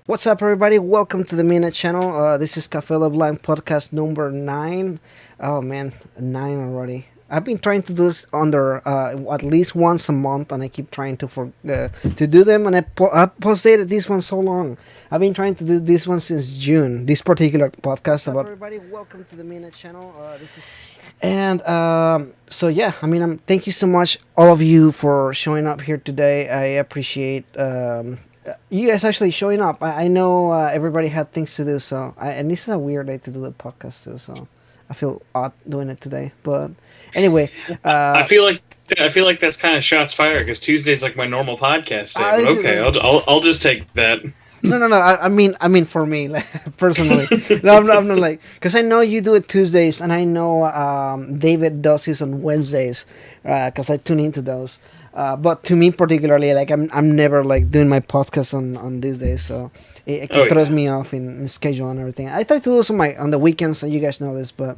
What's up, everybody? Welcome to the Minute Channel. This is Cafe LeBlanc podcast number 9. Oh man, 9 already. I've been trying to do this under at least once a month, and I keep trying to do them. And I posted this one so long. I've been trying to do this one since June. This particular podcast about. Everybody, welcome to the Minute Channel. This is. And so yeah, thank you so much, all of you, for showing up here today. I appreciate you guys actually showing up. I know everybody had things to do, and this is a weird day to do the podcast too. So I feel odd doing it today, but anyway, I feel like that's kind of shots fired because Tuesday's like my normal podcast day. But okay, I'll just take that. No. I mean, for me, like, personally, no, I'm not like, because I know you do it Tuesdays, and I know David does his on Wednesdays, because I tune into those. But to me particularly, like I'm never like doing my podcast on these days, so it throws me off in schedule and everything. I try to do some on the weekends, so you guys know this, but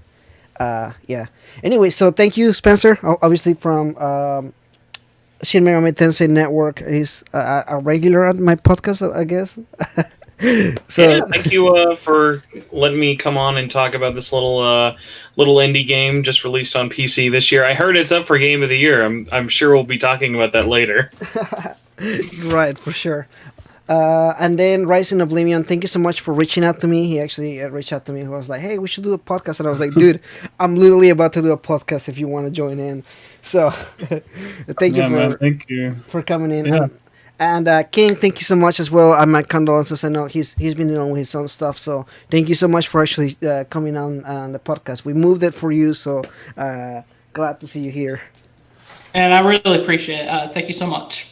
yeah. Anyway, so thank you, Spencer. Obviously from Shin Megami Tensei Network. He's a regular at my podcast, I guess. So yeah, thank you for letting me come on and talk about this little indie game just released on PC this year. I heard it's up for Game of the Year. I'm sure we'll be talking about that later. Right, for sure. And then Rise in Oblivion, thank you so much for reaching out to me. He actually reached out to me. He was like, hey, we should do a podcast. And I was like, dude, I'm literally about to do a podcast if you want to join in. So thank you for coming in. Yeah. And King, thank you so much as well. My condolences. I know he's been dealing with his own stuff. So thank you so much for actually coming on the podcast. We moved it for you. So glad to see you here. And I really appreciate it. Thank you so much.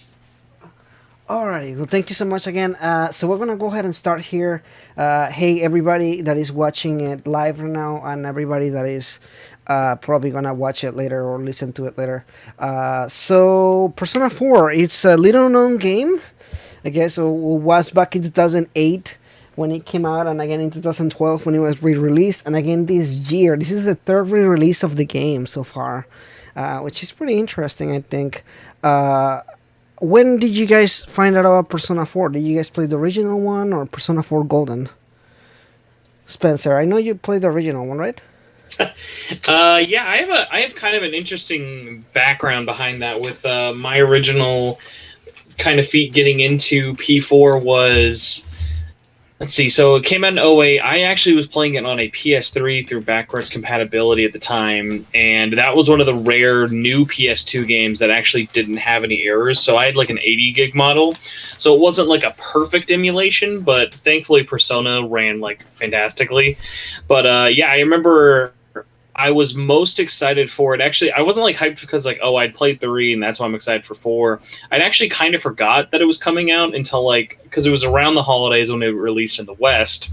Alrighty, well, thank you so much again. So we're gonna go ahead and start here. Hey, everybody that is watching it live right now, and everybody that is probably gonna watch it later or listen to it later. So Persona 4, it's a little known game. I guess it was back in 2008 when it came out, and again in 2012 when it was re-released, and again this year. This is the third re-release of the game so far, which is pretty interesting, I think. When did you guys find out about Persona 4? Did you guys play the original one or Persona 4 Golden? Spencer, I know you played the original one, right? Yeah, I have kind of an interesting background behind that. With my original kind of feat getting into P4 was, let's see, so it came out in 08. I actually was playing it on a PS3 through backwards compatibility at the time, and that was one of the rare new PS2 games that actually didn't have any errors. So I had like an 80 gig model, so it wasn't like a perfect emulation, but thankfully Persona ran like fantastically. But yeah, I remember I was most excited for it. Actually, I wasn't like hyped because like, oh, I'd played 3 and that's why I'm excited for 4. I'd actually kind of forgot that it was coming out until like, because it was around the holidays when it released in the West.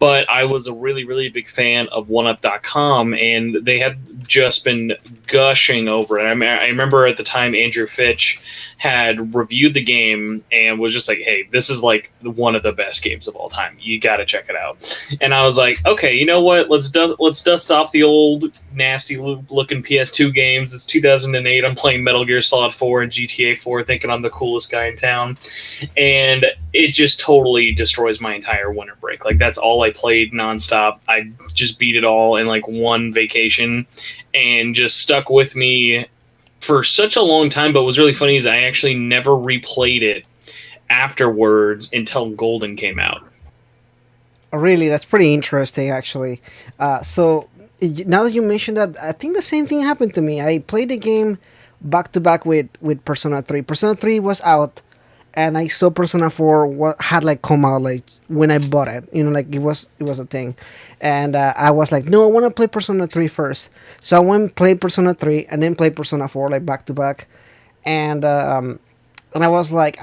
But I was a really, really big fan of OneUp.com, and they had just been gushing over it. I mean, I remember at the time Andrew Fitch had reviewed the game and was just like, hey, this is like one of the best games of all time. You got to check it out. And I was like, okay, you know what? Let's dust off the old nasty looking PS2 games. It's 2008. I'm playing Metal Gear Solid 4 and GTA 4 thinking I'm the coolest guy in town. And it just totally destroys my entire winter break. Like, that's all I played nonstop. I just beat it all in like one vacation and just stuck with me for such a long time. But what's really funny is I actually never replayed it afterwards until Golden came out. Oh, really? That's pretty interesting, actually. So now that you mentioned that, I think the same thing happened to me. I played the game back to back with Persona 3. Persona 3 was out, and I saw Persona 4 had like come out like when I bought it. You know, like it was a thing, and I was like, no, I want to play Persona 3 first. So I went and played Persona 3 and then played Persona 4 like back to back, and I was like,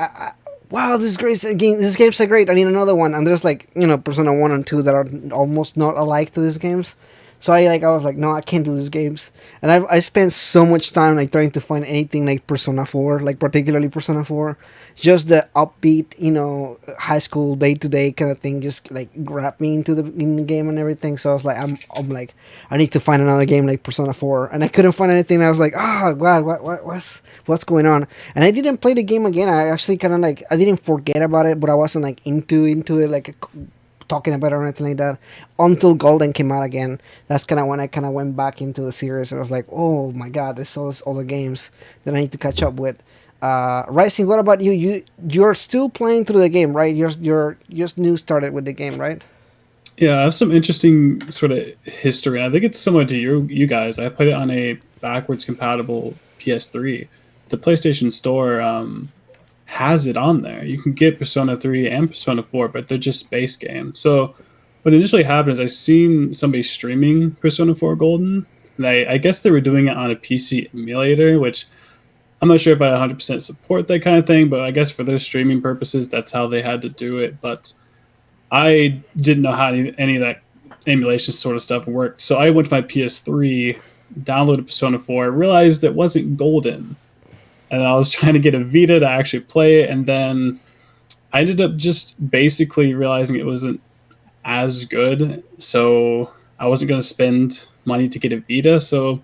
wow, this is great game. This game's so great. I need another one. And there's like, you know, Persona 1 and 2 that are almost not alike to these games. So I was like, no, I can't do these games. And I spent so much time like trying to find anything like Persona 4, like particularly Persona 4, just the upbeat, high school day to day kind of thing, just like grabbed me into the game and everything. So I was like, I'm like, I need to find another game like Persona 4, and I couldn't find anything. I was like, oh god, what's going on? And I didn't play the game again. I actually kind of like, I didn't forget about it, but I wasn't like into it like talking about it or anything like that until Golden came out again. That's kind of when I kind of went back into the series and I was like, oh my god, there's all the games that I need to catch up with. Rising, what about you? You're still playing through the game, right? You're just new started with the game, right? Yeah, I have some interesting sort of history. I think it's similar to you guys. I played it on a backwards compatible PS3. The PlayStation Store has it on there. You can get Persona 3 and Persona 4, but they're just base games. So what initially happened is I seen somebody streaming Persona 4 Golden. And I guess they were doing it on a PC emulator, which I'm not sure if I 100% support that kind of thing, but I guess for their streaming purposes, that's how they had to do it. But I didn't know how any of that emulation sort of stuff worked. So I went to my PS3, downloaded Persona 4, realized it wasn't Golden. And I was trying to get a Vita to actually play it, and then I ended up just basically realizing it wasn't as good, so I wasn't going to spend money to get a Vita. So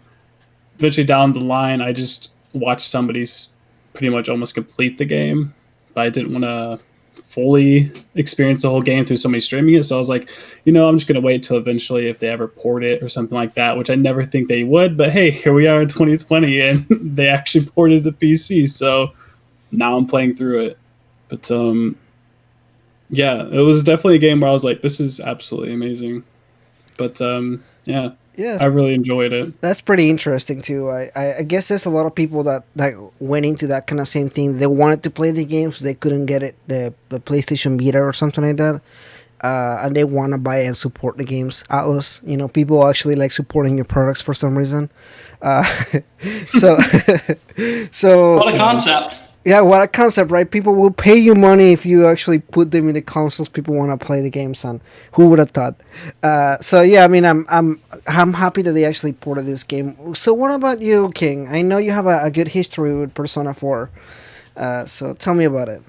eventually down the line, I just watched somebody's pretty much almost complete the game, but I didn't want to fully experience the whole game through somebody streaming it. So I was like, I'm just going to wait till eventually if they ever port it or something like that, which I never think they would. But hey, here we are in 2020 and they actually ported the PC. So now I'm playing through it. But yeah, it was definitely a game where I was like, this is absolutely amazing. But yeah. Yeah, I really enjoyed it. That's pretty interesting too. I guess there's a lot of people that went into that kind of same thing. They wanted to play the game, so they couldn't get it the PlayStation Vita or something like that, and they want to buy and support the games. Atlus, people actually like supporting your products for some reason. So, What a concept! Yeah, what a concept, right? People will pay you money if you actually put them in the consoles people want to play the games on. Who would have thought? So yeah, I mean, I'm happy that they actually ported this game. So what about you, King? I know you have a good history with Persona 4. So tell me about it.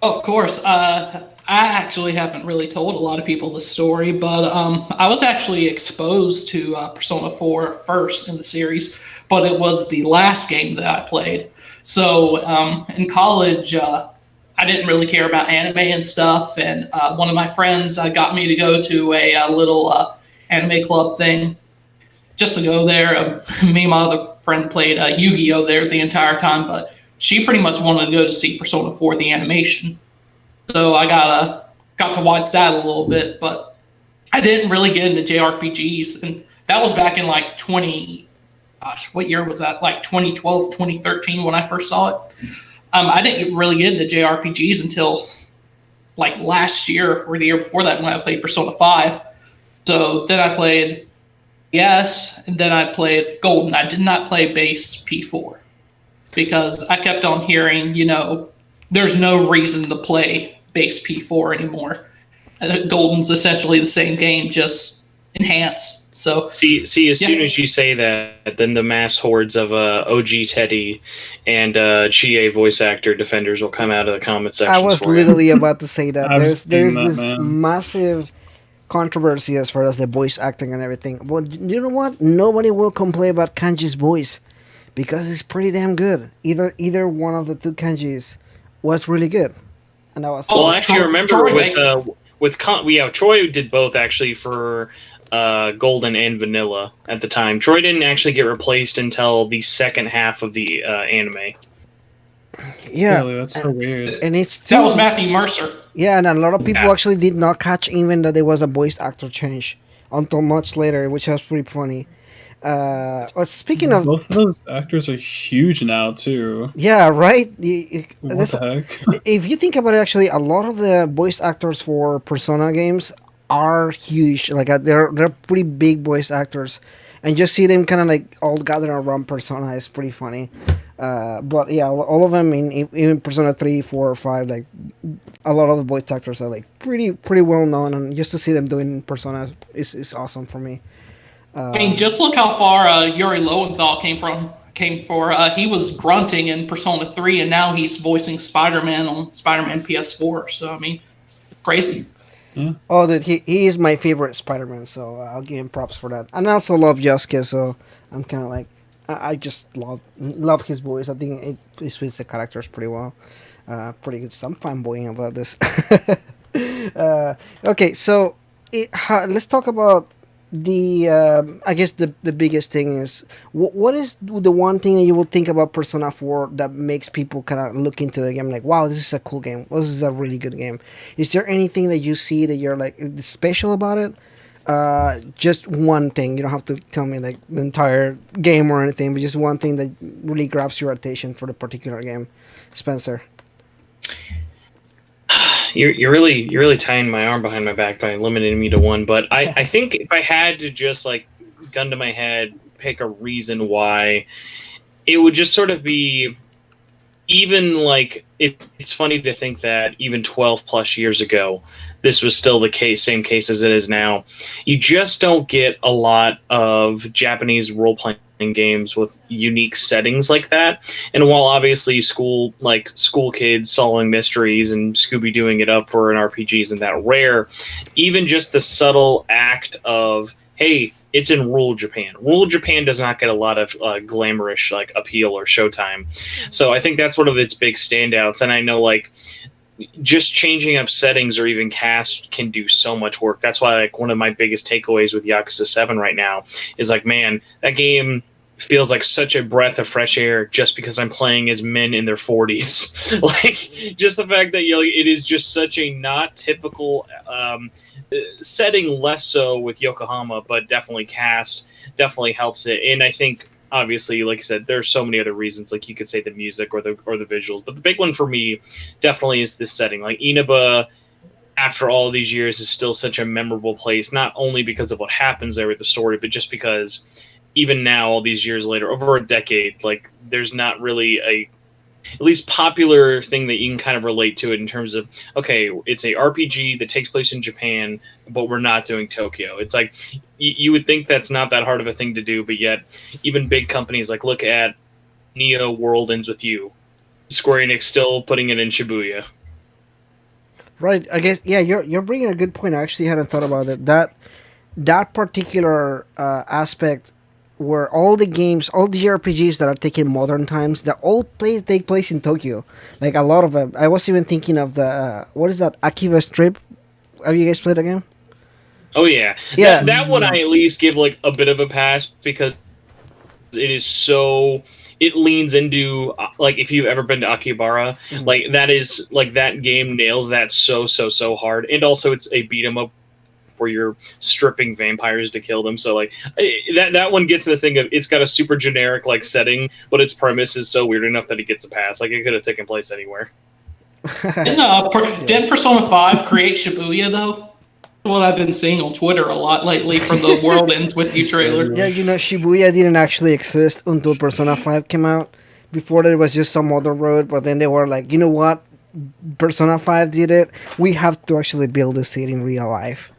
Of course, I actually haven't really told a lot of people the story, but I was actually exposed to Persona 4 first in the series, but it was the last game that I played. So in college, I didn't really care about anime and stuff, and one of my friends got me to go to a little anime club thing just to go there. Me and my other friend played Yu-Gi-Oh! There the entire time, but she pretty much wanted to go to see Persona 4, the animation. So I got to watch that a little bit, but I didn't really get into JRPGs, and that was back in like what year was that? Like 2012, 2013 when I first saw it. I didn't really get into JRPGs until like last year or the year before that when I played Persona 5. So then I played and then I played Golden. I did not play base P4 because I kept on hearing, there's no reason to play base P4 anymore. Golden's essentially the same game, just enhanced. So see, as soon as you say that, then the mass hordes of OG Teddy and Chie voice actor defenders will come out of the comment section. I was literally about to say that. There's this massive controversy as far as the voice acting and everything. But you know what? Nobody will complain about Kanji's voice because it's pretty damn good. Either one of the two Kanjis was really good, and I was. Well, actually, I remember Troy did both actually for Golden and Vanilla at the time. Troy didn't actually get replaced until the second half of the anime. Yeah, really, that's so weird. And it's that was Matthew Mercer. Yeah, and a lot of people actually did not catch even that there was a voice actor change until much later, which was pretty funny. Speaking of both of those actors are huge now too. Yeah, right. What the heck? If you think about it, actually, a lot of the voice actors for Persona games are huge. Like they're pretty big voice actors, and just see them kind of like all gathered around Persona is pretty funny. But yeah, all of them in Persona 3, 4, or 5, like a lot of the voice actors are like pretty well known, and just to see them doing Persona is awesome for me. I mean, just look how far Yuri Lowenthal came for. He was grunting in Persona 3, and now he's voicing Spider-Man on Spider-Man PS4. So, I mean, crazy. Oh, dude, he is my favorite Spider-Man, so I'll give him props for that. And I also love Yosuke, so I'm kind of like, I just love his voice. I think it fits the characters pretty well. Pretty good. So I'm fanboying about this. Okay, so let's talk about the I guess the biggest thing is what is the one thing that you will think about Persona 4 that makes people kind of look into the game like, wow, this is a cool game, this is a really good game. Is there anything that you see that you're like special about it? Just one thing, you don't have to tell me like the entire game or anything, but just one thing that really grabs your attention for the particular game. Spencer. You're really tying my arm behind my back by limiting me to one. But I think if I had to just like gun to my head, pick a reason why, it would just sort of be even like it's funny to think that even 12 plus years ago, this was still the same case as it is now. You just don't get a lot of Japanese role playing games with unique settings like that. And while obviously school kids solving mysteries and Scooby Dooing it up for an RPG isn't that rare, even just the subtle act of, hey, it's in rural Japan. Rural Japan does not get a lot of glamorous like appeal or showtime. So I think that's one of its big standouts. And I know like just changing up settings or even cast can do so much work. That's why like one of my biggest takeaways with Yakuza 7 right now is like, man, that game feels like such a breath of fresh air just because I'm playing as men in their 40s. Like just the fact that it is just such a not typical setting, less so with Yokohama, but definitely cast definitely helps it. And I think obviously, like I said, there's so many other reasons. Like you could say the music or the visuals, but the big one for me definitely is this setting. Like Inaba, after all these years, is still such a memorable place. Not only because of what happens there with the story, but just because even now, all these years later, over a decade, like there's not really a at least popular thing that you can kind of relate to it in terms of, okay, it's a RPG that takes place in Japan, but we're not doing Tokyo. It's like you would think that's not that hard of a thing to do, but yet even big companies like look at Neo World Ends With You, Square Enix still putting it in Shibuya. Right. I guess you're bringing a good point. I actually hadn't thought about it. That particular aspect where all the games, all the RPGs that are taking modern times, they all take place in Tokyo. Like a lot of them. I was even thinking of the what is that, Akiba Strip? Have you guys played the game? Oh yeah, yeah. That one I at least give like a bit of a pass because it is so. It leans into like if you've ever been to Akihabara, like that is like that game nails that so hard, and also it's a beat 'em up where you're stripping vampires to kill them. So like that one gets the thing of it's got a super generic like setting, but its premise is so weird enough that it gets a pass. Like it could have taken place anywhere. Didn't Persona 5 create Shibuya though? What I've been seeing on Twitter a lot lately for the World Ends With You trailer. Yeah, Shibuya didn't actually exist until Persona 5 came out. Before that, it was just some other road, but then they were like, you know what? Persona 5 did it. We have to actually build this city in real life.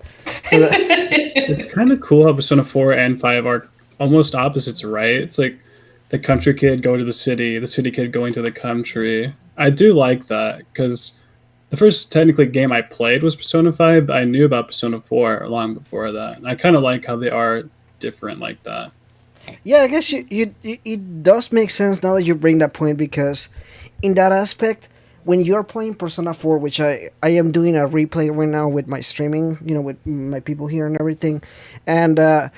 So it's kind of cool how Persona 4 and 5 are almost opposites, right? It's like the country kid going to the city kid going to the country. I do like that because the first technically game I played was Persona 5, but I knew about Persona 4 long before that. And I kind of like how they are different like that. Yeah, I guess it does make sense now that you bring that point, because in that aspect, when you're playing Persona 4, which I am doing a replay right now with my streaming, with my people here and everything, and the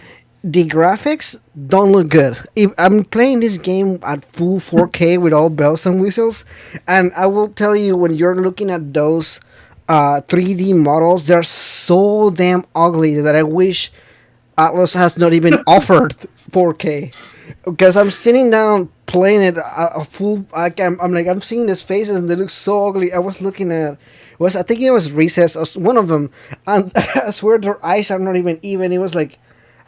graphics don't look good. If I'm playing this game at full 4K with all bells and whistles, and I will tell you, when you're looking at those 3D models, they're so damn ugly that I wish Atlus has not even offered 4K. Because I'm sitting down playing it a full. I'm seeing these faces and they look so ugly. I was looking at, I think it was Recess, one of them, and I swear their eyes are not even. It was like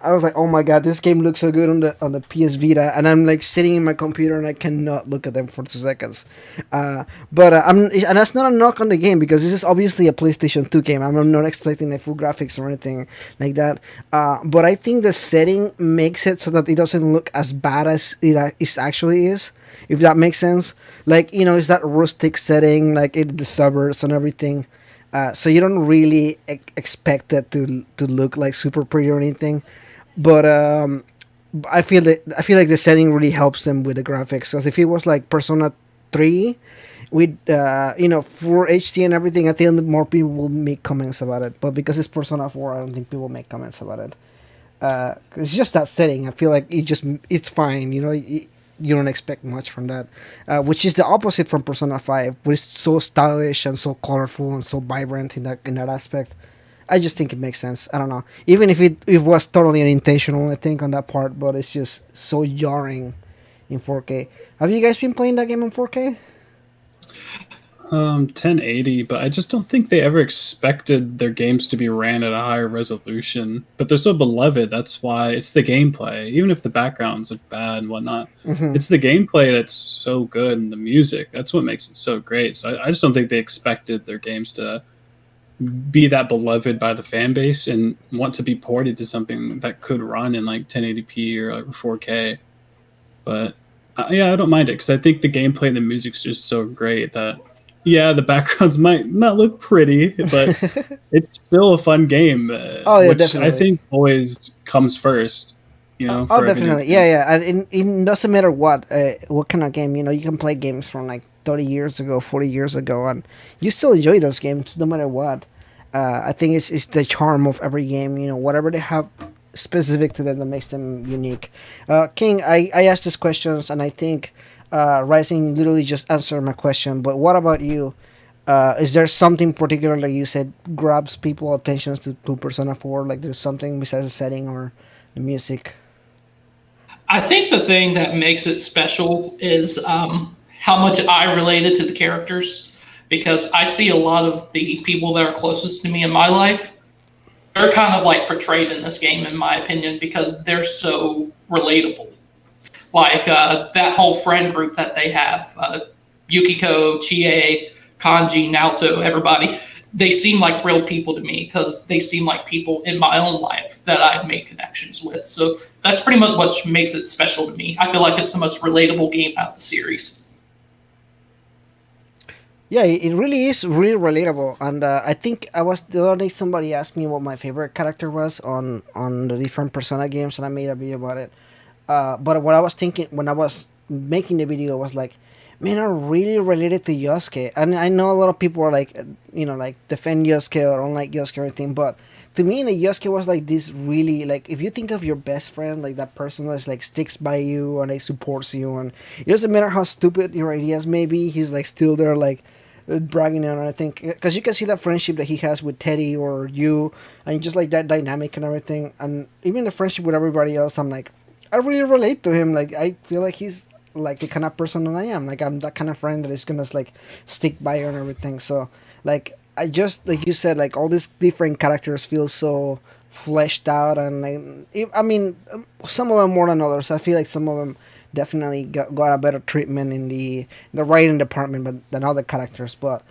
I was like, oh my god, this game looks so good on the PS Vita, and I'm like sitting in my computer and I cannot look at them for 2 seconds. But and that's not a knock on the game because this is obviously a PlayStation 2 game. I'm not expecting the full graphics or anything like that. But I think the setting makes it so that it doesn't look as bad as it actually is. If that makes sense, like it's that rustic setting, like in the suburbs and everything. So you don't really expect it to look like super pretty or anything. But I feel like the setting really helps them with the graphics. Because if it was like Persona 3 with for HD and everything, I think more people will make comments about it. But because it's Persona 4, I don't think people make comments about it. 'Cause it's just that setting. I feel like it's fine. You don't expect much from that, which is the opposite from Persona 5, which is so stylish and so colorful and so vibrant in that aspect. I just think it makes sense. I don't know. Even if it was totally unintentional, I think, on that part, but it's just so jarring in 4K. Have you guys been playing that game in 4K? 1080, but I just don't think they ever expected their games to be ran at a higher resolution. But they're so beloved, that's why it's the gameplay. Even if the backgrounds are bad and whatnot, it's the gameplay that's so good and the music. That's what makes it so great. So I just don't think they expected their games to be that beloved by the fan base and want to be ported to something that could run in like 1080p or like 4K. But yeah, I don't mind it because I think the gameplay and the music's just so great that the backgrounds might not look pretty, but it's still a fun game. Which definitely. I think always comes first. Oh, definitely, yeah, and it doesn't matter what kind of game. You can play games from like 30 years ago, 40 years ago, and you still enjoy those games no matter what. I think it's the charm of every game. Whatever they have specific to them that makes them unique. King, I asked these questions, and I think Rising literally just answered my question. But what about you? Is there something particular, like you said, grabs people attention to Persona 4? Like there's something besides the setting or the music? I think the thing that makes it special is how much I related to the characters, because I see a lot of the people that are closest to me in my life. They're kind of like portrayed in this game, in my opinion, because they're so relatable. Like that whole friend group that they have, Yukiko, Chie, Kanji, Naoto, everybody, they seem like real people to me because they seem like people in my own life that I've made connections with. So that's pretty much what makes it special to me. I feel like it's the most relatable game out of the series. Yeah, it really is really relatable, and I think the other day somebody asked me what my favorite character was on the different Persona games, and I made a video about it. But what I was thinking when I was making the video was like, man, I really related to Yosuke, and I know a lot of people are like, like defend Yosuke or don't like Yosuke or anything, but to me, the Yosuke was like this really, like, if you think of your best friend, like that person that's like sticks by you and like supports you, and it doesn't matter how stupid your ideas may be, he's like still there, like bragging on. I think because you can see that friendship that he has with Teddy or you, and just like that dynamic and everything, and even the friendship with everybody else. I'm like, I really relate to him. Like I feel like he's like the kind of person that I am. Like I'm that kind of friend that is gonna like stick by you and everything. So like I just, like you said, like all these different characters feel so fleshed out, and like, I mean, some of them more than others. I feel like some of them definitely got a better treatment in the writing department, but than other characters. But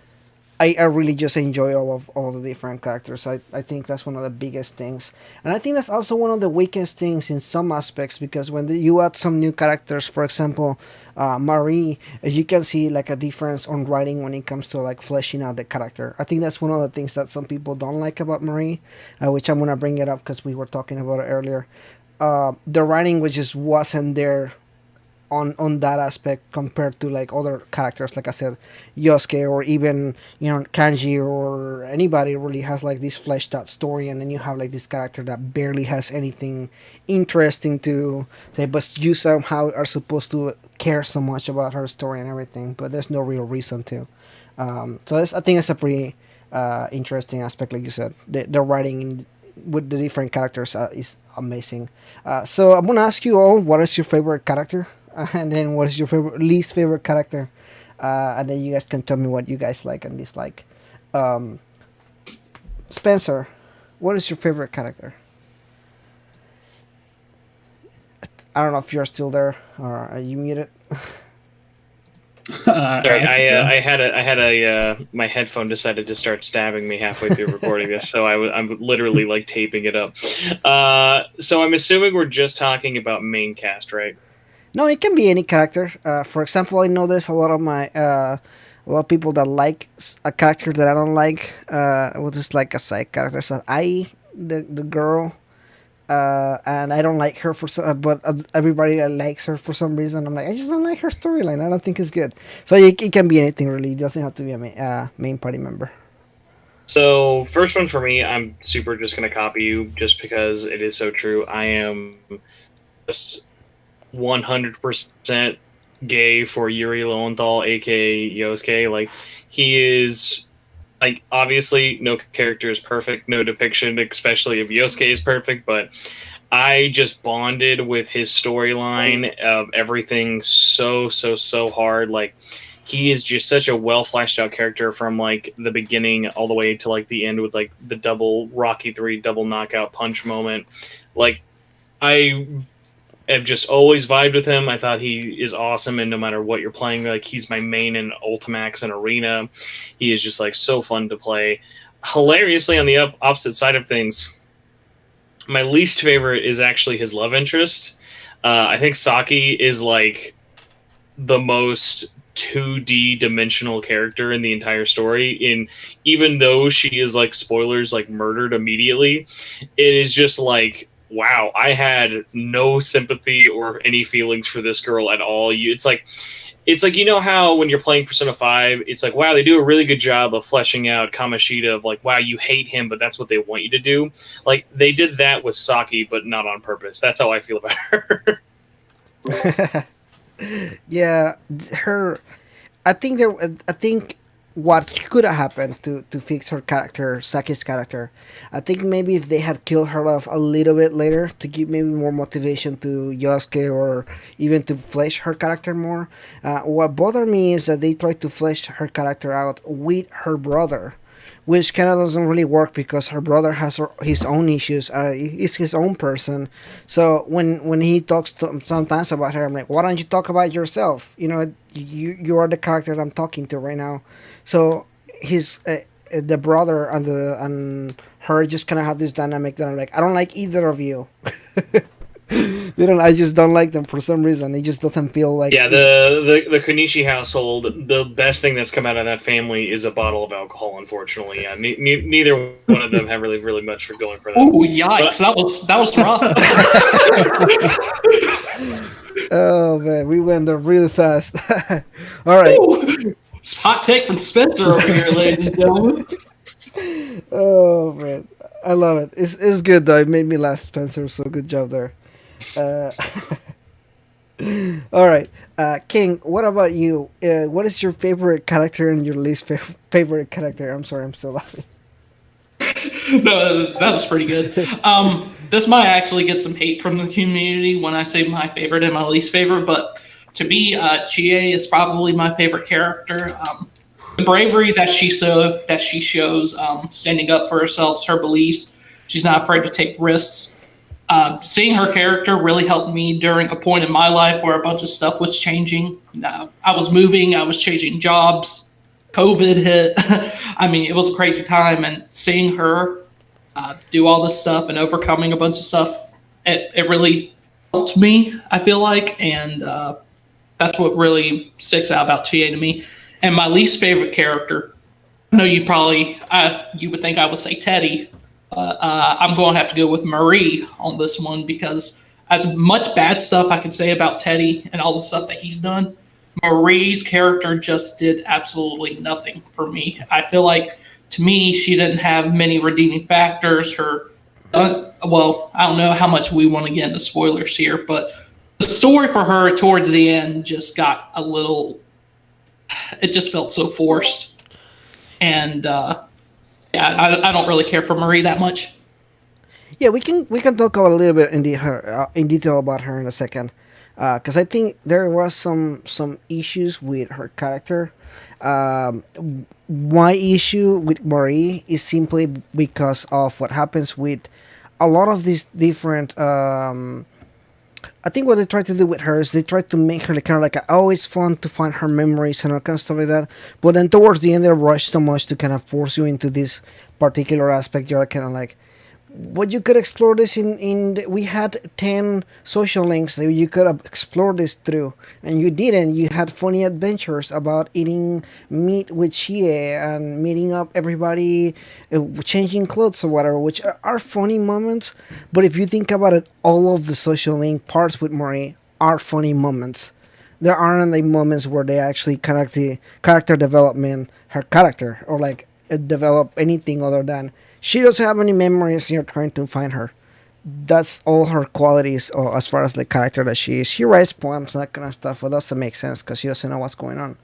I really just enjoy all of the different characters. I think that's one of the biggest things. And I think that's also one of the weakest things in some aspects, because when you add some new characters, for example, Marie, you can see like a difference on writing when it comes to like fleshing out the character. I think that's one of the things that some people don't like about Marie, which I'm going to bring it up because we were talking about it earlier. The writing just wasn't there on that aspect compared to like other characters, like I said, Yosuke, or even Kanji, or anybody really has like this fleshed out story, and then you have like this character that barely has anything interesting to say, but you somehow are supposed to care so much about her story and everything, but there's no real reason to. So I think it's a pretty interesting aspect, like you said. The writing with the different characters is amazing. So I'm gonna ask you all, what is your favorite character? And then what is your least favorite character? And then you guys can tell me what you guys like and dislike. Spencer, what is your favorite character? I don't know if you're still there or are you muted. Sorry, I had a my headphone decided to start stabbing me halfway through recording this, so I'm literally like taping it up. So I'm assuming we're just talking about main cast, right? No, it can be any character. For example, I know there's a lot of people that like a character that I don't like. Well, just like a side character. So the girl. And I don't like her but everybody likes her for some reason. I'm like, I just don't like her storyline. I don't think it's good. So it can be anything really. It doesn't have to be a main party member. So first one for me, I'm super just gonna copy you just because it is so true. I am just 100% gay for Yuri Lowenthal, aka Yosuke. Like, he is. Like, obviously, no character is perfect, no depiction, especially of Yosuke, is perfect, but I just bonded with his storyline of everything so hard. Like, he is just such a well fleshed out character from, like, the beginning all the way to, like, the end with, like, the double Rocky 3 double knockout punch moment. Like, I have just always vibed with him. I thought he is awesome, and no matter what you're playing, like, he's my main in Ultimax and Arena. He is just like so fun to play. Hilariously, on the opposite side of things, my least favorite is actually his love interest. I think Saki is like the most 2D dimensional character in the entire story. Even though she is, like, spoilers, like, murdered immediately, it is just like, wow, I had no sympathy or any feelings for this girl at all. It's like, you know how when you're playing Persona 5, it's like, wow, they do a really good job of fleshing out Kamoshida of like, wow, you hate him, but that's what they want you to do. Like, they did that with Saki, but not on purpose. That's how I feel about her. Yeah, her. I think what could have happened to fix her character, Saki's character. I think maybe if they had killed her off a little bit later to give maybe more motivation to Yosuke or even to flesh her character more. What bothered me is that they tried to flesh her character out with her brother, which kind of doesn't really work because her brother has his own issues. He's his own person. So when he talks sometimes about her, I'm like, why don't you talk about yourself? You know, you are the character that I'm talking to right now. So his the brother and her just kind of have this dynamic that I'm like, I don't like either of you. I just don't like them for some reason. It just doesn't feel like. Yeah, the Konishi household. The best thing that's come out of that family is a bottle of alcohol. Unfortunately, yeah, neither one of them have really much for going for that. Ooh, yikes! That was rough. Oh man, we went there really fast. All right. Ooh, hot take from Spencer over here, ladies and gentlemen. Oh man, I love it. It's good though. It made me laugh, Spencer. So good job there. All right, King. What about you? What is your favorite character and your least favorite character? I'm sorry, I'm still laughing. No, that was pretty good. This might actually get some hate from the community when I say my favorite and my least favorite, but to me, Chie is probably my favorite character. The bravery that she shows, standing up for herself, her beliefs. She's not afraid to take risks. Seeing her character really helped me during a point in my life where a bunch of stuff was changing. I was moving, I was changing jobs, COVID hit. I mean, it was a crazy time, and seeing her do all this stuff and overcoming a bunch of stuff, it really helped me, I feel like, and that's what really sticks out about Chie to me. And my least favorite character, I know you would think I would say Teddy, I'm going to have to go with Marie on this one because as much bad stuff I can say about Teddy and all the stuff that he's done, Marie's character just did absolutely nothing for me. I feel like, to me, she didn't have many redeeming factors. Well, I don't know how much we want to get into spoilers here, but the story for her towards the end just got a little, it just felt so forced. And I don't really care for Marie that much. Yeah, we can talk a little bit in detail about her in a second, because I think there was some issues with her character. My issue with Marie is simply because of what happens with a lot of these different I think what they tried to do with her is they tried to make her like, kind of like, oh, it's fun to find her memories and all kind of stuff like that. But then towards the end, they rushed so much to kind of force you into this particular aspect. You're kind of like, but you could explore this we had 10 social links that you could have explored this through, and you didn't. You had funny adventures about eating meat with Chie and meeting up everybody, changing clothes or whatever, which are funny moments. But if you think about it, all of the social link parts with Mori are funny moments. There aren't like moments where they actually connect the character development, her character, or like develop anything other than she doesn't have any memories. You're trying to find her. That's all her qualities, as far as the character that she is. She writes poems, that kind of stuff. But doesn't make sense because she doesn't know what's going on.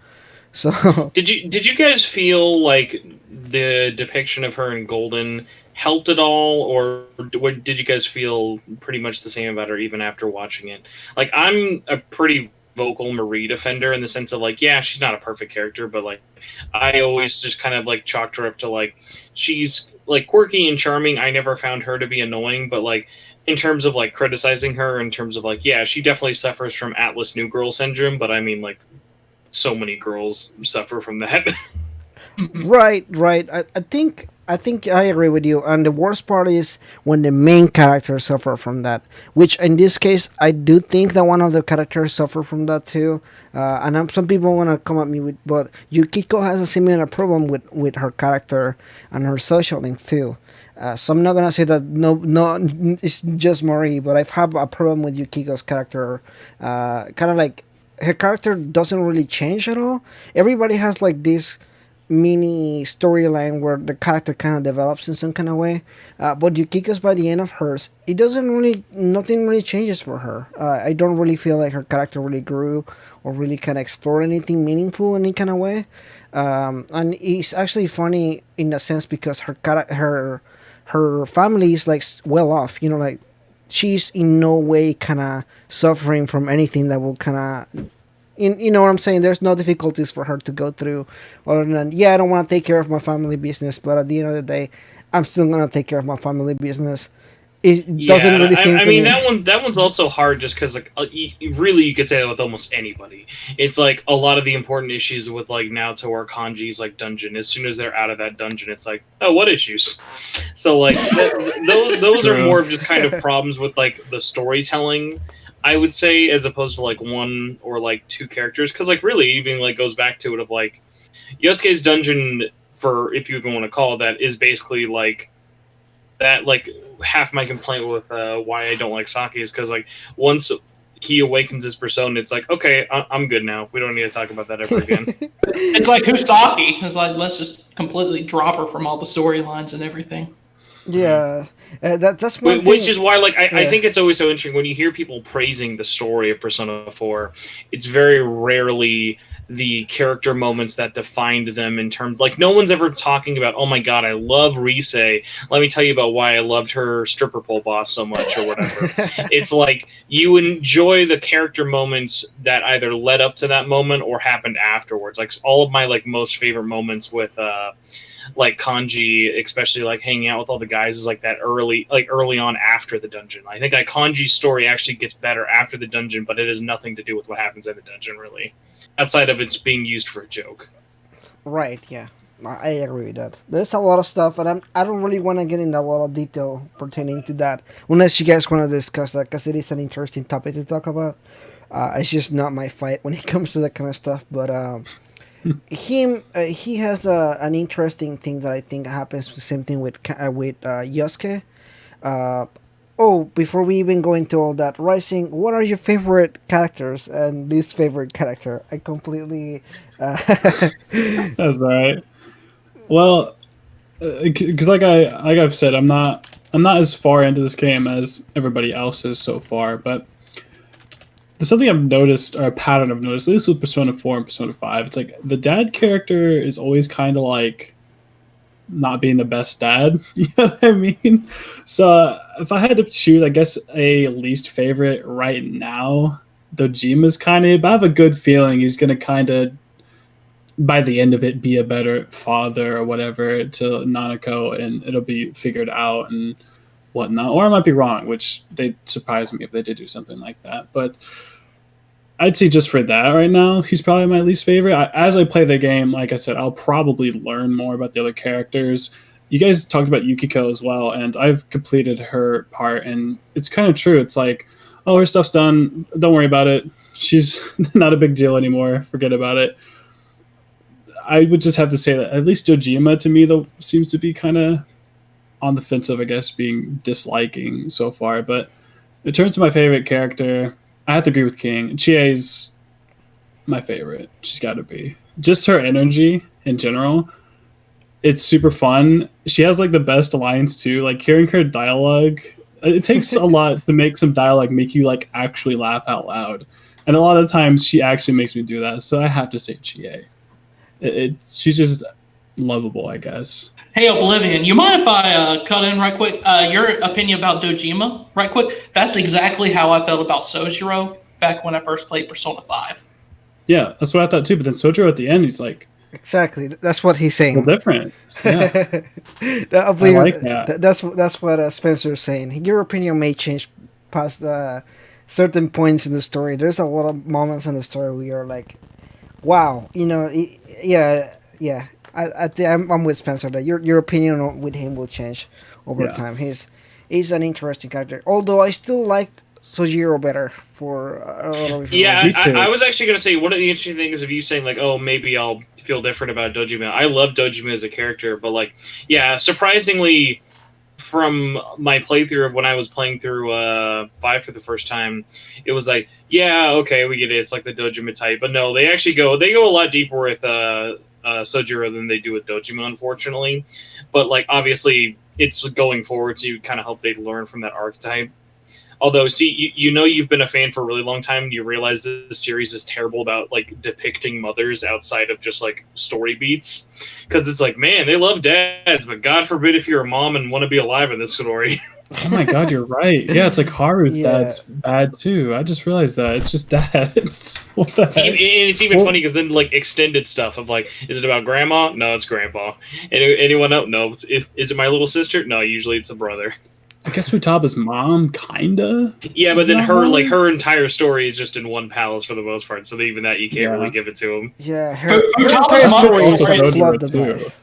So did you guys feel like the depiction of her in Golden helped at all, or did you guys feel pretty much the same about her even after watching it? Like, I'm a pretty vocal Marie defender in the sense of like, yeah, she's not a perfect character, but like I always just kind of like chalked her up to like she's like quirky and charming. I never found her to be annoying, but like in terms of like criticizing her, in terms of like, yeah, she definitely suffers from Atlus New Girl syndrome, but I mean like so many girls suffer from that. right. I think I agree with you. And the worst part is when the main characters suffer from that. Which in this case, I do think that one of the characters suffer from that too. Some people want to come at me with, but Yukiko has a similar problem with her character and her social link too. So I'm not gonna say that no, it's just Mori, but I've had a problem with Yukiko's character. Kind of like her character doesn't really change at all. Everybody has like this mini storyline where the character kind of develops in some kind of way, but Yukiko's, by the end of hers, nothing really changes for her. I don't really feel like her character really grew or really kind of explored anything meaningful in any kind of way, and it's actually funny in a sense because her family is like well off, like she's in no way kind of suffering from anything that will kind of, you know what I'm saying? There's no difficulties for her to go through, other than, yeah, I don't want to take care of my family business, but at the end of the day, I'm still gonna take care of my family business. It doesn't really seem. I mean, that one's also hard, just because like really you could say that with almost anybody. It's like a lot of the important issues with like Naoto or Kanji's like dungeon. As soon as they're out of that dungeon, it's like, oh, what issues? So like those are more of just kind of problems with like the storytelling, I would say, as opposed to like one or like two characters, because like really even like goes back to it of like Yosuke's dungeon, for if you even want to call it that, is basically like that. Like half my complaint with why I don't like Saki is because like once he awakens his persona, it's like, okay, I'm good now. We don't need to talk about that ever again. It's like Kusaki. It's like, let's just completely drop her from all the storylines and everything. Yeah, that's one thing. Which is why, like, I think it's always so interesting when you hear people praising the story of Persona 4. It's very rarely the character moments that defined them in terms, like, no one's ever talking about, oh my god, I love Rise. Let me tell you about why I loved her stripper pole boss so much, or whatever. It's like you enjoy the character moments that either led up to that moment or happened afterwards. Like all of my like most favorite moments with like Kanji, especially like hanging out with all the guys, is like that early on after the dungeon. I think like Kanji's story actually gets better after the dungeon, but it has nothing to do with what happens in the dungeon, really, outside of it's being used for a joke. Right, yeah. I agree with that. There's a lot of stuff, and I don't really want to get into a lot of detail pertaining to that, unless you guys want to discuss that, because it is an interesting topic to talk about. It's just not my fight when it comes to that kind of stuff, but he has an interesting thing that I think happens. The same thing with Yosuke. Before we even go into all that, Rising, what are your favorite characters and least favorite character? I completely. That's all right. Well, because like I've said, I'm not as far into this game as everybody else is so far, but there's something I've noticed, or a pattern I've noticed, at least with Persona 4 and Persona 5. It's like the dad character is always kind of like not being the best dad. You know what I mean? So if I had to choose, I guess a least favorite right now, Dojima's kind of, but I have a good feeling he's going to kind of, by the end of it, be a better father or whatever to Nanako, and it'll be figured out. And whatnot. Or I might be wrong, which they'd surprise me if they did do something like that. But I'd say just for that right now, he's probably my least favorite. As I play the game, like I said, I'll probably learn more about the other characters. You guys talked about Yukiko as well, and I've completed her part, and it's kind of true. It's like, oh, her stuff's done. Don't worry about it. She's not a big deal anymore. Forget about it. I would just have to say that at least Dojima, to me, though, seems to be kind of on the fence of, I guess, being disliking so far. But in terms of my favorite character, I have to agree with King. Chie's my favorite. She's got to be. Just her energy in general. It's super fun. She has like the best lines too. Like hearing her dialogue, it takes a lot to make some dialogue make you like actually laugh out loud. And a lot of times she actually makes me do that. So I have to say Chie. She's just lovable, I guess. Hey, Oblivion, you mind if I cut in right quick? Your opinion about Dojima, right quick? That's exactly how I felt about Sojiro back when I first played Persona 5. Yeah, that's what I thought too. But then Sojiro at the end, he's like, exactly. That's what he's saying. no difference. Yeah. I believe I like that. That's what Spencer's saying. Your opinion may change past certain points in the story. There's a lot of moments in the story where you're like, wow, yeah. I'm with Spencer that your opinion with him will change over time. He's an interesting character. Although I still like Sojiro better for a lot of reasons. Yeah, I was actually going to say, one of the interesting things of you saying, like, oh, maybe I'll feel different about Dojima. I love Dojima as a character, but, like, yeah, surprisingly, from my playthrough of when I was playing through 5 for the first time, it was like, yeah, okay, we get it. It's like the Dojima type. But no, they go a lot deeper with Sojiro than they do with Dojima, unfortunately. But, like, obviously, it's going forward, so you kind of hope they learn from that archetype. Although, see, you've been a fan for a really long time, and you realize this series is terrible about, like, depicting mothers outside of just, like, story beats. Because it's like, man, they love dads, but God forbid if you're a mom and want to be alive in this story. Oh my god, you're right. Yeah, it's like Haru's dad's bad too. I just realized that. It's just dads. What the heck? And it's even funny because then, like, extended stuff of, like, is it about grandma? No, it's grandpa. Anyone else? No. Is it my little sister? No, usually it's a brother. I guess Futaba's mom, kinda. Yeah, but then her entire story is just in one palace for the most part. So even that you can't really give it to him. Yeah, her entire story is a blood device.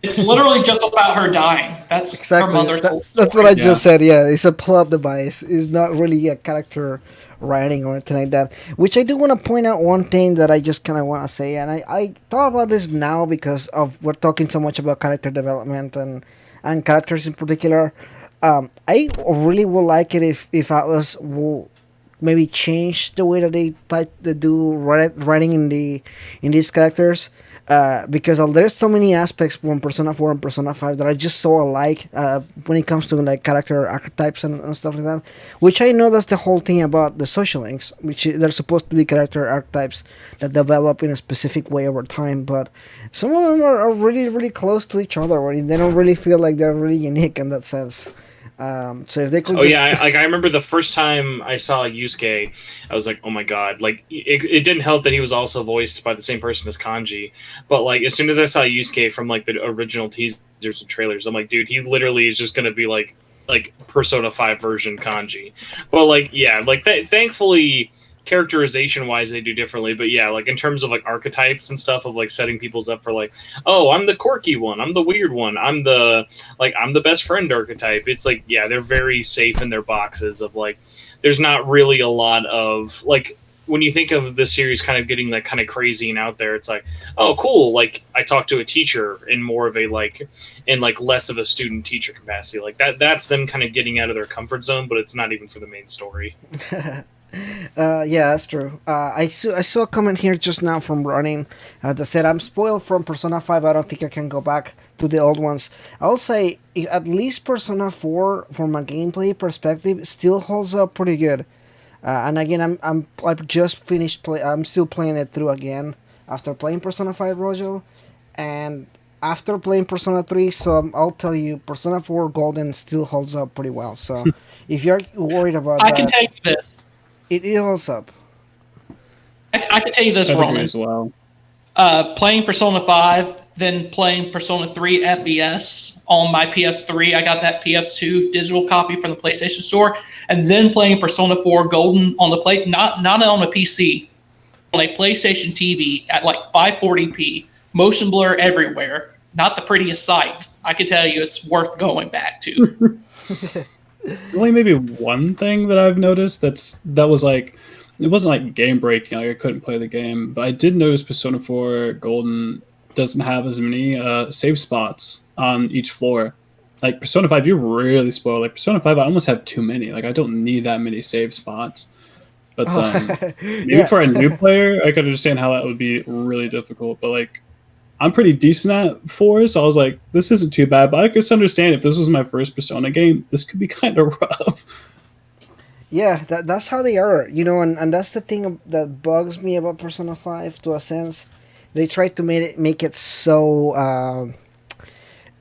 It's literally just about her dying. That's exactly. Her mother's that's what I just said. Yeah, it's a plot device. It's not really a character writing or anything like that. Which I do want to point out one thing that I just kind of want to say, and I thought about this now because we're talking so much about character development and characters in particular. I really would like it if Atlus will maybe change the way that they do writing in these characters. Because there's so many aspects from Persona 4 and Persona 5 that I just so alike when it comes to like character archetypes and stuff like that. Which I know that's the whole thing about the social links, which they're supposed to be character archetypes that develop in a specific way over time. But some of them are really, really close to each other, where they don't really feel like they're really unique in that sense. So if they could I remember the first time I saw Yusuke, I was like, oh my god. Like, it didn't help that he was also voiced by the same person as Kanji. But, like, as soon as I saw Yusuke from, like, the original teasers and trailers, I'm like, dude, he literally is just going to be, like Persona 5 version Kanji. But, like, yeah, like, thankfully, characterization-wise, they do differently. But, yeah, like, in terms of, like, archetypes and stuff of, like, setting people's up for, like, oh, I'm the quirky one, I'm the weird one, I'm the best friend archetype. It's, like, yeah, they're very safe in their boxes of, like, there's not really a lot of, like, when you think of the series kind of getting, like, kind of crazy and out there, it's like, oh, cool, like, I talked to a teacher in more of a, like, in, like, less of a student-teacher capacity. Like, that's them kind of getting out of their comfort zone, but it's not even for the main story. Yeah, that's true. I saw a comment here just now from Running that said, I'm spoiled from Persona 5. I don't think I can go back to the old ones. I'll say at least Persona 4 from a gameplay perspective still holds up pretty good. And again, I've just finished I'm still playing it through again after playing Persona 5 Royal and after playing Persona 3. So I'll tell you, Persona 4 Golden still holds up pretty well. So if you're worried about that, I can tell you this. It holds up. I can tell you this, I Roman. as well. Playing Persona 5 then playing Persona 3 FES on my PS3. I got that PS2 digital copy from the PlayStation Store, and then playing Persona 4 Golden on the play, not on a PC, on a PlayStation TV at like 540p, motion blur everywhere. Not the prettiest sight. I can tell you, it's worth going back to. Only maybe one thing that I've noticed that was like, it wasn't like game breaking, like I couldn't play the game, but I did notice Persona 4 Golden doesn't have as many save spots on each floor. Like Persona 5, you're really spoiled. Like Persona 5, I almost have too many. Like I don't need that many save spots. But maybe for a new player, I could understand how that would be really difficult. But like, I'm pretty decent at 4, so I was like, this isn't too bad. But I could understand if this was my first Persona game, this could be kind of rough. Yeah, that's how they are, you know, and that's the thing that bugs me about Persona 5 to a sense. They try to make it so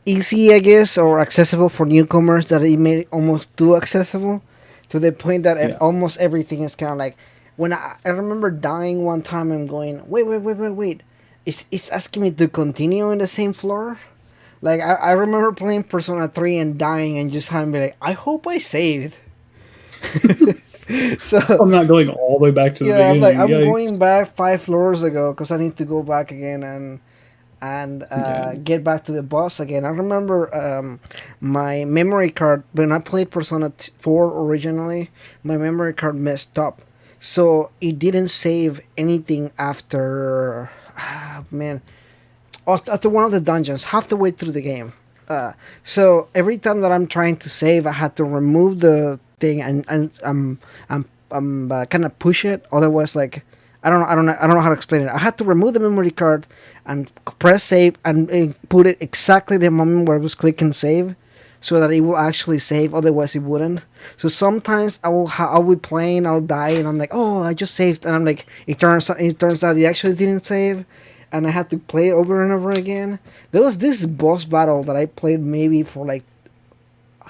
easy, I guess, or accessible for newcomers that it made it almost too accessible to the point that almost everything is kind of like, when I remember dying one time and going, wait. It's asking me to continue in the same floor? Like, I remember playing Persona 3 and dying and just having to be like, I hope I saved. So I'm not going all the way back to the beginning. I'm going back 5 floors ago because I need to go back again and get back to the boss again. I remember my memory card, when I played Persona 4 originally, my memory card messed up. So it didn't save anything after... after one of the dungeons, half the way through the game. So every time that I'm trying to save, I had to remove the thing and I'm kind of push it. Otherwise, like I don't know how to explain it. I had to remove the memory card and press save and put it exactly the moment where I was clicking save, so that it will actually save. Otherwise, it wouldn't. So sometimes I'll be playing, I'll die, and I'm like, oh, I just saved, and I'm like, it turns out it actually didn't save, and I had to play it over and over again. There was this boss battle that I played maybe for like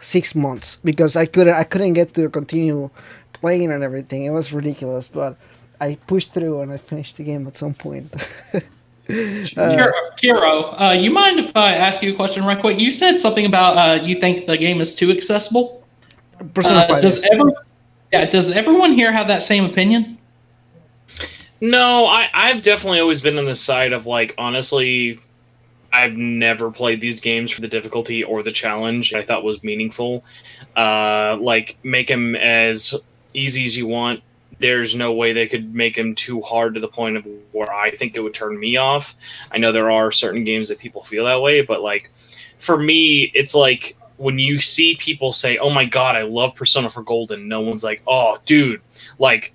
6 months because I couldn't get to continue playing and everything. It was ridiculous, but I pushed through and I finished the game at some point. Kiro, you mind if I ask you a question right quick? You said something about you think the game is too accessible. Persona 5. Does everyone here have that same opinion? No, I've definitely always been on the side of, like, honestly, I've never played these games for the difficulty or the challenge I thought was meaningful. Like, make them as easy as you want. There's no way they could make them too hard to the point of where I think it would turn me off. I know there are certain games that people feel that way, but, like, for me, it's like when you see people say, oh my god, I love Persona 4 Golden, no one's like, oh, dude, like...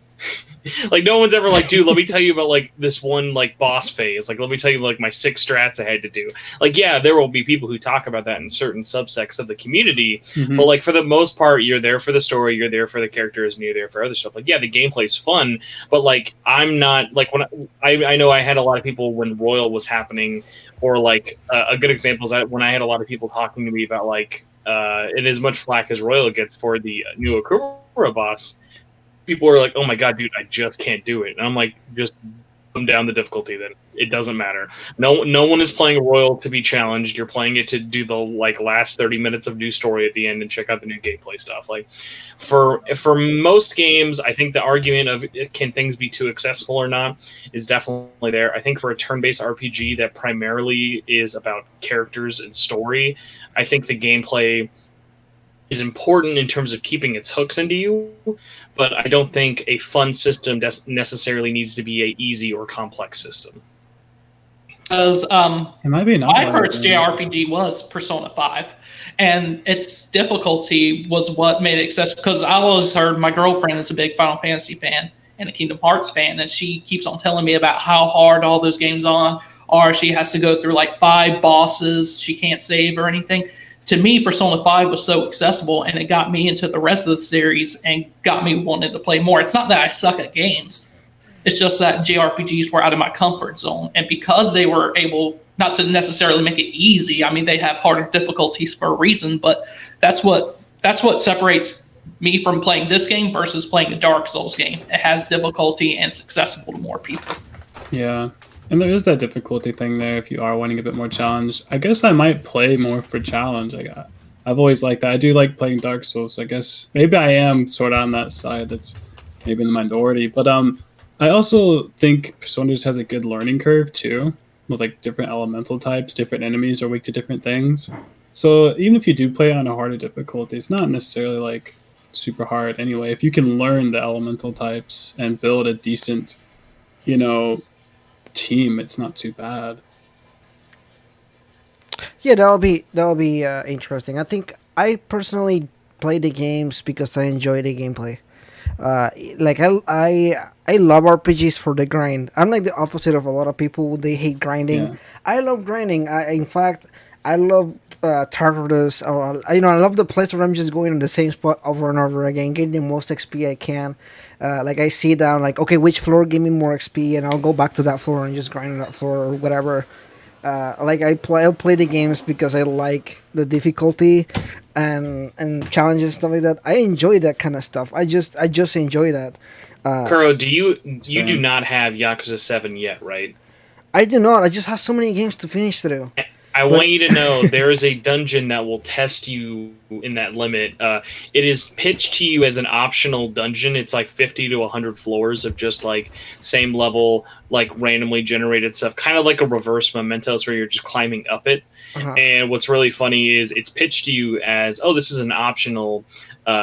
like, no one's ever like, dude, let me tell you about, like, this one, like, boss phase. Like, let me tell you, like, my 6 strats I had to do. Like, yeah, there will be people who talk about that in certain subsects of the community. Mm-hmm. But, like, for the most part, you're there for the story, you're there for the characters, and you're there for other stuff. Like, yeah, the gameplay's fun, but, like, I'm not, like, when I know I had a lot of people when Royal was happening, or, like, a good example is when I had a lot of people talking to me about, like, in as much flack as Royal gets for the new Akura boss, people are like, oh my god, dude, I just can't do it. And I'm like, just dumb down the difficulty then. It doesn't matter. No one is playing Royal to be challenged. You're playing it to do the, like, last 30 minutes of new story at the end and check out the new gameplay stuff. Like, for most games, I think the argument of can things be too accessible or not is definitely there. I think for a turn-based RPG that primarily is about characters and story, I think the gameplay is important in terms of keeping its hooks into you, but I don't think a fun system necessarily needs to be a easy or complex system. Because it might be my first JRPG was Persona 5, and its difficulty was what made it accessible. Because I always heard my girlfriend is a big Final Fantasy fan and a Kingdom Hearts fan, and she keeps on telling me about how hard all those games are. She has to go through like 5 bosses. She can't save or anything. To me, Persona 5 was so accessible, and it got me into the rest of the series and got me wanting to play more. It's not that I suck at games. It's just that JRPGs were out of my comfort zone. And because they were able not to necessarily make it easy, I mean, they have harder difficulties for a reason, but that's what separates me from playing this game versus playing a Dark Souls game. It has difficulty and it's accessible to more people. Yeah. And there is that difficulty thing there if you are wanting a bit more challenge. I guess I might play more for challenge. I've always liked that. I do like playing Dark Souls. So I guess maybe I am sort of on that side that's maybe in the minority. But I also think Persona just has a good learning curve too, with like different elemental types, different enemies are weak to different things. So even if you do play on a harder difficulty, it's not necessarily like super hard anyway. If you can learn the elemental types and build a decent, you know, team, it's not too bad. Yeah, that'll be interesting. I think I personally play the games because I enjoy the gameplay. Like I love RPGs for the grind. I'm like the opposite of a lot of people. They hate grinding. Yeah. I love grinding. In fact, I love Tartarus. Or I love the place where I'm just going to the same spot over and over again, getting the most XP I can. Like I sit down, like okay, which floor give me more XP, and I'll go back to that floor and just grind on that floor or whatever. Like I'll play the games because I like the difficulty and challenges and stuff like that. I enjoy that kind of stuff. I just enjoy that. Kuro, you do not have Yakuza 7 yet, right? I do not. I just have so many games to finish through. I want you to know there is a dungeon that will test you in that limit. It is pitched to you as an optional dungeon. It's like 50 to 100 floors of just like same level, like randomly generated stuff, kind of like a reverse Mementos where you're just climbing up it. Uh-huh. And what's really funny is it's pitched to you as, oh, this is an optional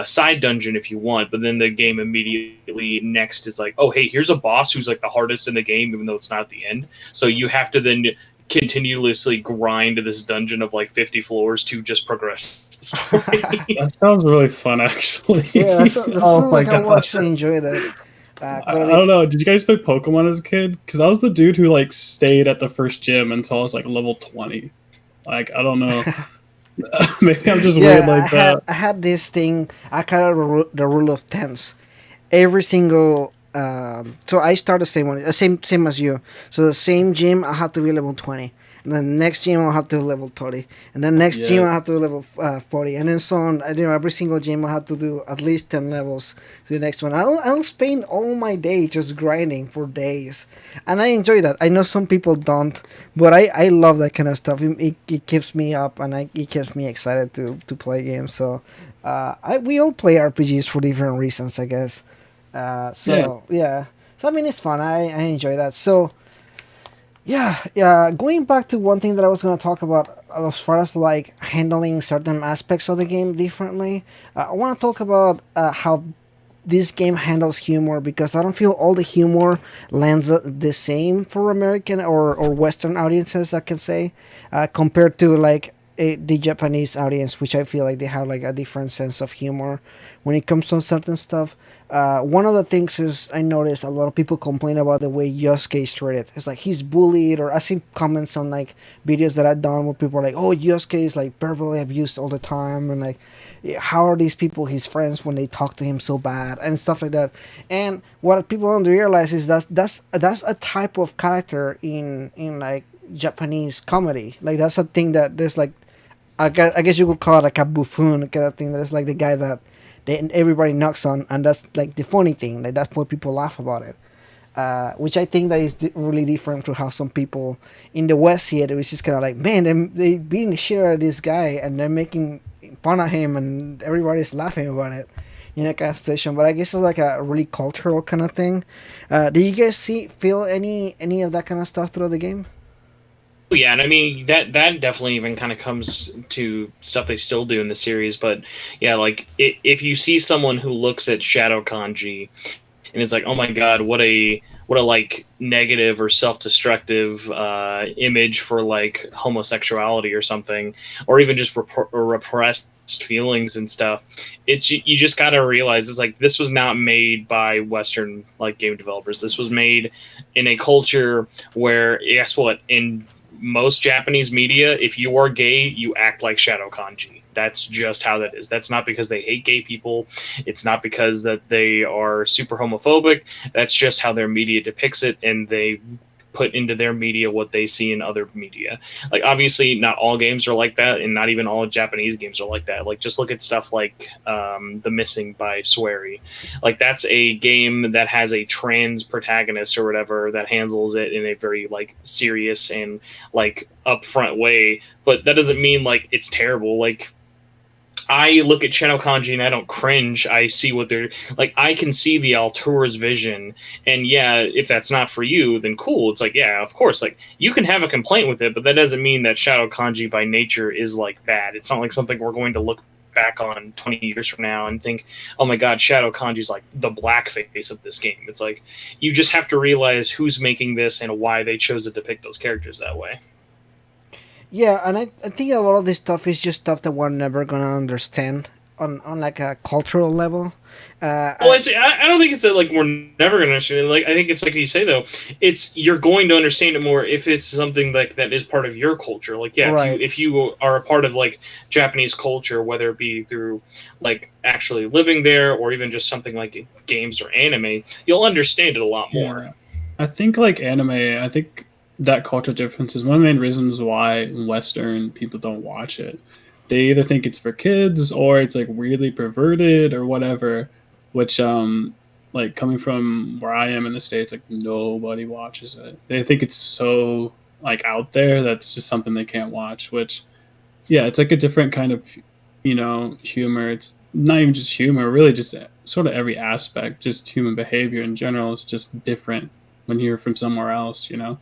side dungeon if you want. But then the game immediately next is like, oh, hey, here's a boss who's like the hardest in the game, even though it's not at the end. So you have to then continuously grind this dungeon of like 50 floors to just progress the story. That sounds really fun, actually. Yeah, that's Oh my like I will God. actually enjoy that. I don't know. Did you guys play Pokemon as a kid? Because I was the dude who like stayed at the first gym until I was like level 20. Like I don't know. Maybe I'm just weird like that. I had this thing. I call it the rule of tens. Every single. So I start the same one, same as you. So the same gym, I have to be level 20. And then next gym, I'll have to do level 30. And then next gym, I'll have to do level 40. And then so on. Every single gym, I'll have to do at least 10 levels to the next one. I'll spend all my day just grinding for days. And I enjoy that. I know some people don't, but I love that kind of stuff. It keeps me up and it keeps me excited to play games. So we all play RPGs for different reasons, I guess. So I mean it's fun. I enjoy that. So going back to one thing that I was going to talk about as far as like handling certain aspects of the game differently, I want to talk about how this game handles humor, because I don't feel all the humor lands the same for American or Western audiences, I can say, compared to like the Japanese audience, which I feel like they have like a different sense of humor when it comes to certain stuff. One of the things is I noticed a lot of people complain about the way Yosuke is treated. It's like he's bullied, or I see comments on like videos that I've done where people are like, "Oh, Yosuke is like verbally abused all the time," and like, how are these people his friends when they talk to him so bad and stuff like that. And what people don't realize is that's a type of character in like Japanese comedy. Like that's a thing that there's like, I guess you could call it like a buffoon kind of thing. There's like the guy that everybody knocks on, and that's like the funny thing. Like that's why people laugh about it. Which I think that is really different to how some people in the West see it. It was just kind of like, man, they beating the shit out of this guy and they're making fun of him, and everybody's laughing about it in that kind of situation. But I guess it's like a really cultural kind of thing. Do you guys feel any of that kind of stuff throughout the game? Yeah, and I mean that definitely even kind of comes to stuff they still do in the series. But yeah, like if you see someone who looks at Shadow Kanji and it's like, oh my god, what a like negative or self-destructive image for like homosexuality or something, or even just repressed feelings and stuff, you just got to realize it's like this was not made by Western like game developers. This was made in a culture where, guess what, in most Japanese media, if you are gay, you act like Shadow Kanji. That's just how that is. That's not because they hate gay people. It's not because that they are super homophobic. That's just how their media depicts it, and they put into their media what they see in other media. Like, obviously not all games are like that, and not even all Japanese games are like that. Like, just look at stuff like The Missing by Swery. Like, that's a game that has a trans protagonist or whatever that handles it in a very like serious and like upfront way, but that doesn't mean like it's terrible. Like, I look at Shadow Kanji and I don't cringe. I see what they're like. I can see the auteur's vision, and yeah, if that's not for you, then cool. It's like, yeah, of course. Like, you can have a complaint with it, but that doesn't mean that Shadow Kanji by nature is like bad. It's not like something we're going to look back on 20 years from now and think, oh my god, Shadow Kanji's like the blackface of this game. It's like, you just have to realize who's making this and why they chose to depict those characters that way. Yeah, and I think a lot of this stuff is just stuff that we're never gonna understand on like a cultural level. Well, I don't think it's like we're never going to understand it. Like, I think it's like you say though, it's you're going to understand it more if it's something like that is part of your culture. Like, yeah, right. if you are a part of like Japanese culture, whether it be through like actually living there or even just something like games or anime, you'll understand it a lot more. Yeah. I think like anime, I think that cultural difference is one of the main reasons why Western people don't watch it. They either think it's for kids or it's like weirdly perverted or whatever, which like coming from where I am in the States, like nobody watches it. They think it's so like out there that's just something they can't watch, which yeah, it's like a different kind of, you know, humor. It's not even just humor, really just sort of every aspect, just human behavior in general is just different when you're from somewhere else, you know.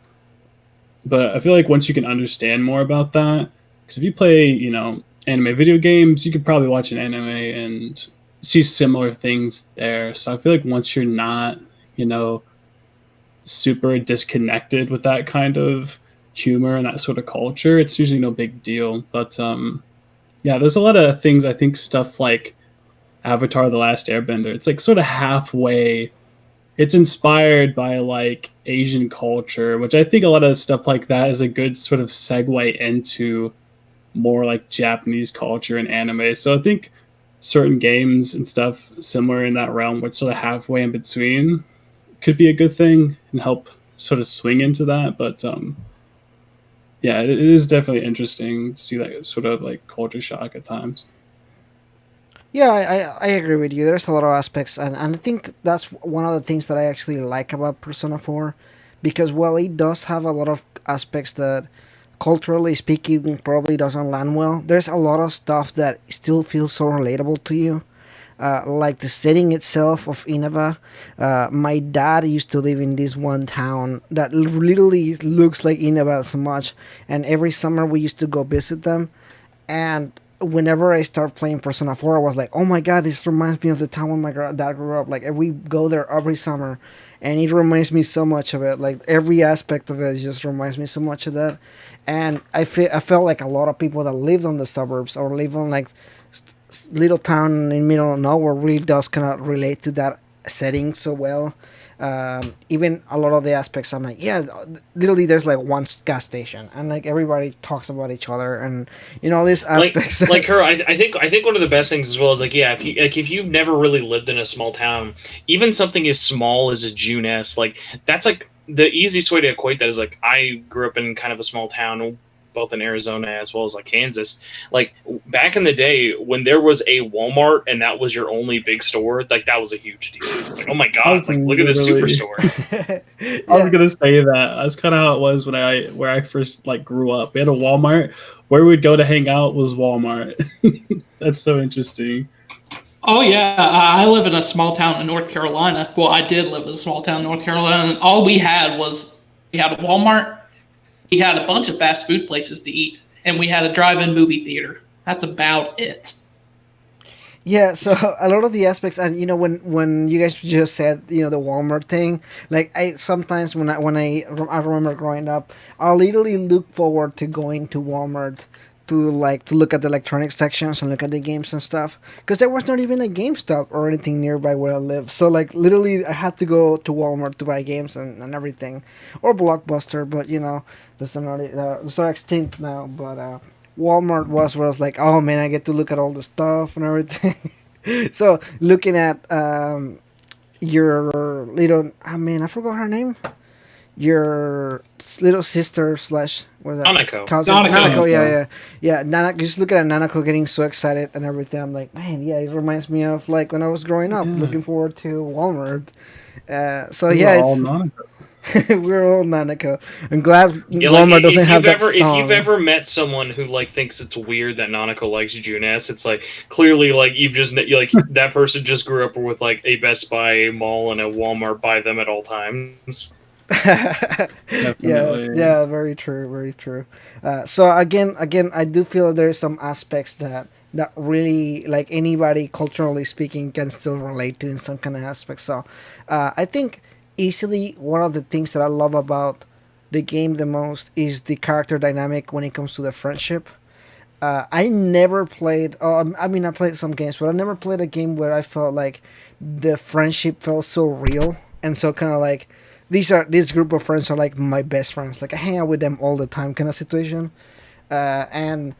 But I feel like once you can understand more about that, because if you play, you know, anime video games, you could probably watch an anime and see similar things there. So I feel like once you're not, you know, super disconnected with that kind of humor and that sort of culture, it's usually no big deal. But yeah, there's a lot of things. I think stuff like Avatar: The Last Airbender, it's like sort of halfway. It's inspired by like Asian culture, which I think a lot of stuff like that is a good sort of segue into more like Japanese culture and anime. So I think certain games and stuff similar in that realm, which sort of halfway in between, could be a good thing and help sort of swing into that. But yeah, it is definitely interesting to see that sort of like culture shock at times. Yeah, I agree with you. There's a lot of aspects, and I think that's one of the things that I actually like about Persona 4, because while it does have a lot of aspects that, culturally speaking, probably doesn't land well, there's a lot of stuff that still feels so relatable to you. Like the setting itself of Inaba. My dad used to live in this one town that literally looks like Inaba so much, and every summer we used to go visit them, and whenever I start playing Persona 4, I was like, oh my god, this reminds me of the town when my dad grew up. Like, we go there every summer, and it reminds me so much of it. Like, every aspect of it just reminds me so much of that. And I felt like a lot of people that lived on the suburbs or live on, like, little town in the middle of nowhere really does kind of relate to that setting so well. Even a lot of the aspects, I'm like, yeah, literally there's like one gas station and like everybody talks about each other, and you know, these aspects like her. I think one of the best things as well is like, yeah, if you've never really lived in a small town, even something as small as a June-S, like that's like the easiest way to equate that is like, I grew up in kind of a small town, both in Arizona as well as like Kansas. Like, back in the day when there was a Walmart and that was your only big store, like that was a huge deal. It's like, oh my god, like look at this superstore. Yeah. I was gonna say that. That's kind of how it was where I first like grew up. We had a Walmart. Where we'd go to hang out was Walmart. That's so interesting. Oh yeah, I live in a small town in North Carolina. Well, I did live in a small town in North Carolina, and all we had a Walmart. We had a bunch of fast food places to eat, and we had a drive-in movie theater. That's about it. Yeah, so a lot of the aspects, and you know, when you guys just said, you know, the Walmart thing, like I sometimes when I remember growing up, I literally look forward to going to Walmart to look at the electronics sections and look at the games and stuff, because there was not even a GameStop or anything nearby where I live. So like literally I had to go to Walmart to buy games and everything, or Blockbuster, but you know, those are extinct now. But Walmart was where I was like, oh man, I get to look at all the stuff and everything. So looking at your little, I mean, I forgot her name. your little sister slash what is that? Nanako. Cousin? Nanako. Yeah. Nanako. Just look at Nanako getting so excited and everything. I'm like, man, yeah, it reminds me of like when I was growing up, looking forward to Walmart. So yeah, all it's, Monaco. we're all Nanako. I'm glad Yeah, Walmart like, doesn't have that If song. you've ever met someone who like thinks it's weird that Nanako likes Junes, it's like clearly like that person just grew up with like a Best Buy mall and a Walmart by them at all times. Yeah, very true. So again, I do feel there's some aspects that really like anybody culturally speaking can still relate to in some kind of aspect. So I think easily one of the things that I love about the game the most is the character dynamic when it comes to the friendship. I never played. I mean, I played some games, but I never played a game where I felt like the friendship felt so real and so kind of like this group of friends are like my best friends. Like I hang out with them all the time, kind of situation. And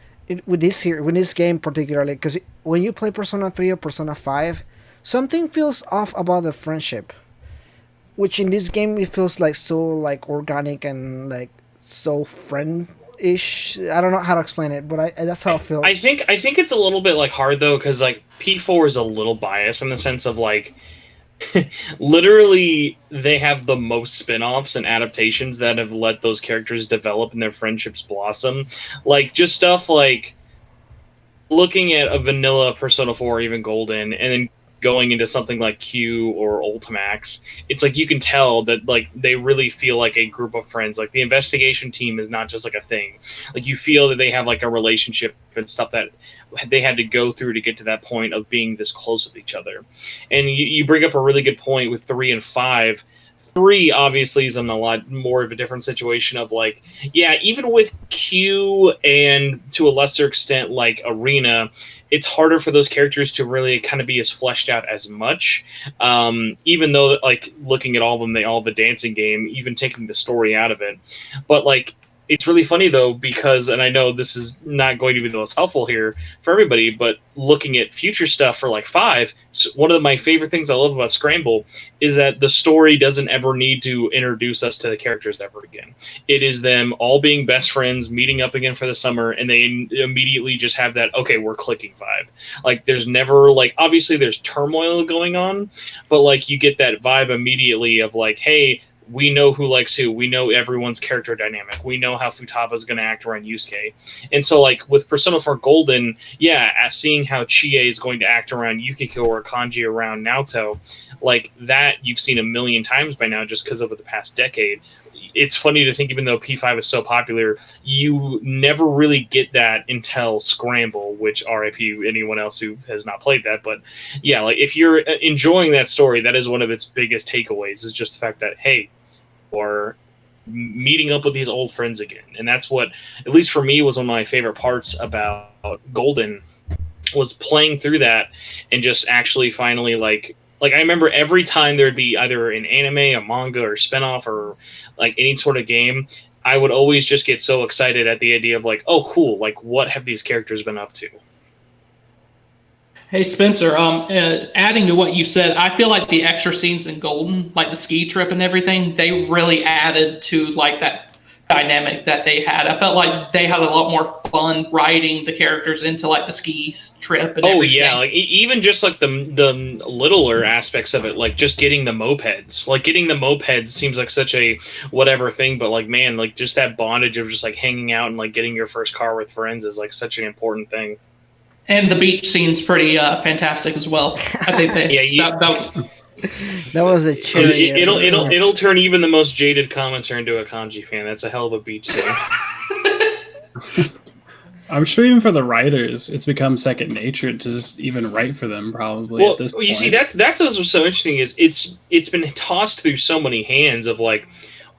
with this game particularly, because when you play Persona 3 or Persona 5, something feels off about the friendship. Which in this game it feels like so like organic and like so friend-ish. I don't know how to explain it, but that's how I feel. I think it's a little bit like hard though, because like P4 is a little biased in the sense of like literally they have the most spin-offs and adaptations that have let those characters develop and their friendships blossom. Like just stuff like looking at a vanilla Persona 4 or even Golden and then going into something like Q or Ultimax, it's like you can tell that like they really feel like a group of friends. Like the investigation team is not just like a thing. Like you feel that they have like a relationship and stuff that they had to go through to get to that point of being this close with each other. And you bring up a really good point with 3 and 5. 3 obviously is in a lot more of a different situation of like, yeah, even with Q and to a lesser extent like Arena, it's harder for those characters to really kind of be as fleshed out as much. Even though like looking at all of them, they all have a dancing game, even taking the story out of it. But like, it's really funny though, because, and I know this is not going to be the most helpful here for everybody, but looking at future stuff for like 5, one of my favorite things I love about Scramble is that the story doesn't ever need to introduce us to the characters ever again. It is them all being best friends, meeting up again for the summer, and they immediately just have that, okay, we're clicking vibe. Like there's never like, obviously there's turmoil going on, but like you get that vibe immediately of like, hey, we know who likes who. We know everyone's character dynamic. We know how Futaba's going to act around Yusuke. And so, like, with Persona 4 Golden, yeah, seeing how Chie is going to act around Yukiko or Kanji around Naoto, like, that you've seen a million times by now just because over the past decade. It's funny to think, even though P5 is so popular, you never really get that until Scramble, which RIP anyone else who has not played that. But yeah, like if you're enjoying that story, that is one of its biggest takeaways, is just the fact that, hey, or meeting up with these old friends again. And that's what, at least for me, was one of my favorite parts about Golden, was playing through that and just actually finally like I remember every time there'd be either an anime, a manga, or spinoff, or like any sort of game, I would always just get so excited at the idea of like, oh cool, like what have these characters been up to? Hey Spencer, adding to what you said, I feel like the extra scenes in Golden, like the ski trip and everything, they really added to like that dynamic that they had. I felt like they had a lot more fun writing the characters into like the ski trip and everything. Yeah, like even just like the littler aspects of it, like just getting the mopeds. Like getting the mopeds seems like such a whatever thing, but like man, like just that bondage of just like hanging out and like getting your first car with friends is like such an important thing. And the beach scene's pretty fantastic as well. I think that was a cherry. It'll turn even the most jaded commenter into a kanji fan. That's a hell of a beach scene. I'm sure even for the writers, it's become second nature to just even write for them. Probably. Well, at this point. you see, that's what's so interesting is it's been tossed through so many hands of like.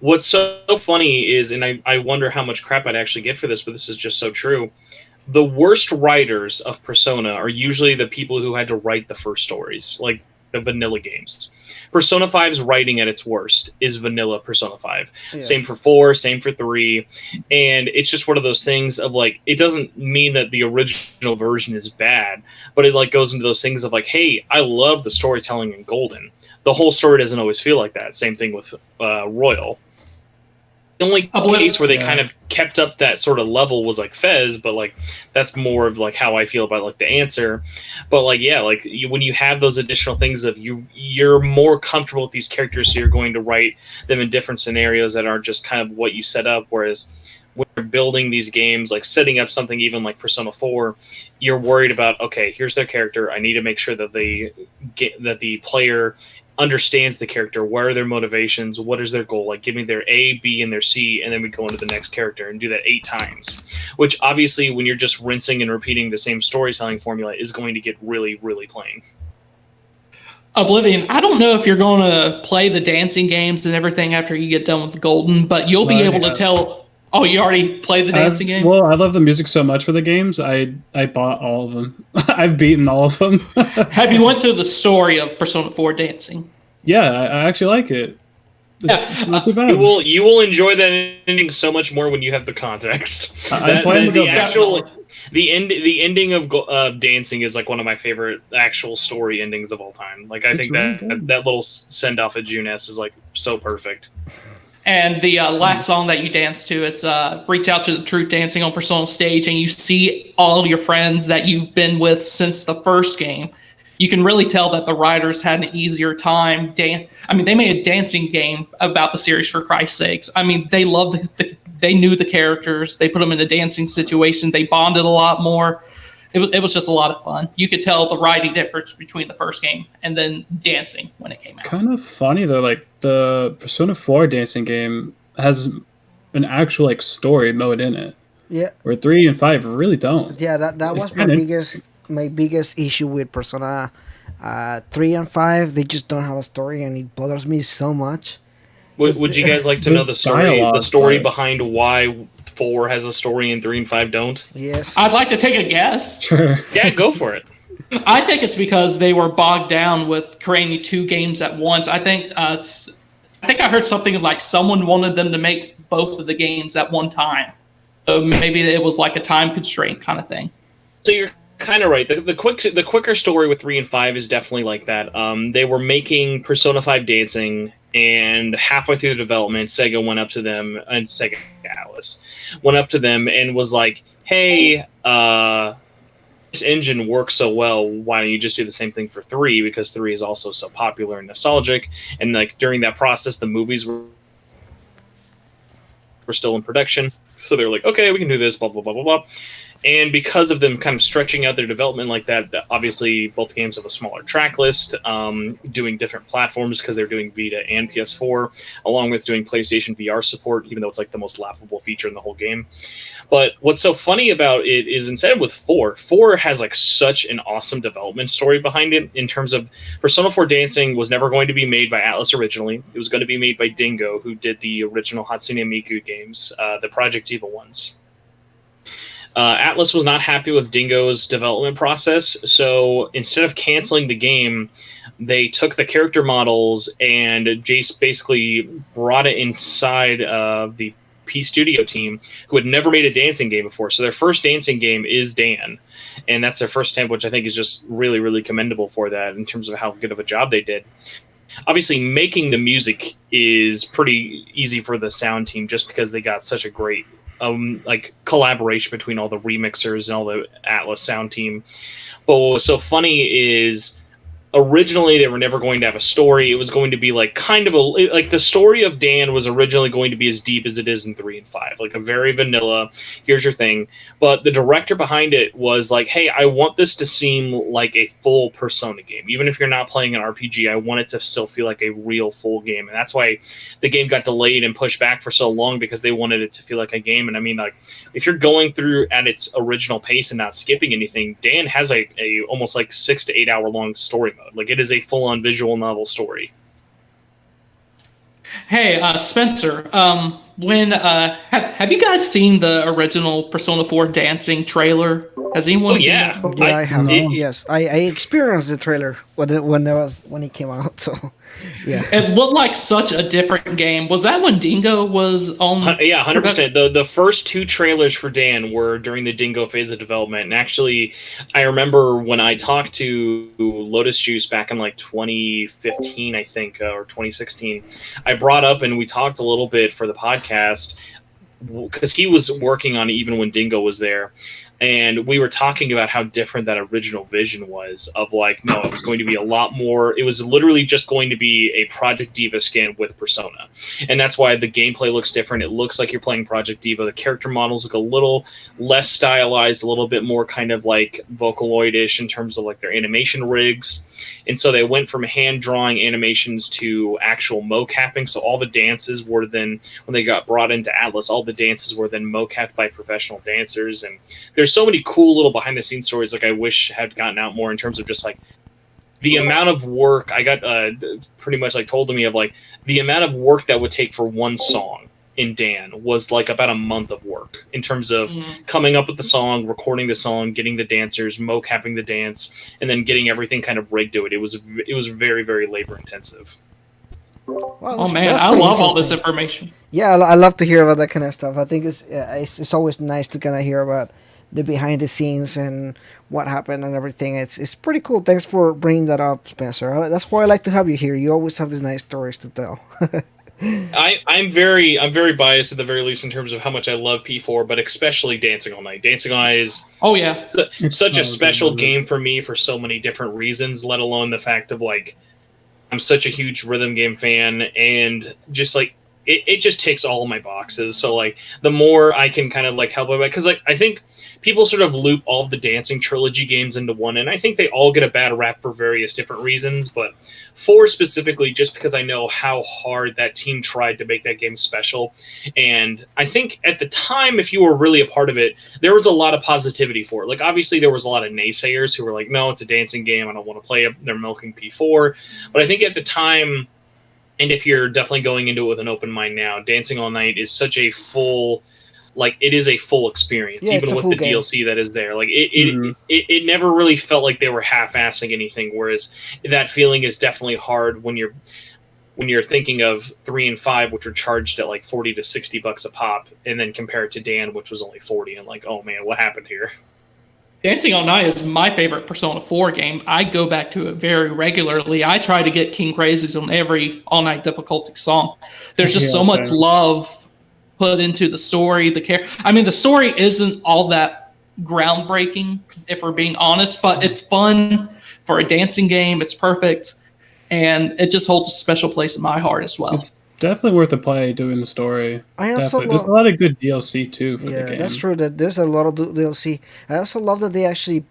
What's so funny is, and I wonder how much crap I'd actually get for this, but this is just so true. The worst writers of Persona are usually the people who had to write the first stories, like the vanilla games. Persona 5's writing at its worst is vanilla Persona 5. Yeah. Same for 4, same for 3. And it's just one of those things of like, it doesn't mean that the original version is bad, but it like goes into those things of like, hey, I love the storytelling in Golden. The whole story doesn't always feel like that. Same thing with Royal. The only case where they Yeah. kind of kept up that sort of level was like Fez, but like that's more of like how I feel about like the answer. But like yeah, like when you have those additional things of you're more comfortable with these characters, so you're going to write them in different scenarios that aren't just kind of what you set up. Whereas when you're building these games, like setting up something even like Persona 4, you're worried about, okay, here's their character. I need to make sure that the player understands the character. Where are their motivations? What is their goal? Like, give me their A, B, and their C, and then we go into the next character and do that 8 times. Which obviously, when you're just rinsing and repeating the same storytelling formula, is going to get really, really plain. Oblivion, I don't know if you're going to play the dancing games and everything after you get done with Golden, but you'll be able to tell. Oh, you already played the dancing game? Well, I love the music so much for the games. I bought all of them. I've beaten all of them. Have you went through the story of Persona 4 dancing? Yeah, I actually like it. It's not too bad. You will enjoy that ending so much more when you have the context. I plan to go back. The ending of dancing is like one of my favorite actual story endings of all time. Like I think really that little send off of Junes is like so perfect. And the last song that you dance to, it's Reach Out to the Truth dancing on Persona stage, and you see all of your friends that you've been with since the first game. You can really tell that the writers had an easier time. They made a dancing game about the series, for Christ's sakes. I mean, they loved they knew the characters. They put them in a dancing situation. They bonded a lot more. It was just a lot of fun. You could tell the writing difference between the first game and then dancing when it came out. Kind of funny though, like the Persona 4 dancing game has an actual like story mode in it. Yeah. Where 3 and 5 really don't. Yeah, that was my biggest issue with Persona 3 and 5. They just don't have a story, and it bothers me so much. Would you guys like to know the story behind why 4 has a story and 3 and 5 don't? Yes. I'd like to take a guess. Sure. Yeah, go for it. I think it's because they were bogged down with creating 2 games at once. I think I heard something like someone wanted them to make both of the games at one time. So maybe it was like a time constraint kind of thing. So you're kind of right. The quicker story with 3 and 5 is definitely like that. They were making Persona 5 dancing, and halfway through the development, Sega went up to them, and Sega Atlus went up to them and was like, "Hey, this engine works so well. Why don't you just do the same thing for 3? Because 3 is also so popular and nostalgic." And like during that process, the movies were still in production, so they were like, "Okay, we can do this." Blah blah blah blah blah. And because of them kind of stretching out their development like that, obviously both games have a smaller track list, doing different platforms because they're doing Vita and PS4, along with doing PlayStation VR support, even though it's like the most laughable feature in the whole game. But what's so funny about it is instead with 4 has like such an awesome development story behind it in terms of Persona 4 Dancing was never going to be made by Atlus originally. It was going to be made by Dingo, who did the original Hatsune Miku games, the Project Evil ones. Atlus was not happy with Dingo's development process, so instead of canceling the game, they took the character models and Jace basically brought it inside of the P Studio team, who had never made a dancing game before. So their first dancing game is Dan, and that's their first attempt, which I think is just really, really commendable for that in terms of how good of a job they did. Obviously, making the music is pretty easy for the sound team just because they got such a great like collaboration between all the remixers and all the Atlus sound team. But what was so funny is originally they were never going to have a story. It was going to be like kind of like the story of Dan was originally going to be as deep as it is in 3 and 5, like a very vanilla, here's your thing. But the director behind it was like, hey, I want this to seem like a full Persona game. Even if you're not playing an RPG, I want it to still feel like a real full game. And that's why the game got delayed and pushed back for so long, because they wanted it to feel like a game. And I mean, like, if you're going through at its original pace and not skipping anything, Dan has a almost like 6 to 8 hour long story mode. Like, it is a full-on visual novel story. Hey, Spencer, have you guys seen the original Persona 4 dancing trailer? Has anyone Oh, seen yeah. that? Yeah, I have. No. Yes, I experienced the trailer when it came out. So, yeah. It looked like such a different game. Was that when Dingo was on? Yeah, 100%. The first two trailers for Dan were during the Dingo phase of development. And actually, I remember when I talked to Lotus Juice back in like 2015, I think, or 2016, I brought up and we talked a little bit for the podcast because he was working on it even when Dingo was there. And we were talking about how different that original vision was of like, no, it was going to be a lot more. It was literally just going to be a Project Diva skin with Persona. And that's why the gameplay looks different. It looks like you're playing Project Diva. The character models look a little less stylized, a little bit more kind of like Vocaloid-ish in terms of like their animation rigs. And so they went from hand drawing animations to actual mocapping. So all the dances were then, when they got brought into Atlus, all the dances were then mocapped by professional dancers. And there's so many cool little behind the scenes stories like I wish had gotten out more in terms of just like the amount of work I got pretty much like told to me of like the amount of work that would take for one song in Dan was like about a month of work in terms of coming up with the song, recording the song, getting the dancers, mocapping the dance, and then getting everything kind of rigged to it. It was very, very labor intensive. Well, Oh man, I love all this information. Yeah, I love to hear about that kind of stuff. I think it's always nice to kind of hear about the behind the scenes and what happened and everything. It's pretty cool. Thanks for bringing that up, Spencer. That's why I like to have you here. You always have these nice stories to tell. I'm very biased at the very least in terms of how much I love P4, but especially Dancing All Night. Dancing All Night is such a special game for me for so many different reasons, let alone the fact of like I'm such a huge rhythm game fan and just like it just ticks all of my boxes. So like the more I can kind of like help it, because like I think people sort of loop all of the Dancing trilogy games into one, and I think they all get a bad rap for various different reasons, but 4 specifically, just because I know how hard that team tried to make that game special. And I think at the time, if you were really a part of it, there was a lot of positivity for it. Like, obviously, there was a lot of naysayers who were like, no, it's a dancing game, I don't want to play it, they're milking P4. But I think at the time, and if you're definitely going into it with an open mind now, Dancing All Night is such a full... like it is a full experience, even with the game. DLC that is there. Like it never really felt like they were half-assing anything. Whereas that feeling is definitely hard when you're thinking of 3 and 5, which were charged at like $40 to $60 a pop, and then compare it to Dan, which was only 40, and like, oh man, what happened here? Dancing All Night is my favorite Persona 4 game. I go back to it very regularly. I try to get King Crazies on every All Night difficulty song. There's just so much love put into the story, the story isn't all that groundbreaking, if we're being honest, but it's fun for a dancing game. It's perfect, and it just holds a special place in my heart as well. It's definitely worth a play doing the story. There's a lot of good DLC too for the game. That's true. That there's a lot of DLC. I also love that they actually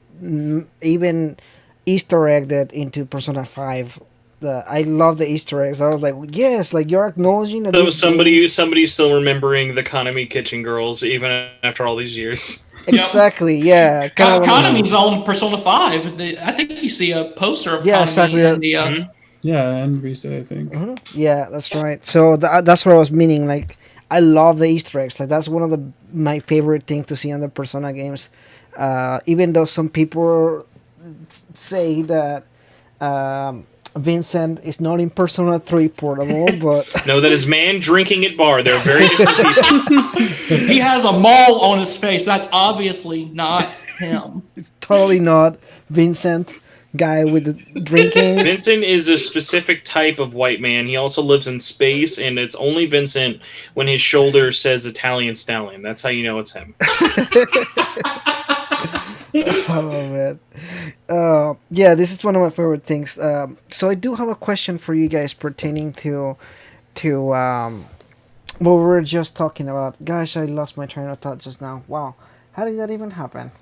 even Easter egged it into Persona 5. I love the Easter eggs. I was like, yes, like you're acknowledging that. So somebody's still remembering the Konami Kitchen Girls even after all these years. Exactly. Yeah. Konami's on Persona 5. I think you see a poster of Konami. Exactly. And Rise, I think. Yeah, that's right. So that's what I was meaning. Like, I love the Easter eggs. Like, that's one of my favorite things to see on the Persona games. Even though some people say that. Vincent is not in Persona 3 Portable, but... No, that is man drinking at bar. They're very different people. He has a mole on his face. That's obviously not him. It's totally not Vincent, guy with the drinking. Vincent is a specific type of white man. He also lives in space, and it's only Vincent when his shoulder says Italian stallion. That's how you know it's him. Oh man, yeah, this is one of my favorite things. So I do have a question for you guys pertaining to what we were just talking about. Gosh, I lost my train of thought just now. Wow, how did that even happen?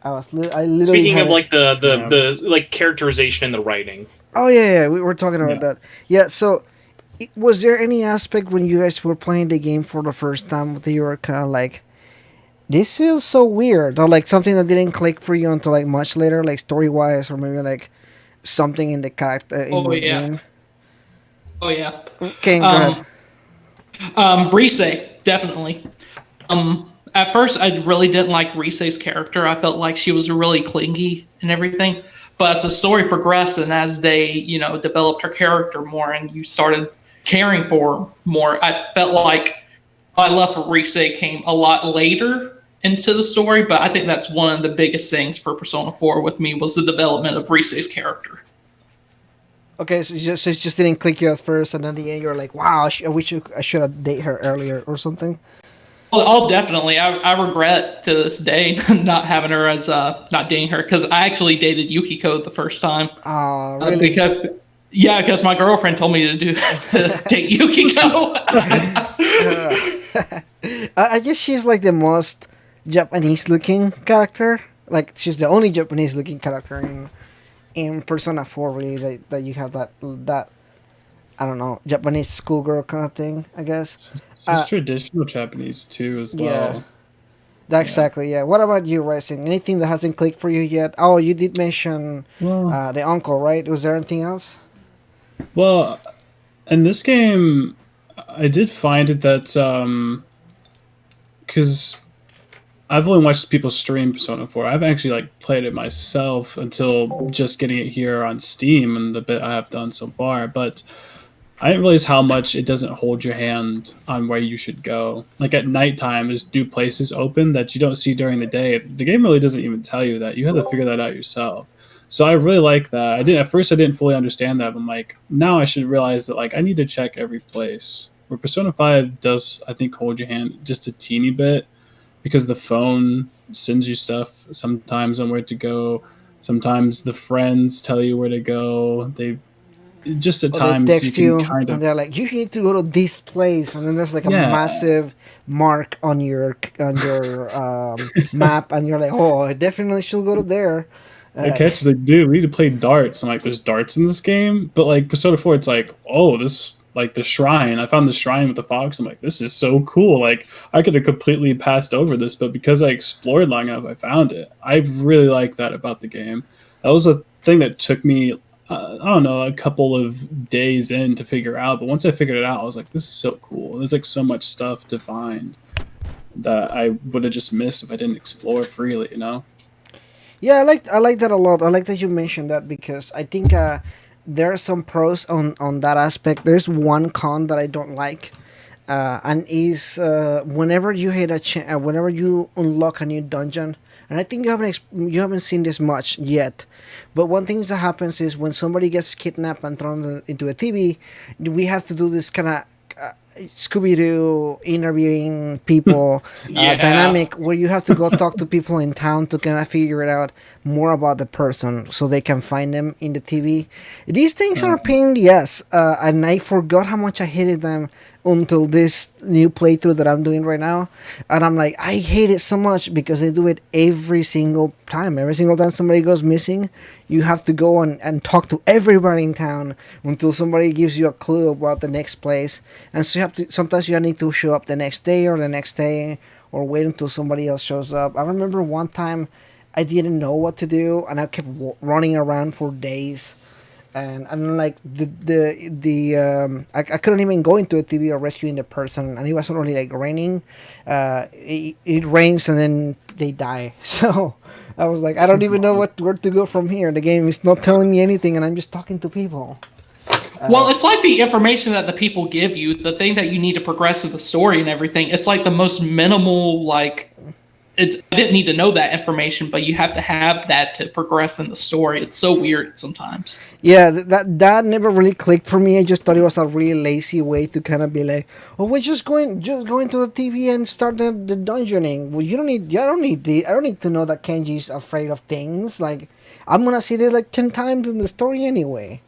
I literally speaking of like the like characterization and the writing. Oh yeah, we were talking about that. Yeah, so was there any aspect when you guys were playing the game for the first time that you were kind of like, this feels so weird, or like something that didn't click for you until like much later, like story wise, or maybe like something in the character in the game? Oh yeah. Okay, go ahead. Brise, definitely. at first I really didn't like Rise's character. I felt like she was really clingy and everything. But as the story progressed and as they, developed her character more and you started caring for her more, I felt like my love for Rise came a lot later into the story. But I think that's one of the biggest things for Persona 4 with me was the development of Rise's character. Okay, so it just didn't click you at first, and then the end you're like, wow, I wish I should have dated her earlier or something. Oh, definitely. I regret to this day not having her as not dating her because I actually dated Yukiko the first time. Oh, really? Because my girlfriend told me to date Yukiko. I guess she's like the most Japanese-looking character. Like she's the only Japanese-looking character in Persona 4, really. That you have that I don't know, Japanese schoolgirl kind of thing, I guess. She's traditional Japanese too, as well. Yeah, exactly. Yeah. What about you, Rising? Anything that hasn't clicked for you yet? Oh, you did mention the uncle, right? Was there anything else? Well, in this game, I did find it that because I've only watched people stream Persona 4. I haven't actually played it myself until just getting it here on Steam and the bit I have done so far, but I didn't realize how much it doesn't hold your hand on where you should go. Like at nighttime, there's new places open that you don't see during the day. The game really doesn't even tell you that. You have to figure that out yourself. So I really like that. At first I didn't fully understand that. But I'm like, now I should realize that I need to check every place. Where Persona 5 does, I think, hold your hand just a teeny bit because the phone sends you stuff sometimes on where to go. Sometimes the friends tell you where to go. Just at times they text you kind of, and they're like, you need to go to this place, and then there's a massive mark on your map, and you're like, oh, I definitely should go to there. I catch dude, we need to play darts. I'm like, there's darts in this game, but Persona 4, it's like, oh, this the shrine. I found the shrine with the fox. I'm like, this is so cool. I could have completely passed over this, but because I explored long enough, I found it. I really like that about the game. That was a thing that took me I don't know, a couple of days in to figure out. But once I figured it out, I was like, this is so cool. There's so much stuff to find that I would have just missed if I didn't explore freely, Yeah, I like that a lot. I like that you mentioned that because I think there are some pros on that aspect. There's one con that I don't like, and is whenever you hit whenever you unlock a new dungeon. And I think you haven't seen this much yet, but one thing that happens is when somebody gets kidnapped and thrown into a TV, we have to do this kind of Scooby-Doo interviewing people dynamic where you have to go talk to people in town to kind of figure it out more about the person so they can find them in the TV. These things are a pain in the ass, and I forgot how much I hated them until this new playthrough that I'm doing right now. And I'm like, I hate it so much because they do it every single time. Every single time somebody goes missing, you have to go and talk to everybody in town until somebody gives you a clue about the next place. And so sometimes you need to show up the next day or wait until somebody else shows up. I remember one time I didn't know what to do and I kept running around for days. And I'm like I couldn't even go into a TV or rescuing the person, and it was only raining. It rains and then they die. So I was like, I don't even know where to go from here. The game is not telling me anything, and I'm just talking to people. Well, it's like the information that the people give you, the thing that you need to progress in the story and everything. It's like the most minimal I didn't need to know that information, but you have to have that to progress in the story. It's so weird sometimes. Yeah, that never really clicked for me. I just thought it was a really lazy way to kind of be like, oh, we're just going to the TV and start the dungeoning. Well, I don't need to know that Kenji's afraid of things. I'm gonna see this 10 times in the story anyway.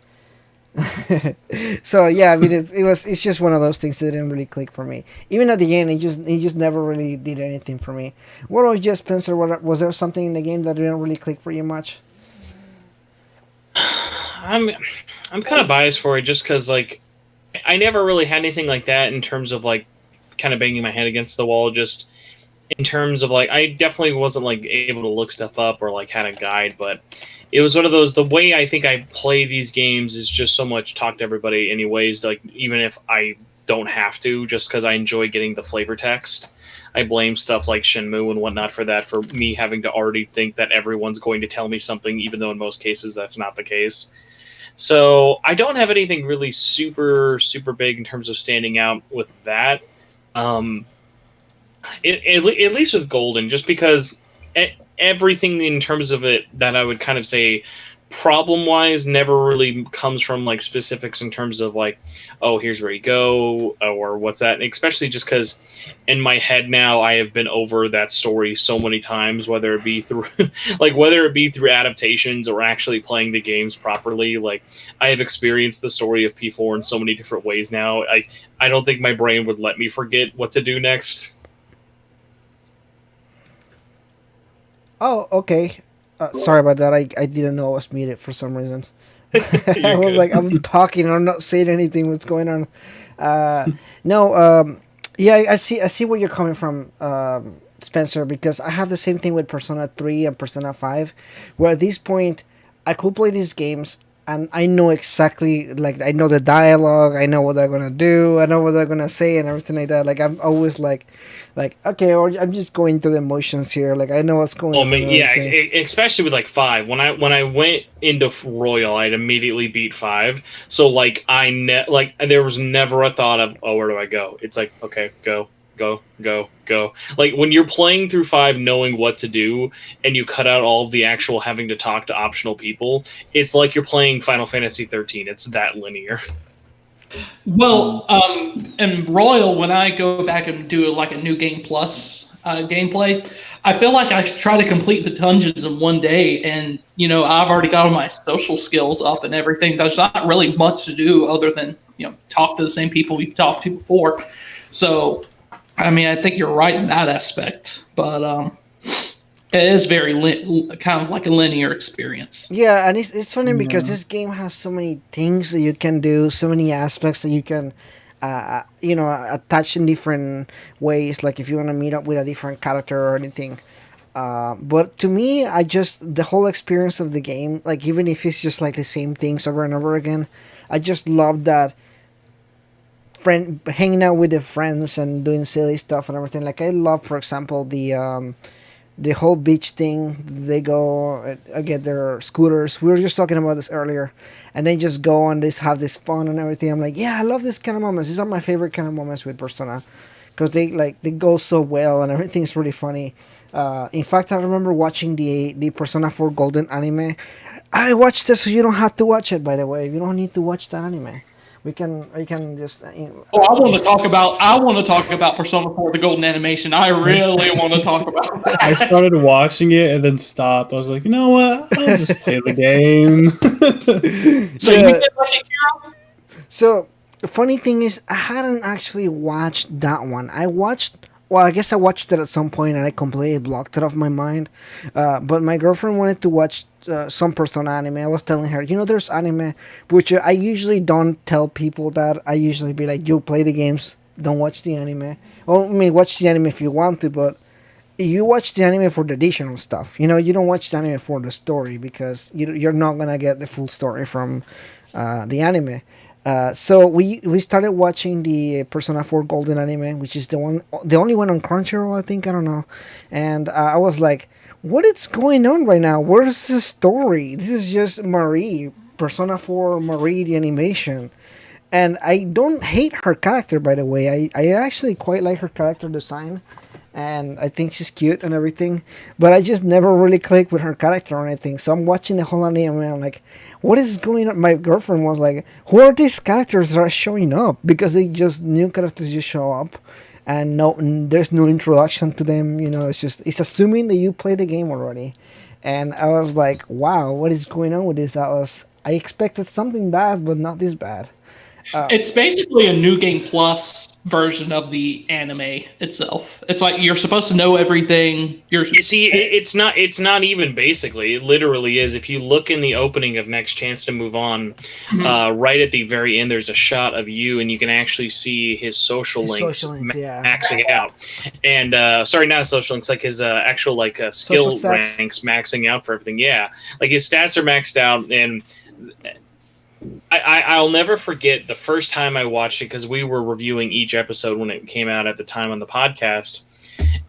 So yeah, I mean it's just one of those things that didn't really click for me. Even at the end, it just never really did anything for me. What about you, Spencer? Was there something in the game that didn't really click for you much? I'm kind of biased for it just because I never really had anything like that in terms of kind of banging my head against the wall. Just in terms of I definitely wasn't able to look stuff up or had a guide, but it was one of those. The way I think I play these games is just so much talk to everybody, anyways. Even if I don't have to, just because I enjoy getting the flavor text. I blame stuff like Shenmue and whatnot for that, for me having to already think that everyone's going to tell me something, even though in most cases that's not the case. So I don't have anything really super, super big in terms of standing out with that. At least with Golden, just because everything in terms of it that I would kind of say problem-wise never really comes from like specifics in terms of like, oh, here's where you go, or what's that, and especially just because in my head now I have been over that story so many times, whether it be through adaptations or actually playing the games properly. Like, I have experienced the story of P4 in so many different ways now. I don't think my brain would let me forget what to do next. Oh, okay. Sorry about that. I didn't know I was muted for some reason. I was good. like, I'm talking. I'm not saying anything. What's going on? Yeah, I see where you're coming from, Spencer. Because I have the same thing with Persona 3 and Persona 5, where at this point I could play these games and I know exactly, like, I know the dialogue. I know what they're gonna do. I know what they're gonna say and everything like that. Like, I'm always like, okay, or I'm just going through the emotions here. Like, I know what's going on. Yeah, especially with like 5. When I went into Royal, I'd immediately beat 5. So like there was never a thought of, oh, where do I go? It's like, okay, go. Like, when you're playing through 5 knowing what to do and you cut out all of the actual having to talk to optional people, it's like you're playing Final Fantasy 13. It's that linear. Well, in Royal, when I go back and do like a new game plus gameplay, I feel like I try to complete the dungeons in one day, and I've already got all my social skills up and everything. There's not really much to do other than talk to the same people we've talked to before. So, I mean, I think you're right in that aspect, but it is very kind of like a linear experience. Yeah, and it's funny because this game has so many things that you can do, so many aspects that you can, attach in different ways. Like if you want to meet up with a different character or anything. But to me, the whole experience of the game, like even if it's just like the same things over and over again, I just love that. Hanging out with the friends and doing silly stuff and everything. Like I love, for example, the whole beach thing. They go get their scooters. We were just talking about this earlier, and they just go and they have this fun and everything. I'm like, yeah, I love this kind of moments. These are my favorite kind of moments with Persona, because they go so well and everything's really funny. In fact, I remember watching the Persona 4 Golden anime. I watched this, so you don't have to watch it. By the way, you don't need to watch that anime. We can just. I want to talk about Persona 4: The Golden Animation. I really want to talk about that. I started watching it and then stopped. I was like, you know what? I'll just play the game. So you did like it, Kira? So the funny thing is, I hadn't actually watched that one. I guess I watched it at some point and I completely blocked it off my mind. But my girlfriend wanted to watch some Persona anime. I was telling her, there's anime, which I usually don't tell people that. I usually be like, you play the games, don't watch the anime. Or, I mean, watch the anime if you want to, but you watch the anime for the additional stuff. You don't watch the anime for the story, because you're not going to get the full story from the anime. So we started watching the Persona 4 Golden anime, which is the only one on Crunchyroll, I think. I don't know. And I was like, what is going on right now? Where's the story? This is just Marie, Persona 4 Marie, the animation. And I don't hate her character, by the way. I actually quite like her character design. And I think she's cute and everything. But I just never really clicked with her character or anything. So I'm watching the whole anime and I'm like, what is going on? My girlfriend was like, who are these characters that are showing up? Because new characters just show up. And there's no introduction to them. It's assuming that you play the game already. And I was like, wow, what is going on with this Atlus? I expected something bad, but not this bad. It's basically a New Game Plus version of the anime itself. It's like you're supposed to know everything. You see, it's not even basically. It literally is. If you look in the opening of Next Chance to Move On, right at the very end, there's a shot of you, and you can actually see his social links maxing out. And sorry, not social links, like his actual skill ranks maxing out for everything. Yeah, like his stats are maxed out, and I'll never forget the first time I watched it, because we were reviewing each episode when it came out at the time on the podcast,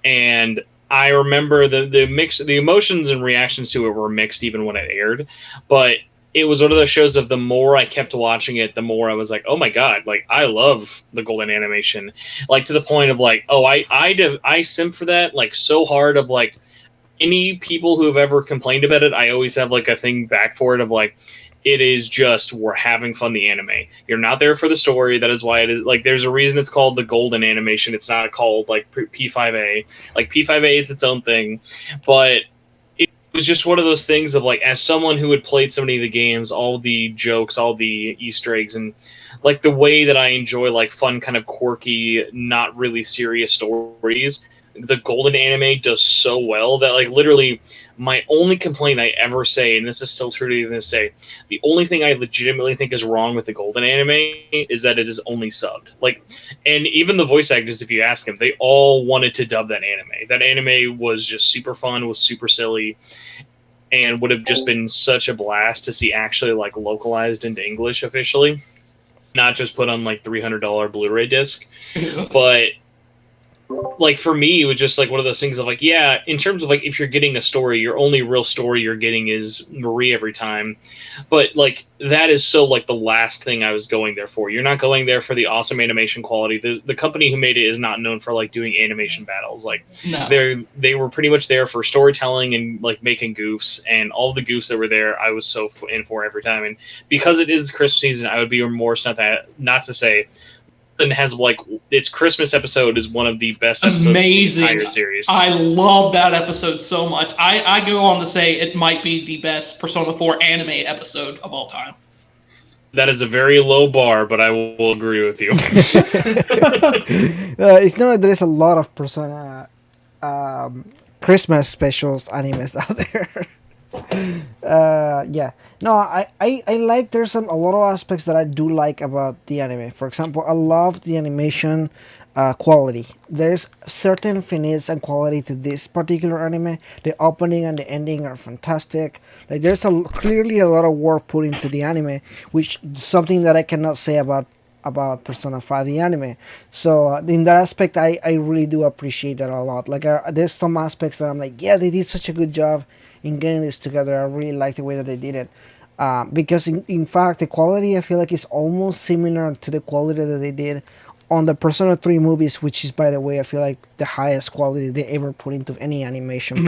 and I remember the emotions and reactions to it were mixed even when it aired, but it was one of those shows of the more I kept watching it, the more I was like, oh my god, like I love the golden animation, like to the point of like, oh I simp for that like so hard, of like any people who have ever complained about it, I always have like a thing back for it of like, it is just, we're having fun. The anime, you're not there for the story. That is why it is like, there's a reason it's called the golden animation. It's not called like P5A. Like P5A is its own thing, but it was just one of those things of like, as someone who had played so many of the games, all the jokes, all the Easter eggs, and like the way that I enjoy like fun, kind of quirky, not really serious stories, the golden anime does so well that like literally my only complaint I ever say, and this is still true to even this day, the only thing I legitimately think is wrong with the golden anime is that it is only subbed. Like, and even the voice actors, if you ask them, they all wanted to dub that anime. That anime was just super fun, was super silly, and would have just been such a blast to see actually like localized into English officially, not just put on like $300 Blu-ray disc. But like for me, it was just like one of those things of like, yeah, in terms of like, if you're getting a story, your only real story you're getting is Marie every time. But like, that is so like the last thing I was going there for. You're not going there for the awesome animation quality. The company who made it is not known for like doing animation battles. Like No. they were pretty much there for storytelling and like making goofs, and all the goofs that were there, I was so in for every time. And because it is Christmas season, I would be remorse not to say, and has like its Christmas episode is one of the best episodes Amazing. of the entire series. I love that episode so much. I go on to say it might be the best Persona 4 anime episode of all time. That is a very low bar, but I will agree with you. It's not like there's a lot of Persona Christmas specials animes out there. Yeah, no, I like, there's a lot of aspects that I do like about the anime. For example, I love the animation quality. There's certain finesse and quality to this particular anime. The opening and the ending are fantastic. Like there's clearly a lot of work put into the anime, which is something that I cannot say about Persona 5 the anime. So in that aspect, I really do appreciate that a lot. Like there's some aspects that I'm like, yeah, they did such a good job in getting this together. I really like the way that they did it, because in fact the quality I feel like is almost similar to the quality that they did on the Persona 3 movies, which is, by the way, I feel like the highest quality they ever put into any animation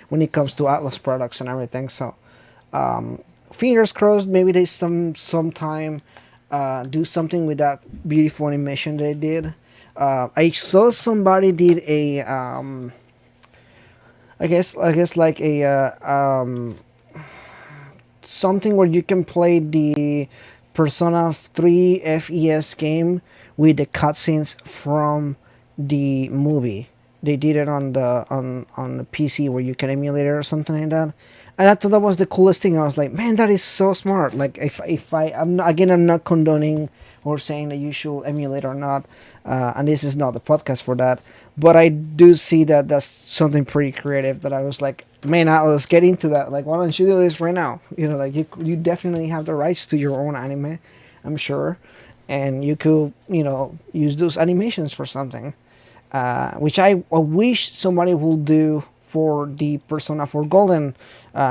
when it comes to Atlus products and everything. So fingers crossed, maybe they sometime do something with that beautiful animation they did. I saw somebody did a I guess like a something where you can play the Persona 3 FES game with the cutscenes from the movie. They did it on the PC where you can emulate it or something like that. And I thought that was the coolest thing. I was like, man, that is so smart. Like I'm not condoning or saying that you should emulate or not, and this is not the podcast for that. But I do see that that's something pretty creative that I was like, man, let's get into that. Like, why don't you do this right now? You know, like you definitely have the rights to your own anime, I'm sure, and you could, you know, use those animations for something, which I wish somebody will do for the Persona 4 Golden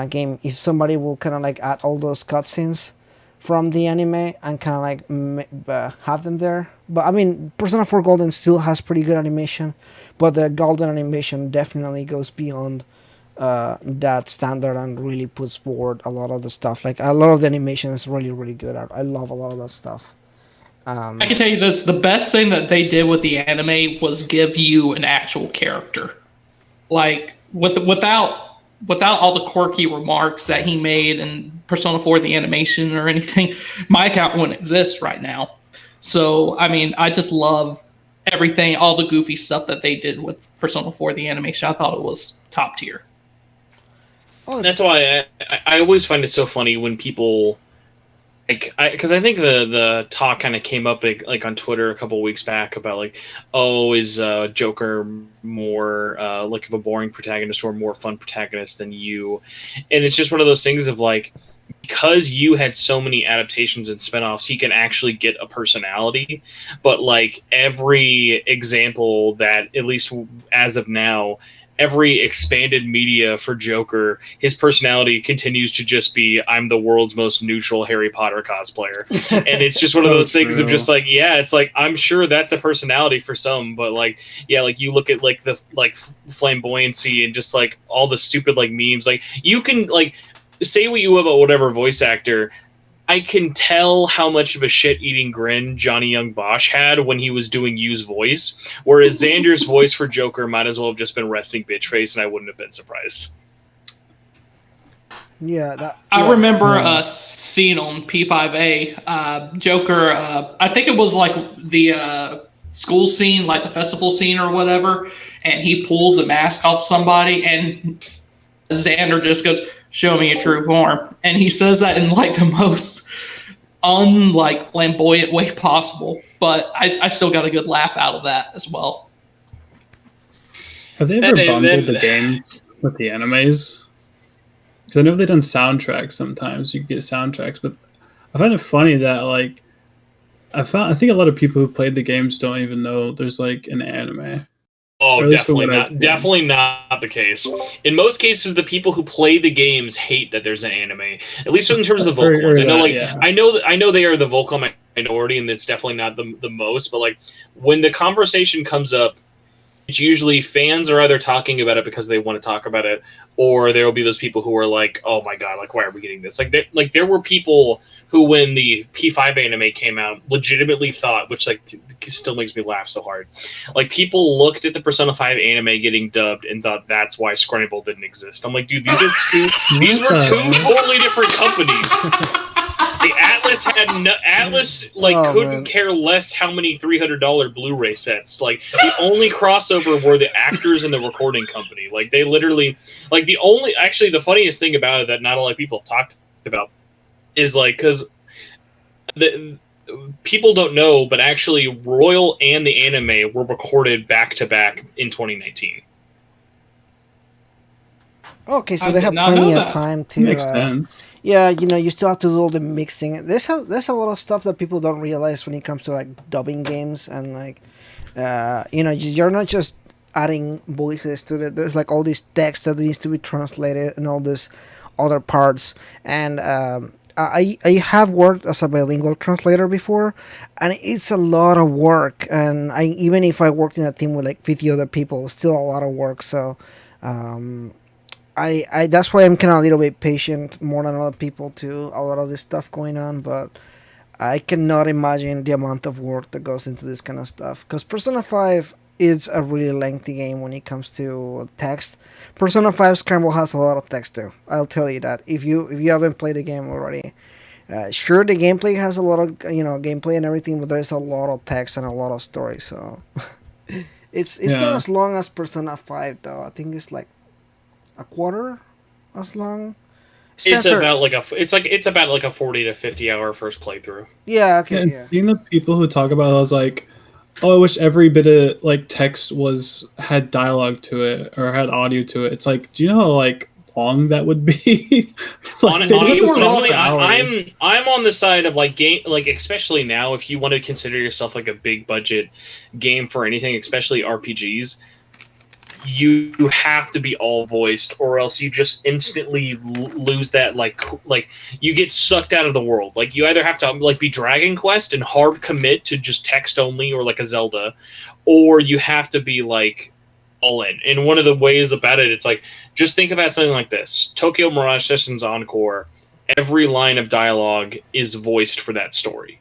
game. If somebody will kind of like add all those cutscenes from the anime and kind of like have them there. But I mean, Persona 4 Golden still has pretty good animation, but the Golden animation definitely goes beyond that standard and really puts forward a lot of the stuff. Like a lot of the animation is really, really good. I love a lot of that stuff. I can tell you this, the best thing that they did with the anime was give you an actual character. Like, without all the quirky remarks that he made in Persona 4 the animation or anything, my account wouldn't exist right now. So, I mean, I just love everything, all the goofy stuff that they did with Persona 4 the animation. I thought it was top tier. That's why I always find it so funny when people, like, because I think the talk kind of came up like on Twitter a couple weeks back about like, oh, is Joker more like of a boring protagonist or more fun protagonist than you? And it's just one of those things of like, because you had so many adaptations and spinoffs, he can actually get a personality. But like every example that, at least as of now, every expanded media for Joker, his personality continues to just be, I'm the world's most neutral Harry Potter cosplayer. And it's just one of those things of just like, yeah, it's like, I'm sure that's a personality for some, but like, yeah, like you look at like the like flamboyancy and just like all the stupid like memes, like you can like say what you will about whatever voice actor, I can tell how much of a shit-eating grin Johnny Young Bosch had when he was doing Yu's voice, whereas Xander's voice for Joker might as well have just been resting bitch face, and I wouldn't have been surprised. Yeah, I remember a scene on P5A, Joker, I think it was like the school scene, like the festival scene or whatever, and he pulls a mask off somebody, and Xander just goes, "Show me your true form," and he says that in like the most unlike flamboyant way possible. But I still got a good laugh out of that as well. Have they ever bundled the game with the animes? Because I know they've done soundtracks sometimes. You can get soundtracks, but I find it funny that like I think a lot of people who played the games don't even know there's like an anime. Oh, definitely not. Definitely not the case. In most cases, the people who play the games hate that there's an anime. At least in terms of the vocal ones. I know, like I know they are the vocal minority, and it's definitely not the most. But like when the conversation comes up, it's usually fans are either talking about it because they want to talk about it, or there will be those people who are like, "Oh my god, like why are we getting this?" Like there were people who, when the P5 anime came out, legitimately thought, which like still makes me laugh so hard. Like people looked at the Persona 5 anime getting dubbed and thought that's why Scramble didn't exist. I'm like, dude, these were two totally different companies. The Atlus couldn't care less how many $300 Blu-ray sets. Like the only crossover were the actors and the recording company. Like they literally, like the funniest thing about it that not a lot of people have talked about is like, because the people don't know, but actually Royal and the anime were recorded back to back in 2019. Okay, so they have plenty of time to. Makes sense. Yeah, you still have to do all the mixing. There's a lot of stuff that people don't realize when it comes to like dubbing games, and like, you're not just adding voices to it. There's like all this text that needs to be translated and all this other parts. And I have worked as a bilingual translator before, and it's a lot of work. And even if I worked in a team with like 50 other people, it's still a lot of work. So. I that's why I'm kind of a little bit patient more than other people to a lot of this stuff going on, but I cannot imagine the amount of work that goes into this kind of stuff, because Persona 5 is a really lengthy game when it comes to text. Persona 5 Scramble has a lot of text too. I'll tell you that if you haven't played the game already. Sure, the gameplay has a lot of gameplay and everything, but there's a lot of text and a lot of story. So it's not as long as Persona 5 though. I think it's like a quarter as long. Spencer, it's about like a 40 to 50 hour first playthrough. Yeah, okay. Yeah. Seeing the people who talk about it, I was like, oh, I wish every bit of like text had dialogue to it or had audio to it. It's like, do you know how like long that would be? Honestly, I'm on the side of like game, like especially now, if you want to consider yourself like a big budget game for anything, especially RPGs. You have to be all voiced, or else you just instantly lose that like you get sucked out of the world. Like you either have to like be Dragon Quest and hard commit to just text only, or like a Zelda, or you have to be like all in. And one of the ways about it, it's like, just think about something like this: Tokyo Mirage Sessions Encore. Every line of dialogue is voiced for that story.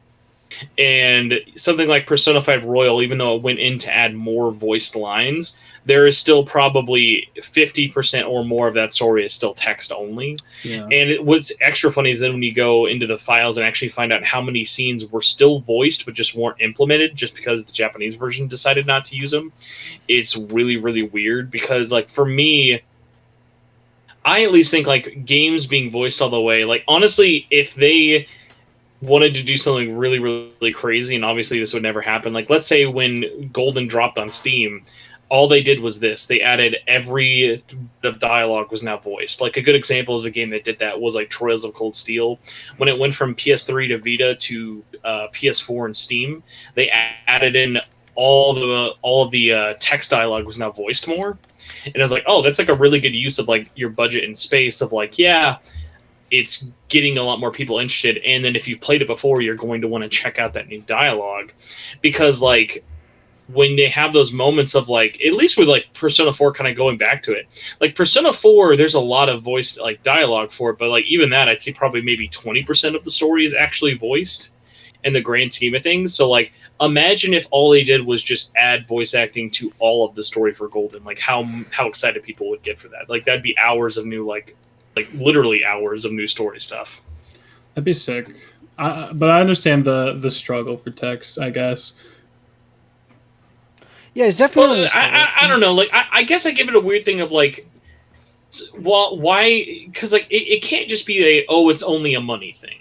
And something like Persona 5 Royal, even though it went in to add more voiced lines, there is still probably 50% or more of that story is still text only. Yeah. And what's extra funny is then when you go into the files and actually find out how many scenes were still voiced but just weren't implemented just because the Japanese version decided not to use them, it's really, really weird. Because like for me, I at least think like games being voiced all the way, like honestly, if they wanted to do something really, really crazy, and obviously this would never happen. Like, let's say when Golden dropped on Steam, all they did was this. They added every bit of dialogue was now voiced. Like a good example of a game that did that was like Trails of Cold Steel. When it went from PS3 to Vita to PS4 and Steam, they added in all of the text dialogue was now voiced more. And I was like, oh, that's like a really good use of like your budget and space of like, yeah, it's getting a lot more people interested. And then if you've played it before, you're going to want to check out that new dialogue, because like when they have those moments of like, at least with like Persona 4 kind of going back to it, like Persona 4, there's a lot of voice like dialogue for it, but like even that, I'd say probably maybe 20% of the story is actually voiced in the grand scheme of things. So like imagine if all they did was just add voice acting to all of the story for Golden, like how excited people would get for that. Like that'd be hours of new like literally hours of new story stuff. That'd be sick. But I understand the struggle for text, I guess. Yeah, it's definitely. Well, I don't know. Like I guess I give it a weird thing of like, well, why? Because like it can't just be it's only a money thing.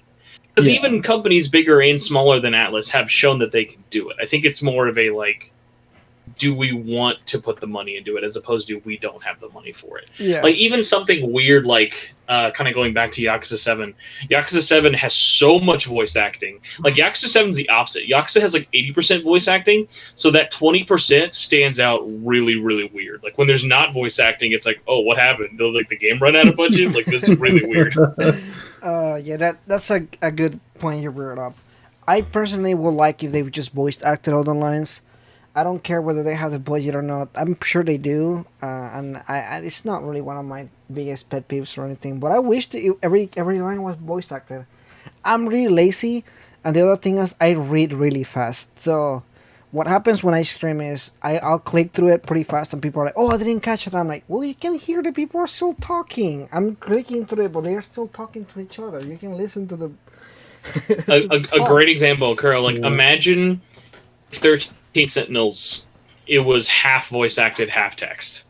Because even companies bigger and smaller than Atlus have shown that they can do it. I think it's more of a like, do we want to put the money into it as opposed to we don't have the money for it. Yeah. Like even something weird like kind of going back to Yakuza 7. Yakuza 7 has so much voice acting. Like Yakuza 7's the opposite. Yakuza has like 80% voice acting, so that 20% stands out really, really weird. Like when there's not voice acting, it's like, oh, what happened? Did like the game run out of budget? Like this is really weird. Yeah, that's a good point you brought up. I personally would like if they just voice acted all the lines. I don't care whether they have the budget or not. I'm sure they do, and I it's not really one of my biggest pet peeves or anything. But I wish that every line was voice acted. I'm really lazy, and the other thing is I read really fast. So what happens when I stream is I'll click through it pretty fast, and people are like, "Oh, I didn't catch it." I'm like, "Well, you can hear the people are still talking. I'm clicking through it, but they are still talking to each other. You can listen to the." a great example, Carl. Like imagine 13 Sentinels, it was half voice acted, half text.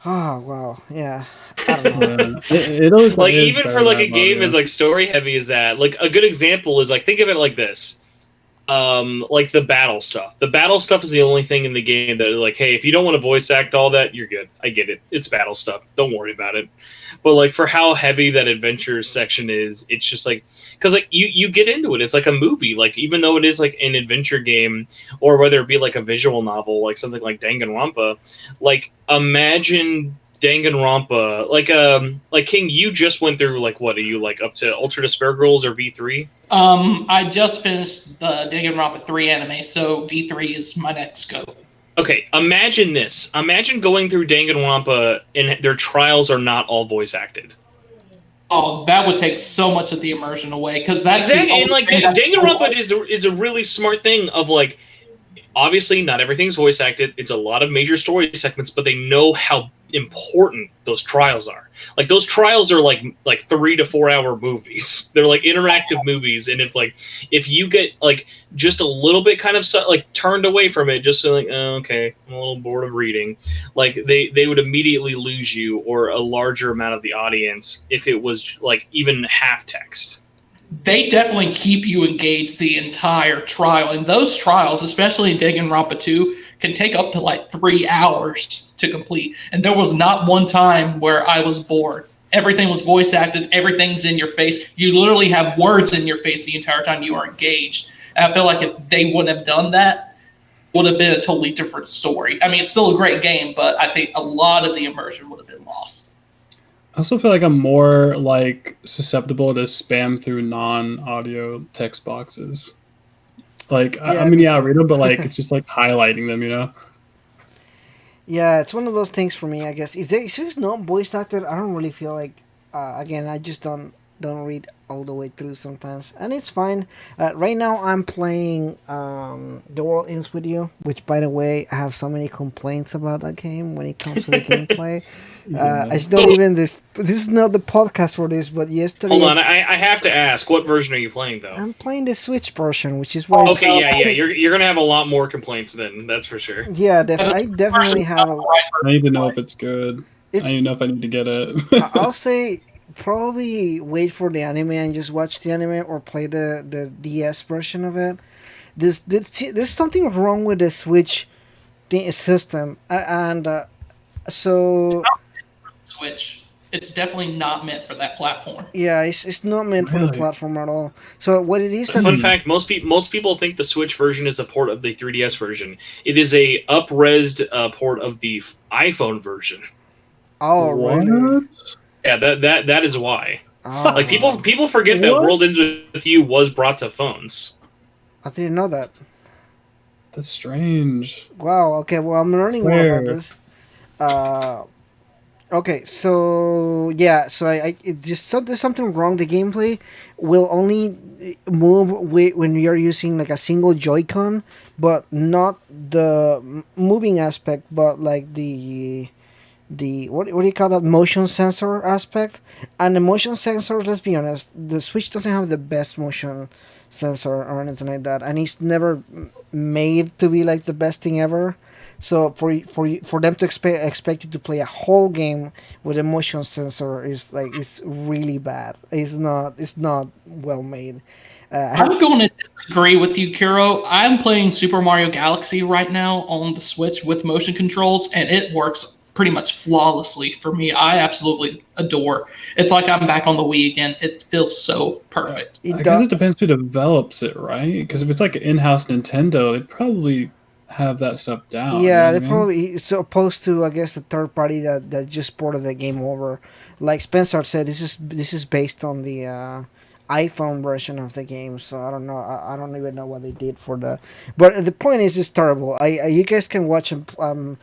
Oh wow, yeah. I don't know. It always like even for like a game as like story heavy as that. Like a good example is like think of it like this. Like the battle stuff. The battle stuff is the only thing in the game that like, hey, if you don't want to voice act all that, you're good. I get it. It's battle stuff. Don't worry about it. But like for how heavy that adventure section is, it's just like because like you get into it. It's like a movie. Like even though it is like an adventure game, or whether it be like a visual novel, like something like Danganronpa, like imagine Danganronpa, like King, you just went through like what are you like up to Ultra Despair Girls or V3? I just finished the Danganronpa 3 anime, so V3 is my next go. Okay, imagine this. Imagine going through Danganronpa and their trials are not all voice acted. Oh, that would take so much of the immersion away because that's exactly. And like Danganronpa is a really smart thing of like. Obviously, not everything's voice acted. It's a lot of major story segments, but they know how important those trials are. Like those trials are like 3 to 4 hour movies. They're like interactive movies, and if you get like just a little bit kind of like turned away from it, just like okay, I'm a little bored of reading, like they would immediately lose you or a larger amount of the audience if it was like even half text. They definitely keep you engaged the entire trial. And those trials, especially in Danganronpa 2, can take up to like 3 hours to complete. And there was not one time where I was bored. Everything was voice acted. Everything's in your face. You literally have words in your face the entire time you are engaged. And I feel like if they wouldn't have done that, it would have been a totally different story. I mean, it's still a great game, but I think a lot of the immersion would have been lost. I also feel like I'm more like susceptible to spam through non-audio text boxes. Like, yeah, I mean, I read them, but like it's just like highlighting them, you know? Yeah, it's one of those things for me, I guess. If there's not voice acted, I don't really feel like. Again, I just don't read all the way through sometimes, and it's fine. Right now, I'm playing The World Ends With You, which, by the way, I have so many complaints about that game when it comes to the gameplay. I just don't even this is not the podcast for this, but yesterday. Hold on, I have to ask, what version are you playing though? I'm playing the Switch version, which is why. Okay, yeah, you're gonna have a lot more complaints then, that's for sure. Yeah, I definitely have. I need to know if it's good. I need to know if I need to get it. I'll say probably wait for the anime and just watch the anime or play the DS version of it. There's something wrong with the Switch system, and so Switch. It's definitely not meant for that platform. yeah, it's not meant for the Really? platform at all. So what it is, Fun fact: most people think the Switch version is a port of the 3DS version. It is a up-resed port of the iPhone version. oh really? What? Yeah, that is why. Oh, Like people forget that What? World Ends with You was brought to phones. I didn't know that. That's strange. Wow. Okay. Well, I'm learning more about Where? this. Uh, okay. So yeah. So it just so there's something wrong. The gameplay will only move when you're using like a single Joy-Con, but not the moving aspect, but like the what do you call that, motion sensor aspect. And the motion sensor, let's be honest, the Switch doesn't have the best motion sensor or anything like that, and it's never made to be like the best thing ever. So for them to expect you to play a whole game with a motion sensor is like, it's really bad. It's not well made. I'm going to disagree with you, Kiro. I'm playing Super Mario Galaxy right now on the Switch with motion controls, and it works pretty much flawlessly for me. I absolutely adore. It's like I'm back on the Wii again. It feels so perfect. it I guess does. it depends who develops it, right? Because if it's like an in-house Nintendo, they'd probably have that stuff down. Yeah, you they know what I mean? probably, so opposed to, I guess, the third party that just ported the game over. Like Spencer said, this is based on the iPhone version of the game. So I don't know. I don't even know what they did for the. But the point is, it's terrible. You guys can watch them.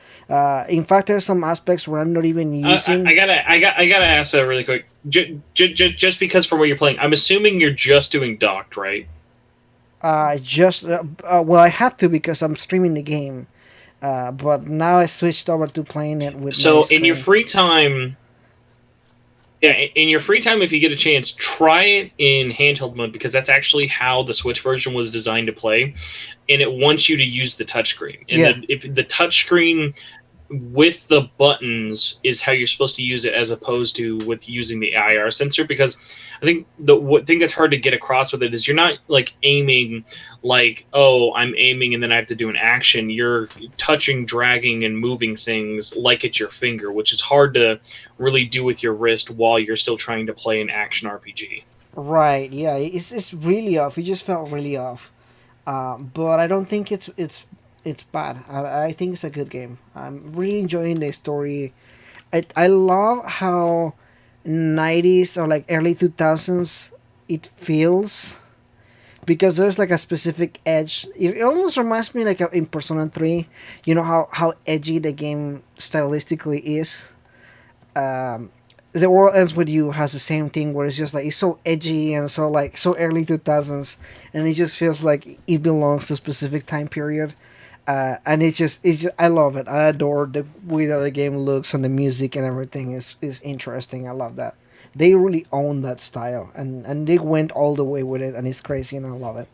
In fact, there's some aspects where I'm not even using. I gotta ask that really quick. Just because from what you're playing, I'm assuming you're just doing docked, right? Well, I had to because I'm streaming the game. But now I switched over to playing it with. So my in your screen. free time, yeah, in your free time, if you get a chance, try it in handheld mode because that's actually how the Switch version was designed to play, and it wants you to use the touchscreen. And Yeah. if the touchscreen with the buttons is how you're supposed to use it, as opposed to with using the IR sensor, because I think the thing that's hard to get across with it is you're not like aiming like, oh, I'm aiming and then I have to do an action. You're touching, dragging, and moving things like it's your finger, which is hard to really do with your wrist while you're still trying to play an action RPG. Right, yeah, it's really off. It just felt really off. But I don't think it's bad. I think it's a good game. I'm really enjoying the story. I love how 90s or like early 2000s it feels, because there's like a specific edge. It almost reminds me like in Persona 3. You know how edgy the game stylistically is. The World Ends With You has the same thing, where it's just like, it's so edgy and so like so early 2000s, and it just feels like it belongs to a specific time period. And it's just I love it. I adore the way that the game looks, and the music and everything is interesting. I love that they really own that style, and they went all the way with it, and it's crazy, and I love it.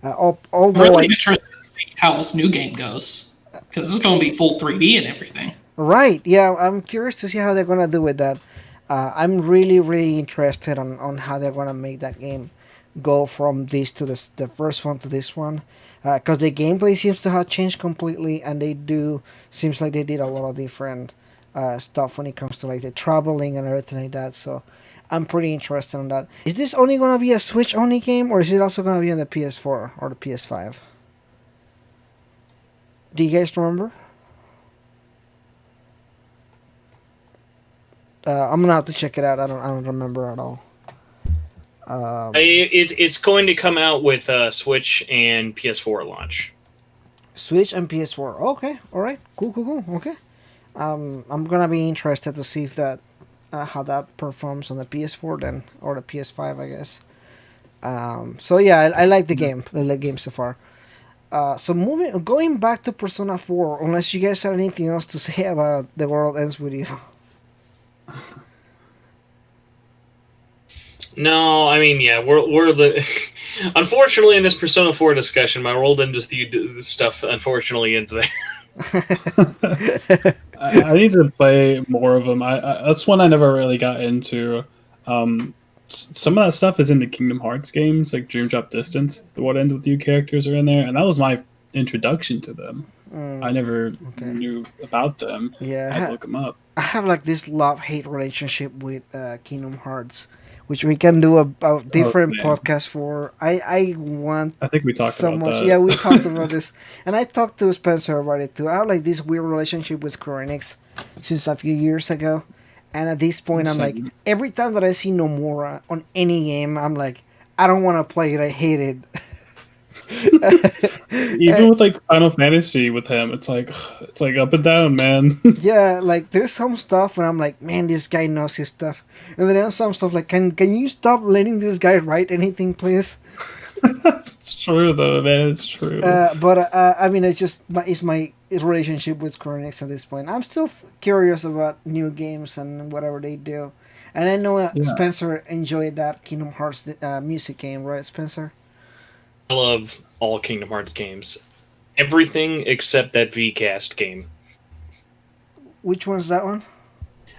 Although Really interested to see how this new game goes, because it's going to be full 3D and everything. right, yeah, I'm curious to see how they're gonna do with that. I'm really interested on how they're gonna make that game go from this to the first one to this one, because the gameplay seems to have changed completely, and seems like they did a lot of different stuff when it comes to like the traveling and everything like that. So I'm pretty interested in that. Is this only gonna be a Switch only game, or is it also gonna be on the PS4 or the PS5? Do you guys remember? I'm gonna have to check it out. I don't remember at all. It's going to come out with Switch and PS4 launch. Switch and PS4. Okay, all right, cool. Okay, I'm gonna be interested to see if that how that performs on the PS4 then, or the PS5, I guess. So yeah, I like the game. I like the game so far. So going back to Persona 4, unless you guys have anything else to say about The World Ends With You. No, I mean, yeah, we're the. Unfortunately, in this Persona 4 discussion, my World Ends With You stuff unfortunately ends there. I need to play more of them. That's one I never really got into. Some of that stuff is in the Kingdom Hearts games, like Dream Drop Distance. The What Ends With You characters are in there, and that was my introduction to them. I never knew about them. Yeah, I had to look them up. I have like this love-hate relationship with Kingdom Hearts, which we can do a different podcast for. I want I think we talked so about much. that. Yeah, we talked about this, and I talked to Spencer about it too. I have like this weird relationship with Square Enix since a few years ago, and at this point, I'm like, every time that I see Nomura on any game, I'm like, I don't want to play it. I hate it. Even with like Final Fantasy with him, it's like up and down, man. Yeah, like there's some stuff when I'm like, man, this guy knows his stuff, and then there's some stuff like, can you stop letting this guy write anything, please? It's true though, man. It's true. But I mean, it's my relationship with Square Enix at this point. I'm still curious about new games and whatever they do, and I know Spencer enjoyed that Kingdom Hearts music game, right, Spencer? I love all Kingdom Hearts games. Everything except that VCast game. Which one's that one?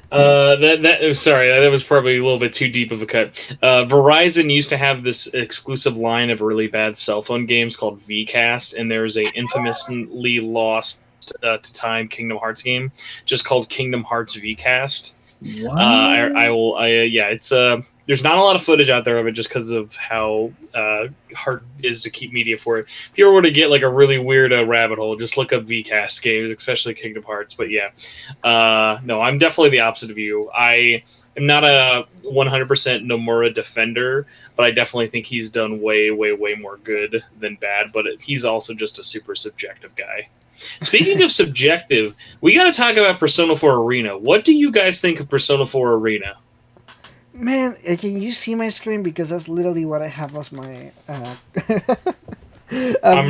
That was probably a little bit too deep of a cut. Verizon used to have this exclusive line of really bad cell phone games called VCast, and there's a infamously lost to time Kingdom Hearts game just called Kingdom Hearts VCast. Wow. It's there's not a lot of footage out there of it just because of how hard it is to keep media for it. If you were to get like a really weird rabbit hole, just look up VCast games, especially Kingdom Hearts. But yeah, no, I'm definitely the opposite of you. I am not a 100% Nomura defender, but I definitely think he's done way, way, way more good than bad. But he's also just a super subjective guy. Speaking of subjective, we got to talk about Persona 4 Arena. What do you guys think of Persona 4 Arena? Man, can you see my screen? Because that's literally what I have as my. I'm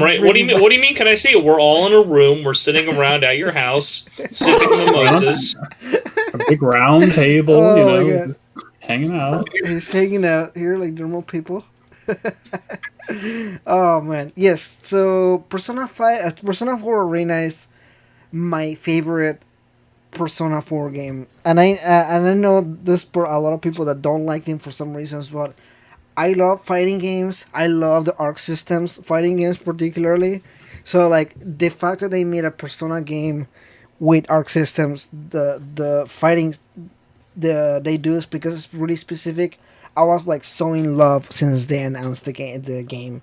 right. What do you mean? What do you mean? Can I see it? We're all in a room. We're sitting around at your house, sipping mimosas. A big round table, just hanging out. He's hanging out here like normal people. Oh man, yes. So Persona 4 Arena is my favorite Persona 4 game, and I know there's a lot of people that don't like him for some reasons, but I love fighting games. I love the arc systems, fighting games particularly. So like the fact that they made a Persona game with arc systems, the fighting they do is because it's really specific. I was like so in love since they announced the game,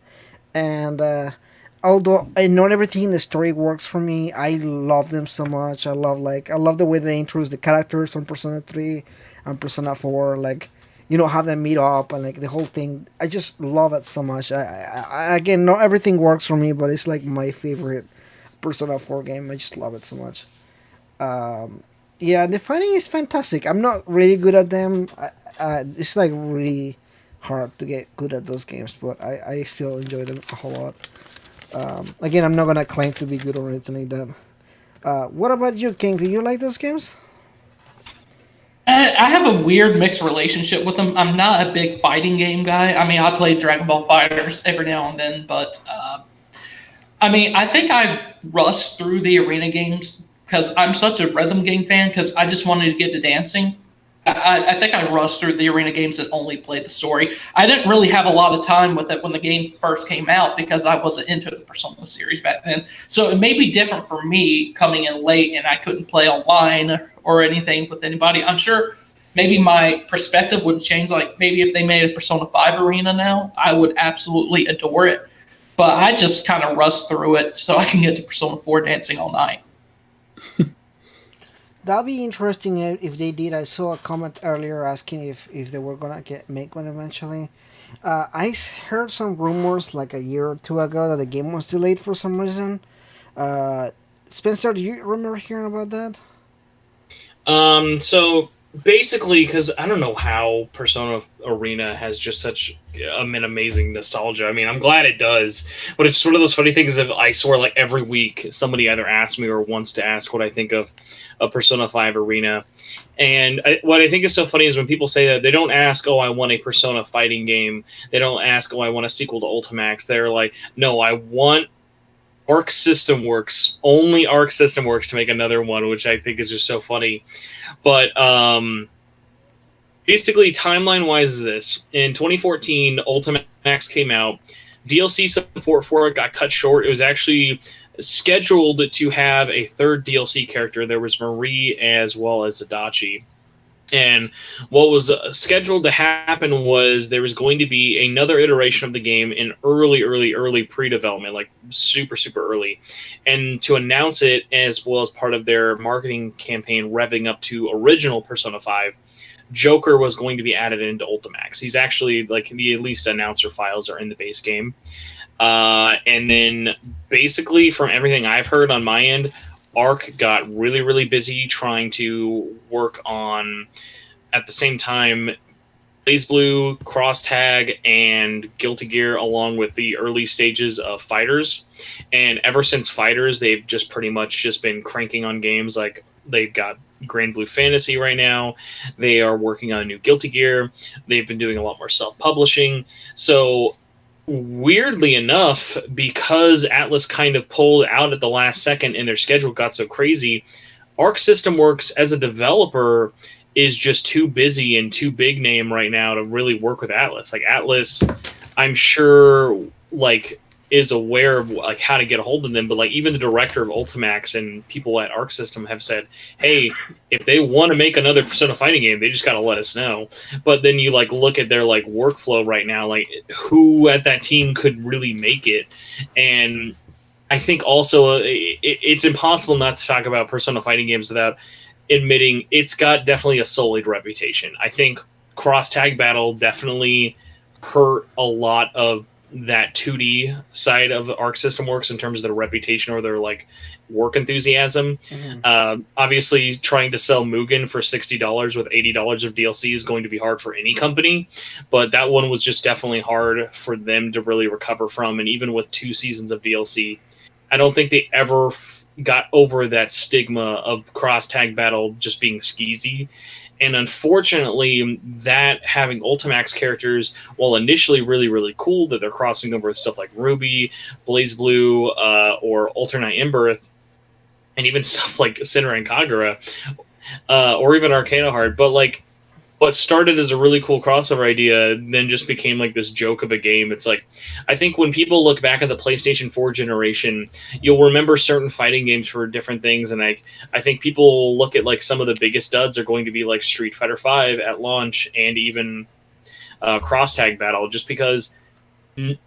and although not everything in the story works for me, I love them so much. I love the way they introduce the characters on Persona 3 and Persona 4. Like, have them meet up and like the whole thing. I just love it so much. I again, not everything works for me, but it's like my favorite Persona 4 game. I just love it so much. Yeah, the fighting is fantastic. I'm not really good at them. It's like really hard to get good at those games, but I still enjoy them a whole lot. Again, I'm not gonna claim to be good or anything like that. What about you, King? Do you like those games? I have a weird mixed relationship with them. I'm not a big fighting game guy. I mean, I play Dragon Ball Fighters every now and then, but I mean, I think I rushed through the arena games because I'm such a rhythm game fan because I just wanted to get to dancing. I think I rushed through the arena games and only played the story. I didn't really have a lot of time with it when the game first came out because I wasn't into the Persona series back then. So it may be different for me coming in late and I couldn't play online or anything with anybody. I'm sure maybe my perspective would change. Like maybe if they made a Persona 5 arena now, I would absolutely adore it. But I just kind of rushed through it so I can get to Persona 4 dancing all night. That'd be interesting if they did. I saw a comment earlier asking if they were gonna make one eventually. I heard some rumors like a year or two ago that the game was delayed for some reason. Spencer, do you remember hearing about that? So basically, because I don't know how Persona Arena has just such an amazing nostalgia. I mean, I'm glad it does, but it's one of those funny things of I swear like every week somebody either asks me or wants to ask what I think of Persona 5 Arena. And what I think is so funny is when people say that, they don't ask, oh, I want a Persona fighting game. They don't ask, oh, I want a sequel to Ultimax. They're like, no, I want Arc System Works, only Arc System Works to make another one, which I think is just so funny. But basically, timeline-wise is this. In 2014, Ultimax came out. DLC support for it got cut short. It was actually scheduled to have a third DLC character. There was Marie as well as Adachi. And what was scheduled to happen was there was going to be another iteration of the game in early pre-development, like super, super early. And to announce it as well as part of their marketing campaign revving up to original Persona 5, Joker was going to be added into Ultimax. He's actually, like, the at least announcer files are in the base game. And then basically from everything I've heard on my end, Arc got really, really busy trying to work on, at the same time, BlazBlue, Cross Tag, and Guilty Gear, along with the early stages of Fighters. And ever since Fighters, they've just pretty much just been cranking on games. Like, they've got Grand Blue Fantasy right now. They are working on a new Guilty Gear. They've been doing a lot more self-publishing. So weirdly enough, because Atlus kind of pulled out at the last second and their schedule got so crazy, Arc System Works as a developer is just too busy and too big name right now to really work with Atlus. Like, Atlus, I'm sure, like, is aware of, like, how to get a hold of them, but, like, even the director of Ultimax and people at Arc System have said, hey, if they want to make another Persona fighting game, they just got to let us know. But then you, like, look at their, like, workflow right now, like, who at that team could really make it? And I think also it's impossible not to talk about Persona fighting games without admitting it's got definitely a sullied reputation. I think Cross Tag Battle definitely hurt a lot of that 2D side of Arc System Works in terms of their reputation or their, like, work enthusiasm. Obviously, trying to sell Mugen for $60 with $80 of DLC is going to be hard for any company, but that one was just definitely hard for them to really recover from. And even with 2 seasons of DLC, I don't think they ever got over that stigma of Cross Tag Battle just being skeezy. And unfortunately, that having Ultimax characters, while initially really, really cool that they're crossing over with stuff like Ruby, BlazBlue, or Alternate Imbirth, and even stuff like Sinner and Kagura, or even Arcana Heart, but, like, what started as a really cool crossover idea then just became, like, this joke of a game. It's like, I think when people look back at the PlayStation 4 generation, you'll remember certain fighting games for different things. And I think people look at, like, some of the biggest duds are going to be like Street Fighter V at launch and even Cross Tag Battle, just because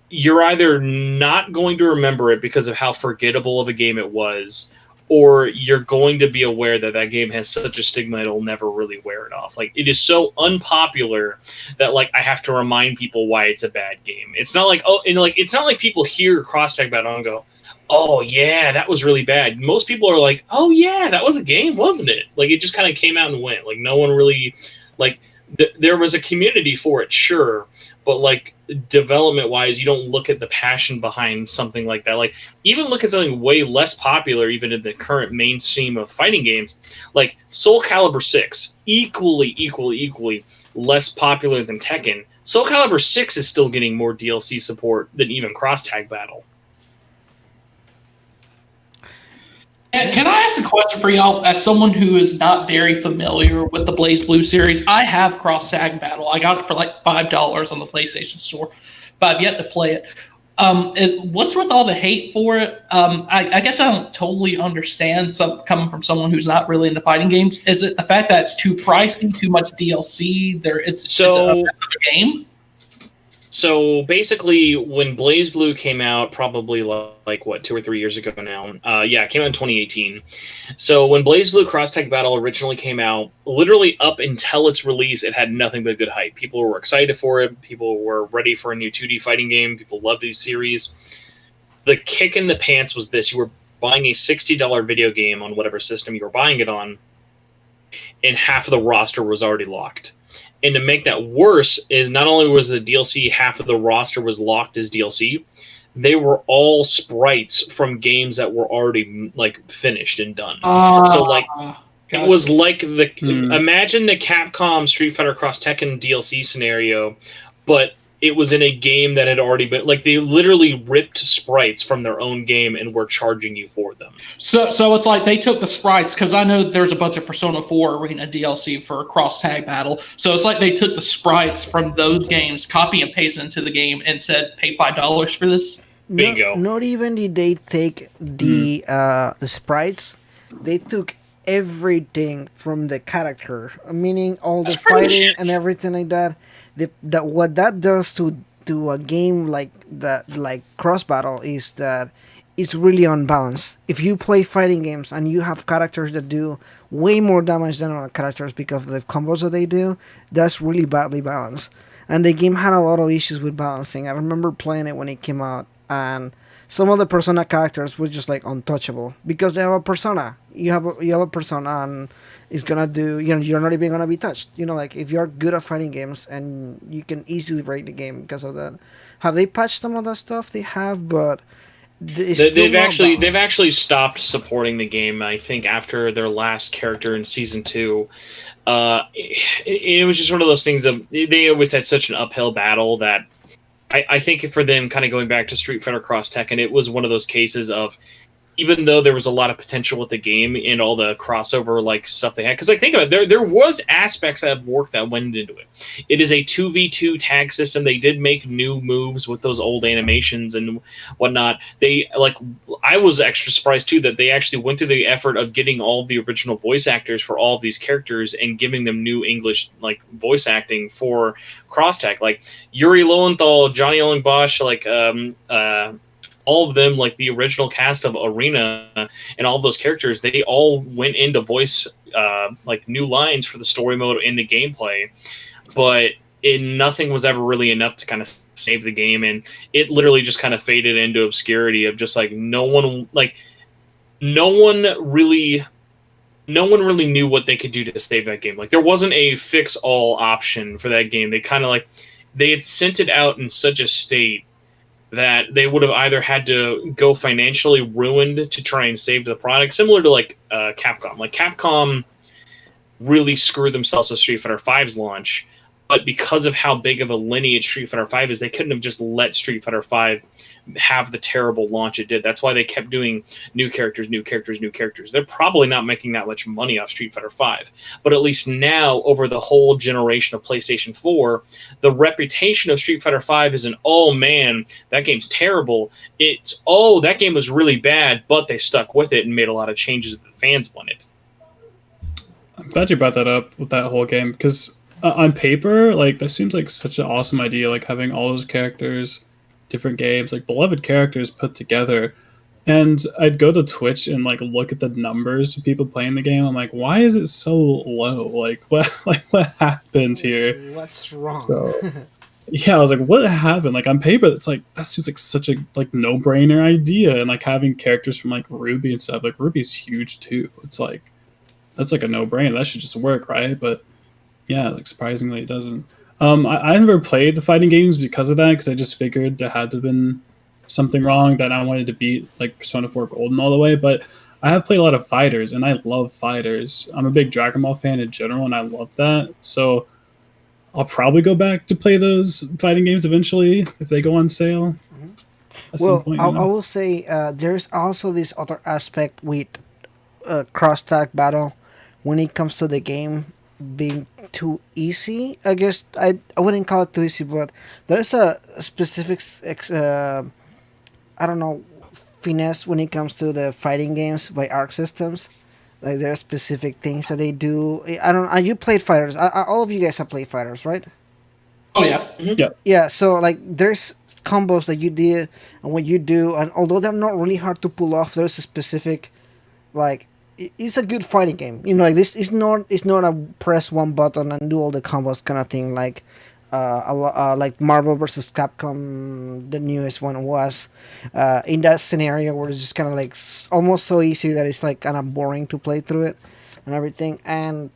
you're either not going to remember it because of how forgettable of a game it was, or you're going to be aware that that game has such a stigma it'll never really wear it off. Like, it is so unpopular that, like, I have to remind people why it's a bad game. It's not like, it's not like people hear Cross Tag Battle and go, oh yeah, that was really bad. Most people are like, oh yeah, that was a game, wasn't it? Like, it just kind of came out and went. Like, no one really, like, there was a community for it, sure, but, like, development wise, you don't look at the passion behind something like that. Like, even look at something way less popular, even in the current mainstream of fighting games, like Soul Calibur 6, equally less popular than Tekken. Soul Calibur 6 is still getting more DLC support than even Cross Tag Battle. And can I ask a question for y'all? As someone who is not very familiar with the BlazBlue series, I have Cross Tag Battle. I got it for like $5 on the PlayStation Store, but I've yet to play it. What's with all the hate for it? I guess I don't totally understand coming from someone who's not really into fighting games. Is it the fact that it's too pricey, too much DLC? Is it a game? So basically, when BlazBlue came out, probably like 2 or 3 years ago now, it came out in 2018. So when BlazBlue Cross Tag Battle originally came out, literally up until its release, it had nothing but good hype. People were excited for it. People were ready for a new 2D fighting game. People loved these series. The kick in the pants was this: you were buying a $60 video game on whatever system you were buying it on, and half of the roster was already locked. And to make that worse is not only was the DLC, half of the roster was locked as DLC, they were all sprites from games that were already, like, finished and done. So, like, it was like imagine the Capcom Street Fighter Cross Tekken DLC scenario, but it was in a game that had already been, like, they literally ripped sprites from their own game and were charging you for them. So it's like they took the sprites, because I know there's a bunch of Persona 4 Arena DLC for cross tag battle. So it's like they took the sprites from those games, copy and paste into the game, and said, "Pay $5 for this." Bingo. Not even did they take the sprites; they took everything from the character, meaning all the fighting and everything like that. What that does to a game like that, like cross battle, is that it's really unbalanced. If you play fighting games and you have characters that do way more damage than other characters because of the combos that they do, that's really badly balanced. And the game had a lot of issues with balancing. I remember playing it when it came out, and some of the Persona characters were just like untouchable because they have a persona. You have a persona, and it's gonna do. You're not even gonna be touched. Like if you're good at fighting games, and you can easily break the game because of that. Have they patched some of that stuff? They have, but they've actually stopped supporting the game. I think after their last character in season 2. It was just one of those things of they always had such an uphill battle that I think for them, kind of going back to Street Fighter Cross Tekken, it was one of those cases of, even though there was a lot of potential with the game and all the crossover like stuff they had, because think about it, there was aspects of work that went into it. It is a 2v2 tag system. They did make new moves with those old animations and whatnot. I was extra surprised too that they actually went through the effort of getting all the original voice actors for all of these characters and giving them new English voice acting for cross tag, like Yuri Lowenthal, Johnny Owen Bosch, all of them, like the original cast of Arena and all of those characters, they all went into voice new lines for the story mode and the gameplay, but nothing was ever really enough to kind of save the game, and it literally just kind of faded into obscurity of just no one really knew what they could do to save that game. There wasn't a fix all option for that game. They kind of they had sent it out in such a state that they would have either had to go financially ruined to try and save the product, similar to Capcom. Capcom really screwed themselves with Street Fighter V's launch, but because of how big of a lineage Street Fighter V is, they couldn't have just let Street Fighter V have the terrible launch it did. That's why they kept doing new characters. They're probably not making that much money off Street Fighter V, but at least now, over the whole generation of PlayStation 4, the reputation of Street Fighter V isn't, oh man, that game's terrible. It's, oh, that game was really bad, but they stuck with it and made a lot of changes that the fans wanted. I'm glad you brought that up with that whole game, because on paper, that seems like such an awesome idea, having all those characters, different games, beloved characters put together. And I'd go to Twitch and look at the numbers of people playing the game. I'm like, why is it so low? What happened here? What's wrong? So, yeah, I was like, what happened? On paper, it's that seems like such a no-brainer idea. And having characters from Ruby and stuff, Ruby's huge too. It's that's a no-brainer. That should just work, right? But yeah, surprisingly, it doesn't. I never played the fighting games because of that, because I just figured there had to have been something wrong, that I wanted to beat Persona 4 Golden all the way. But I have played a lot of fighters, and I love fighters. I'm a big Dragon Ball fan in general, and I love that. So I'll probably go back to play those fighting games eventually if they go on sale. Well, I will say there's also this other aspect with cross-tag battle when it comes to the game being too easy. I guess I wouldn't call it too easy, but there's a specific finesse when it comes to the fighting games by Arc Systems. There are specific things that they do. You played fighters. All of you guys have played fighters, right? Oh yeah. Mm-hmm. Yeah. So there's combos that you did and what you do, and although they're not really hard to pull off, there's a specific it's a good fighting game. This is not a press one button and do all the combos kind of thing like Marvel vs. Capcom, the newest one was in that scenario where it's just kind of almost so easy that it's kind of boring to play through it and everything. And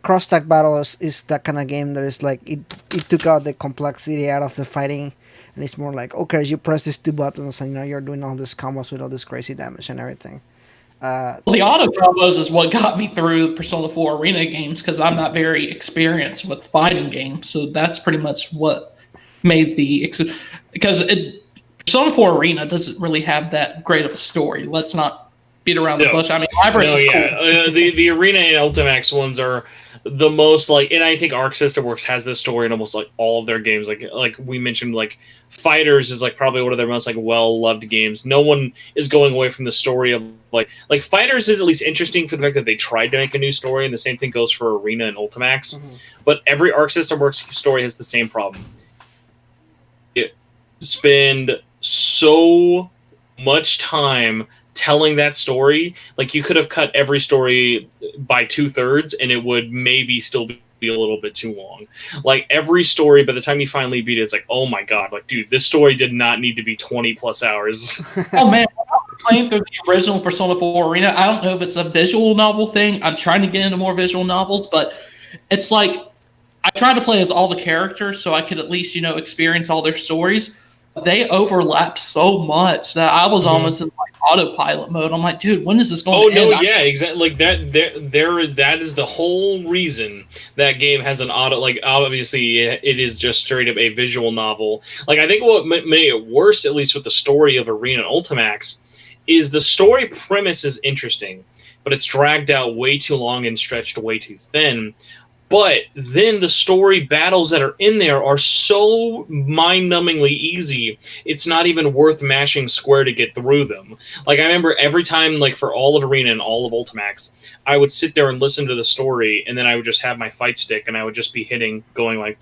cross tag battle is that kind of game that is it took out the complexity out of the fighting, and it's more okay, you press these two buttons and you're doing all these combos with all this crazy damage and everything. The auto combos is what got me through Persona 4 Arena games, because I'm not very experienced with fighting games, so that's pretty much what made because Persona 4 Arena doesn't really have that great of a story. Let's not beat around the bush. I mean, Ibris is cool. The Arena and Ultimax ones are the most like, and I think Arc System Works has this story in almost like all of their games. Like we mentioned, like Fighters is like probably one of their most like well-loved games. No one is going away from the story of like Fighters is at least interesting for the fact that they tried to make a new story, and the same thing goes for Arena and Ultimax. Mm-hmm. But every Arc System Works story has the same problem. It spend so much time telling that story. Like, you could have cut every story by 2/3 and it would maybe still be a little bit too long. Like, every story, by the time you finally beat it, it's like, oh my god, like, dude, this story did not need to be 20 plus hours. Oh man, when I was playing through the original Persona 4 Arena, I don't know if it's a visual novel thing. I'm trying to get into more visual novels, but it's like I tried to play as all the characters so I could at least, experience all their stories. They overlap so much that I was almost in like autopilot mode. I'm like, dude, when is this going to end? Yeah, exactly. Like that is the whole reason that game has an auto. Like, obviously, it is just straight up a visual novel. Like, I think what made it worse, at least with the story of Arena and Ultimax, is the story premise is interesting, but it's dragged out way too long and stretched way too thin. But then the story battles that are in there are so mind-numbingly easy, it's not even worth mashing square to get through them. Like, I remember every time, like, for all of Arena and all of Ultimax, I would sit there and listen to the story, and then I would just have my fight stick, and I would just be hitting, going like...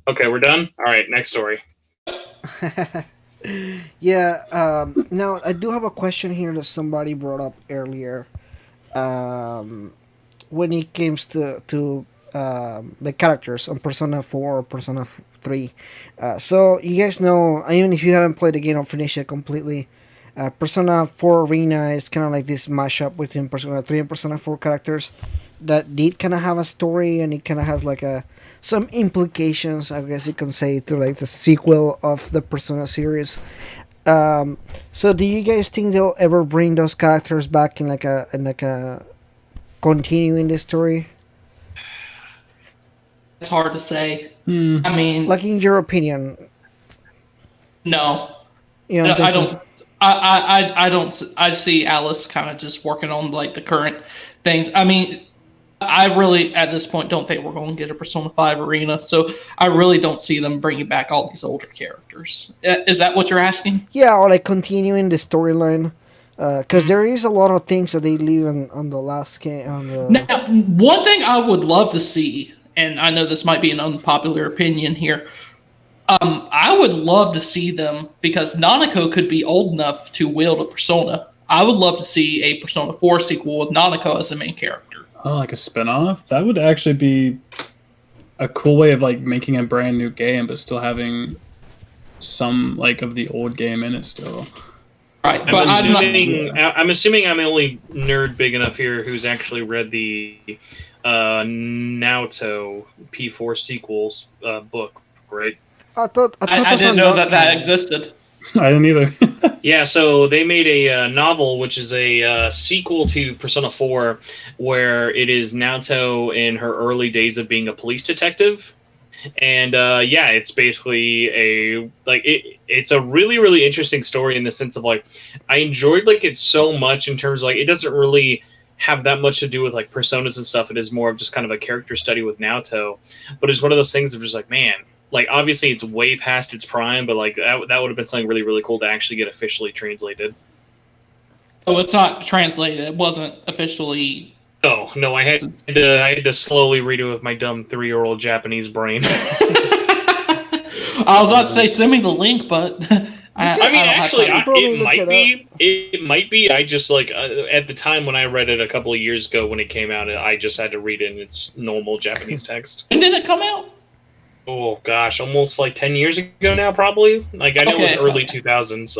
Okay, we're done? All right, next story. Yeah, now, I do have a question here that somebody brought up earlier. When it comes to the characters on Persona 4 or Persona 3. So you guys know, even if you haven't played the game or finished it completely, Persona 4 Arena is kind of like this mashup between Persona 3 and Persona 4 characters that did kind of have a story, and it kind of has like some implications, I guess you can say, to like the sequel of the Persona series. So do you guys think they'll ever bring those characters back in like a continuing the story? It's hard to say. I mean, like, in your opinion, no. You know, I don't. I see Atlus kind of just working on like the current things. I mean, I really, at this point, don't think we're going to get a Persona 5 Arena, so I really don't see them bringing back all these older characters. Is that what you're asking? Yeah, or like continuing the storyline, because there is a lot of things that they leave on the last game. Now, one thing I would love to see, and I know this might be an unpopular opinion here, I would love to see them, because Nanako could be old enough to wield a Persona. I would love to see a Persona 4 sequel with Nanako as the main character. Oh, like a spinoff? That would actually be a cool way of like making a brand new game, but still having some like of the old game in it still. Right, but I'm assuming I'm the only nerd big enough here who's actually read the Naoto P4 sequels book, right? I didn't know that existed. I didn't either. Yeah, so they made a novel, which is a sequel to Persona 4, where it is Naoto in her early days of being a police detective. And it's basically it's a really, really interesting story in the sense of like, I enjoyed like it so much in terms of like, it doesn't really have that much to do with like personas and stuff. It is more of just kind of a character study with Naoto. But it's one of those things of just like, man, like, obviously it's way past its prime, but like that would have been something really, really cool to actually get officially translated. Oh, it's not translated. It wasn't officially. No, I had to slowly read it with my dumb 3-year-old Japanese brain. I was about to say send me the link, but it might be. I just like at the time when I read it a couple of years ago when it came out, I just had to read it in its normal Japanese text. When did it come out? Oh gosh, almost like 10 years ago now, probably. Like, I know it was early 2000s.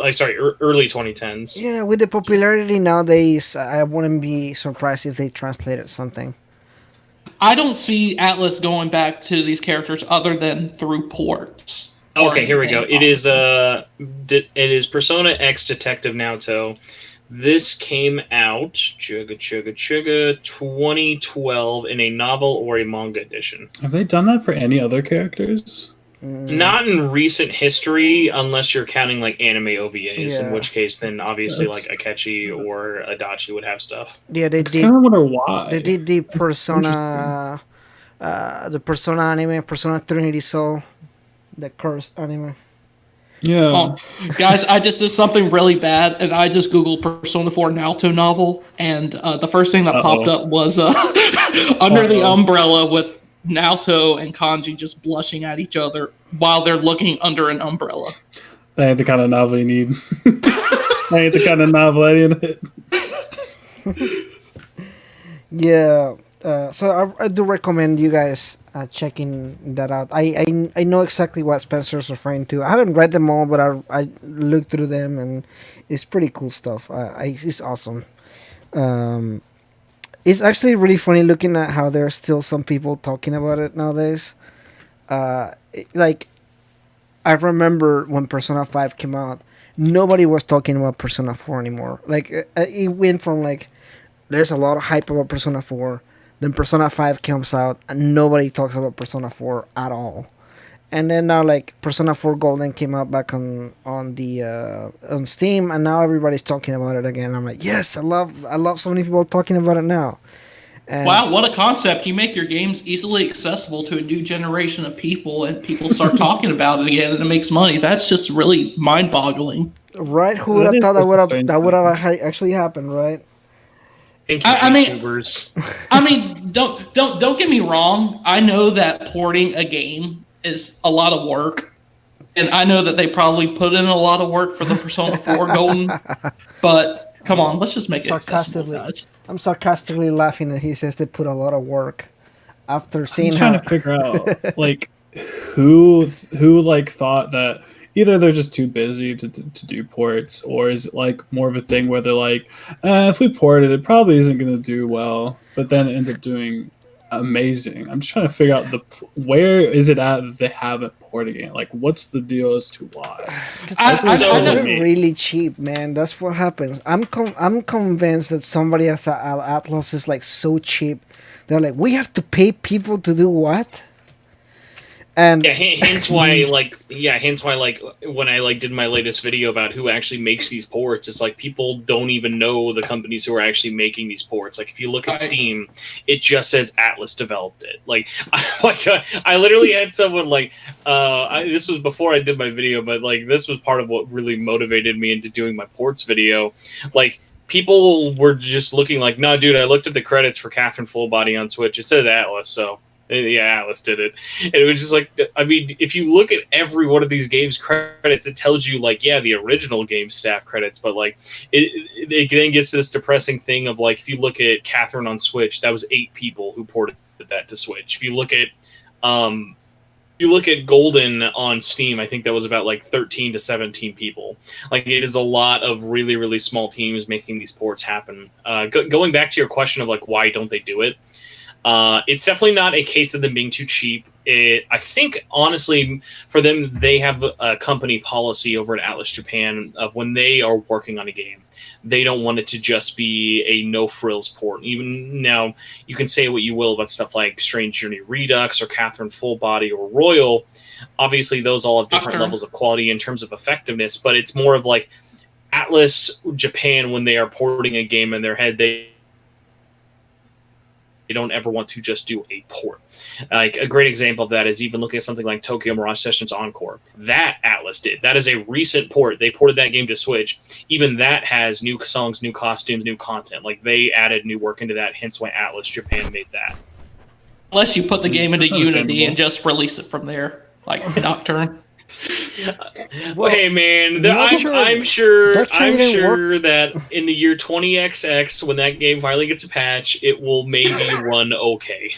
Early 2010s. Yeah, with the popularity nowadays, I wouldn't be surprised if they translated something. I don't see Atlus going back to these characters other than through ports. Okay, here we go. It is Persona X Detective Naoto. This came out 2012 in a novel or a manga edition. Have they done that for any other characters? Not in recent history, unless you're counting like anime OVAs, in Yeah. which case then obviously That's- like Akechi or Adachi would have stuff. Yeah, they I did. kind of wonder why. They did the Persona, the Persona anime, Persona Trinity Soul, the Curse anime. Yeah. Oh, guys, I just did something really bad, and I just Googled Persona 4 Naruto novel, and the first thing that popped up was Under the Umbrella with Naruto and Kanji just blushing at each other while they're looking under an umbrella. That ain't the kind of novel you need. That ain't the kind of novel I need. Yeah, so I do recommend you guys checking that out. I know exactly what Spencer's referring to. I haven't read them all, but I looked through them, and it's pretty cool stuff. It's awesome. It's actually really funny looking at how there are still some people talking about it nowadays. Like, I remember when Persona 5 came out, nobody was talking about Persona 4 anymore. Like, it went from like, there's a lot of hype about Persona 4. Then Persona 5 comes out, and nobody talks about Persona 4 at all. And then now, like, Persona 4 Golden came out back on Steam, and now everybody's talking about it again. I'm like, yes, I love so many people talking about it now. And Wow, what a concept. You make your games easily accessible to a new generation of people, and people start talking about it again, and it makes money. That's just really mind-boggling. right? Who would have thought that would have actually happened, right? Thank you, I mean- YouTubers. I mean, don't get me wrong. I know that porting a game is a lot of work, and I know that they probably put in a lot of work for the Persona 4 Golden. But come on, let's just make it accessible, guys. I'm sarcastically laughing that he says they put a lot of work after I'm seeing trying how. to figure out like who like thought that either they're just too busy to do ports, or is it like more of a thing where they're like, if we port it, it probably isn't going to do well, but then it ends up doing amazing. I'm just trying to figure out where is it at that they haven't ported it. Like, what's the deal as to why? They're really cheap, man. That's what happens. I'm convinced that somebody at Atlus is like so cheap. They're like, we have to pay people to do what? And Yeah, hence why like when I like did my latest video about who actually makes these ports, it's like people don't even know the companies who are actually making these ports. Like if you look at Steam, it just says Atlus developed it. Like I literally had someone like this was before I did my video, but like this was part of what really motivated me into doing my ports video. Like people were just looking like, no, dude, I looked at the credits for Catherine Full Body on Switch. It said Atlus, so. Yeah, Atlus did it. And it was just like, I mean, if you look at every one of these games credits, it tells you, like, yeah, the original game staff credits, but, like, it then gets to this depressing thing of, like, if you look at Catherine on Switch, that was 8 people who ported that to Switch. If you look at Golden on Steam, I think that was about, like, 13 to 17 people. Like, it is a lot of really, really small teams making these ports happen. Going back to your question of, like, why don't they do it? It's definitely not a case of them being too cheap. I think, honestly, for them, they have a company policy over at Atlus Japan of when they are working on a game, they don't want it to just be a no-frills port. Even now, you can say what you will about stuff like Strange Journey Redux or Catherine Full Body or Royal. Obviously, those all have different levels of quality in terms of effectiveness, but it's more of like Atlus Japan, when they are porting a game in their head, they don't ever want to just do a port. Like a great example of that is even looking at something like Tokyo Mirage Sessions Encore. That Atlus did. That is a recent port. They ported that game to Switch. Even that has new songs, new costumes, new content. Like they added new work into that, hence why Atlus Japan made that. Unless you put the game into Unity and just release it from there, like Nocturne. Well, hey man, I'm sure that in the year 20XX, when that game finally gets a patch, it will maybe run okay.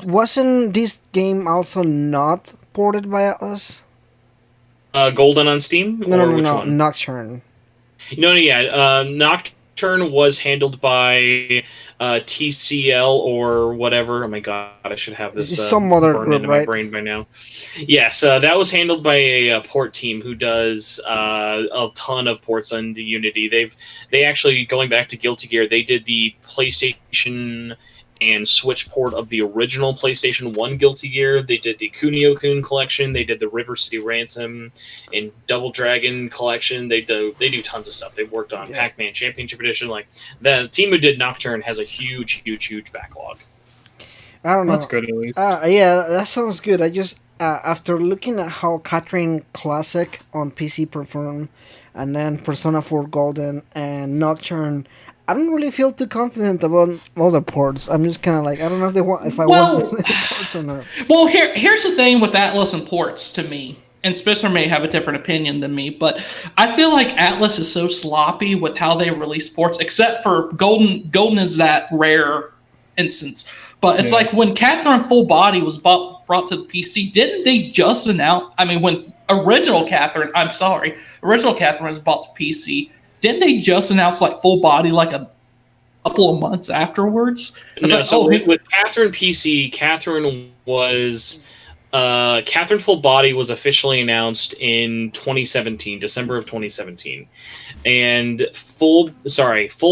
Wasn't this game also not ported by Atlus? Golden on Steam? No, Nocturne. No, yeah. Nocturne was handled by TCL or whatever. Oh my god, I should have this some other burned group, into right? my brain by now. Yes, that was handled by a port team who does a ton of ports on the Unity. They actually, going back to Guilty Gear, they did the PlayStation and Switch port of the original PlayStation 1 Guilty Gear. They did the Kunio-kun collection. They did the River City Ransom and Double Dragon collection. They do tons of stuff. They've worked on Pac-Man Championship Edition. Like, the team who did Nocturne has a huge backlog. I don't know. That's good at least. Yeah, that sounds good. I just after looking at how Catherine Classic on PC performed, and then Persona 4 Golden and Nocturne, I don't really feel too confident about other ports. I'm just kind of like, I don't know if I want the ports or not. Well, here's the thing with Atlus and ports to me, and Spencer may have a different opinion than me, but I feel like Atlus is so sloppy with how they release ports, except for Golden. Golden is that rare instance. But it's like when Catherine Full Body was brought to the PC, didn't they just announce, I mean, when original Catherine was brought to PC, didn't they just announce like Full Body like a couple of months afterwards? With Catherine PC, Catherine Full Body was officially announced in 2017, December of 2017, and Full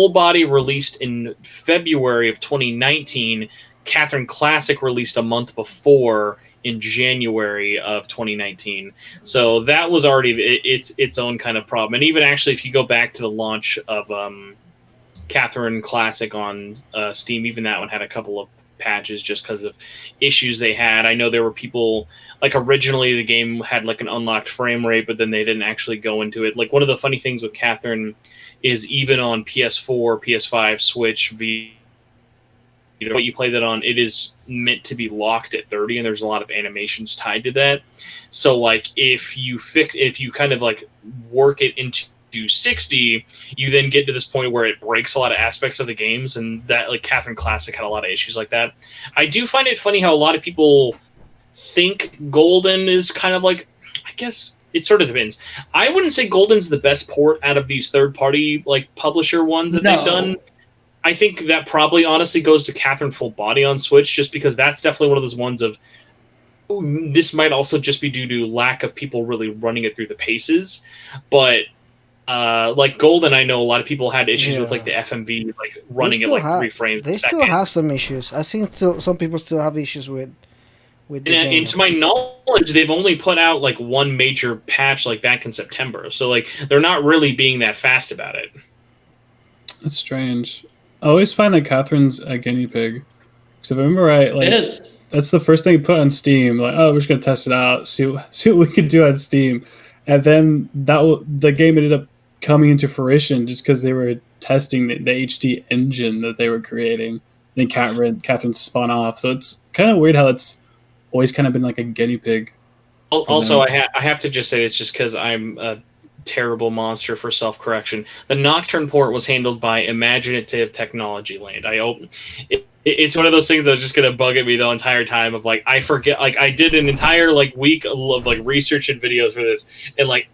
Body released in February of 2019. Catherine Classic released a month before in January of 2019. So that was already its own kind of problem. And even actually, if you go back to the launch of Catherine Classic on Steam, even that one had a couple of patches just because of issues they had. I know there were people, like, originally the game had like an unlocked frame rate, but then they didn't actually go into it. Like, one of the funny things with Catherine is even on PS4, PS5, Switch, what you play that on, it is meant to be locked at 30, and there's a lot of animations tied to that. So like if you kind of like work it into 60, you then get to this point where it breaks a lot of aspects of the games, and that, like, Catherine Classic had a lot of issues like that. I do find it funny how a lot of people think Golden is kind of like, I guess it sort of depends. I wouldn't say Golden's the best port out of these third-party like publisher ones that they've done. I think that probably honestly goes to Catherine Full Body on Switch, just because that's definitely one of those ones of, this might also just be due to lack of people really running it through the paces. But like Golden, I know a lot of people had issues with like the FMV, like running it like 3 frames a second. They still have some issues. I think some people still have issues with the game. And to my knowledge, they've only put out like one major patch like back in September. So like they're not really being that fast about it. That's strange. I always find that Catherine's a guinea pig. Because if I remember right, like, it is. That's the first thing you put on Steam. Like, oh, we're just gonna test it out, see what we can do on Steam, and then the game ended up coming into fruition just because they were testing the HD engine that they were creating. Then Catherine spun off. So it's kind of weird how it's always kind of been like a guinea pig. Also, I have to just say it's just because I'm a terrible monster for self-correction. The Nocturne port was handled by Imaginative Technology Land. It's one of those things that's just going to bug at me the entire time of like, I forget, like I did an entire like week of like research and videos for this, and like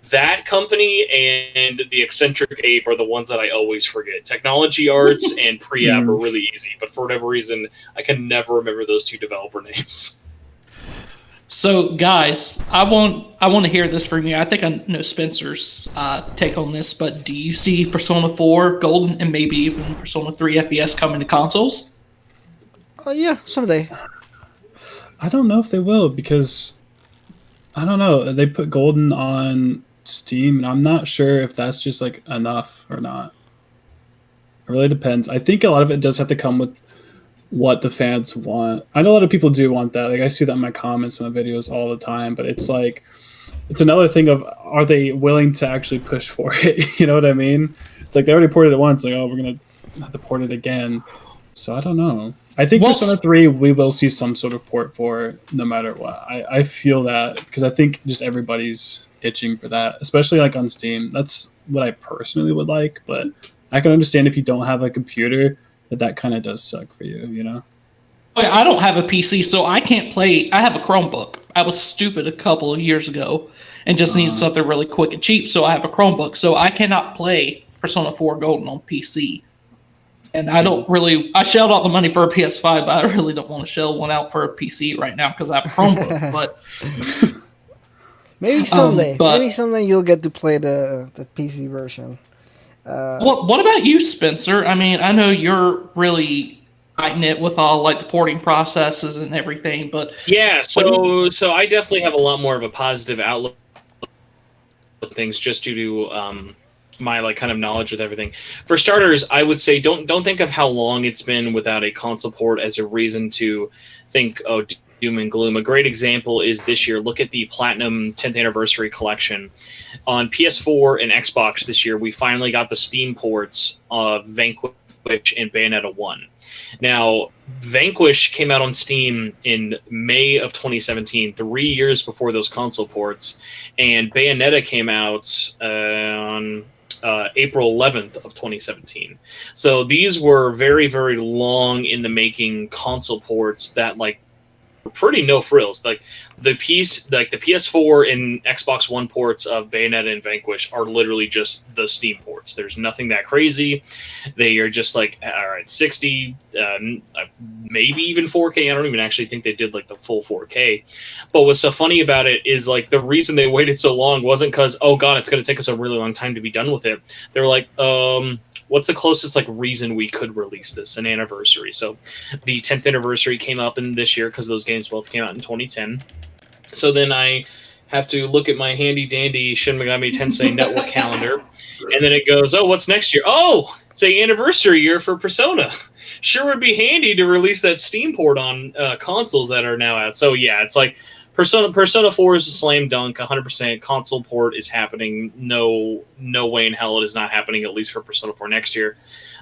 that company and the Eccentric Ape are the ones that I always forget. Technology Arts and Pre-App are really easy, but for whatever reason, I can never remember those two developer names. So, guys, I want to hear this from you. I think I know Spencer's take on this, but do you see Persona 4 Golden and maybe even Persona 3 FES coming to consoles? Yeah, someday. I don't know if they will, because I don't know. They put Golden on Steam, and I'm not sure if that's just like enough or not. It really depends. I think a lot of it does have to come with what the fans want. I know a lot of people do want that. Like, I see that in my comments and my videos all the time, but it's like, it's another thing of, are they willing to actually push for it? You know what I mean? It's like they already ported it once, like, oh, we're going to have to port it again. So I don't know. I think Persona 3 we will see some sort of port for no matter what. I feel that, because I think just everybody's itching for that, especially like on Steam. That's what I personally would like, but I can understand if you don't have a computer, that kind of does suck for you, you know? I don't have a PC, so I can't play. I have a Chromebook. I was stupid a couple of years ago and just needed something really quick and cheap, so I have a Chromebook. So I cannot play Persona 4 Golden on PC. And I shelled out the money for a PS5, but I really don't want to shell one out for a PC right now because I have a Chromebook. But maybe someday, but- maybe someday you'll get to play the PC version. what about you, Spencer? I mean, I know you're really tight-knit with all like the porting processes and everything, but Yeah, so I definitely have a lot more of a positive outlook on things just due to my like kind of knowledge with everything. For starters, I would say don't think of how long it's been without a console port as a reason to think, oh, doom and gloom. A great example is this year. Look at the Platinum 10th Anniversary Collection. On PS4 and Xbox this year, we finally got the Steam ports of Vanquish and Bayonetta 1. Now, Vanquish came out on Steam in May of 2017, 3 years before those console ports, and Bayonetta came out on April 11th of 2017. So these were very, very long in the making console ports that like were pretty no frills. Like the PS4 and Xbox One ports of Bayonetta and Vanquish are literally just the Steam ports. There's nothing that crazy. They are just like, all right, 60, maybe even 4K. I don't even actually think they did like the full 4K. But what's so funny about it is like the reason they waited so long wasn't because, oh god, it's going to take us a really long time to be done with it. They were like, what's the closest like reason we could release this? An anniversary. So the 10th anniversary came up in this year because those games both came out in 2010. So then I have to look at my handy dandy Shin Megami Tensei network calendar, and then it goes, oh, what's next year? Oh, it's an anniversary year for Persona. Sure would be handy to release that Steam port on consoles that are now out. So yeah, it's like Persona 4 is a slam dunk, 100% console port is happening. No way in hell it is not happening, at least for Persona 4 next year.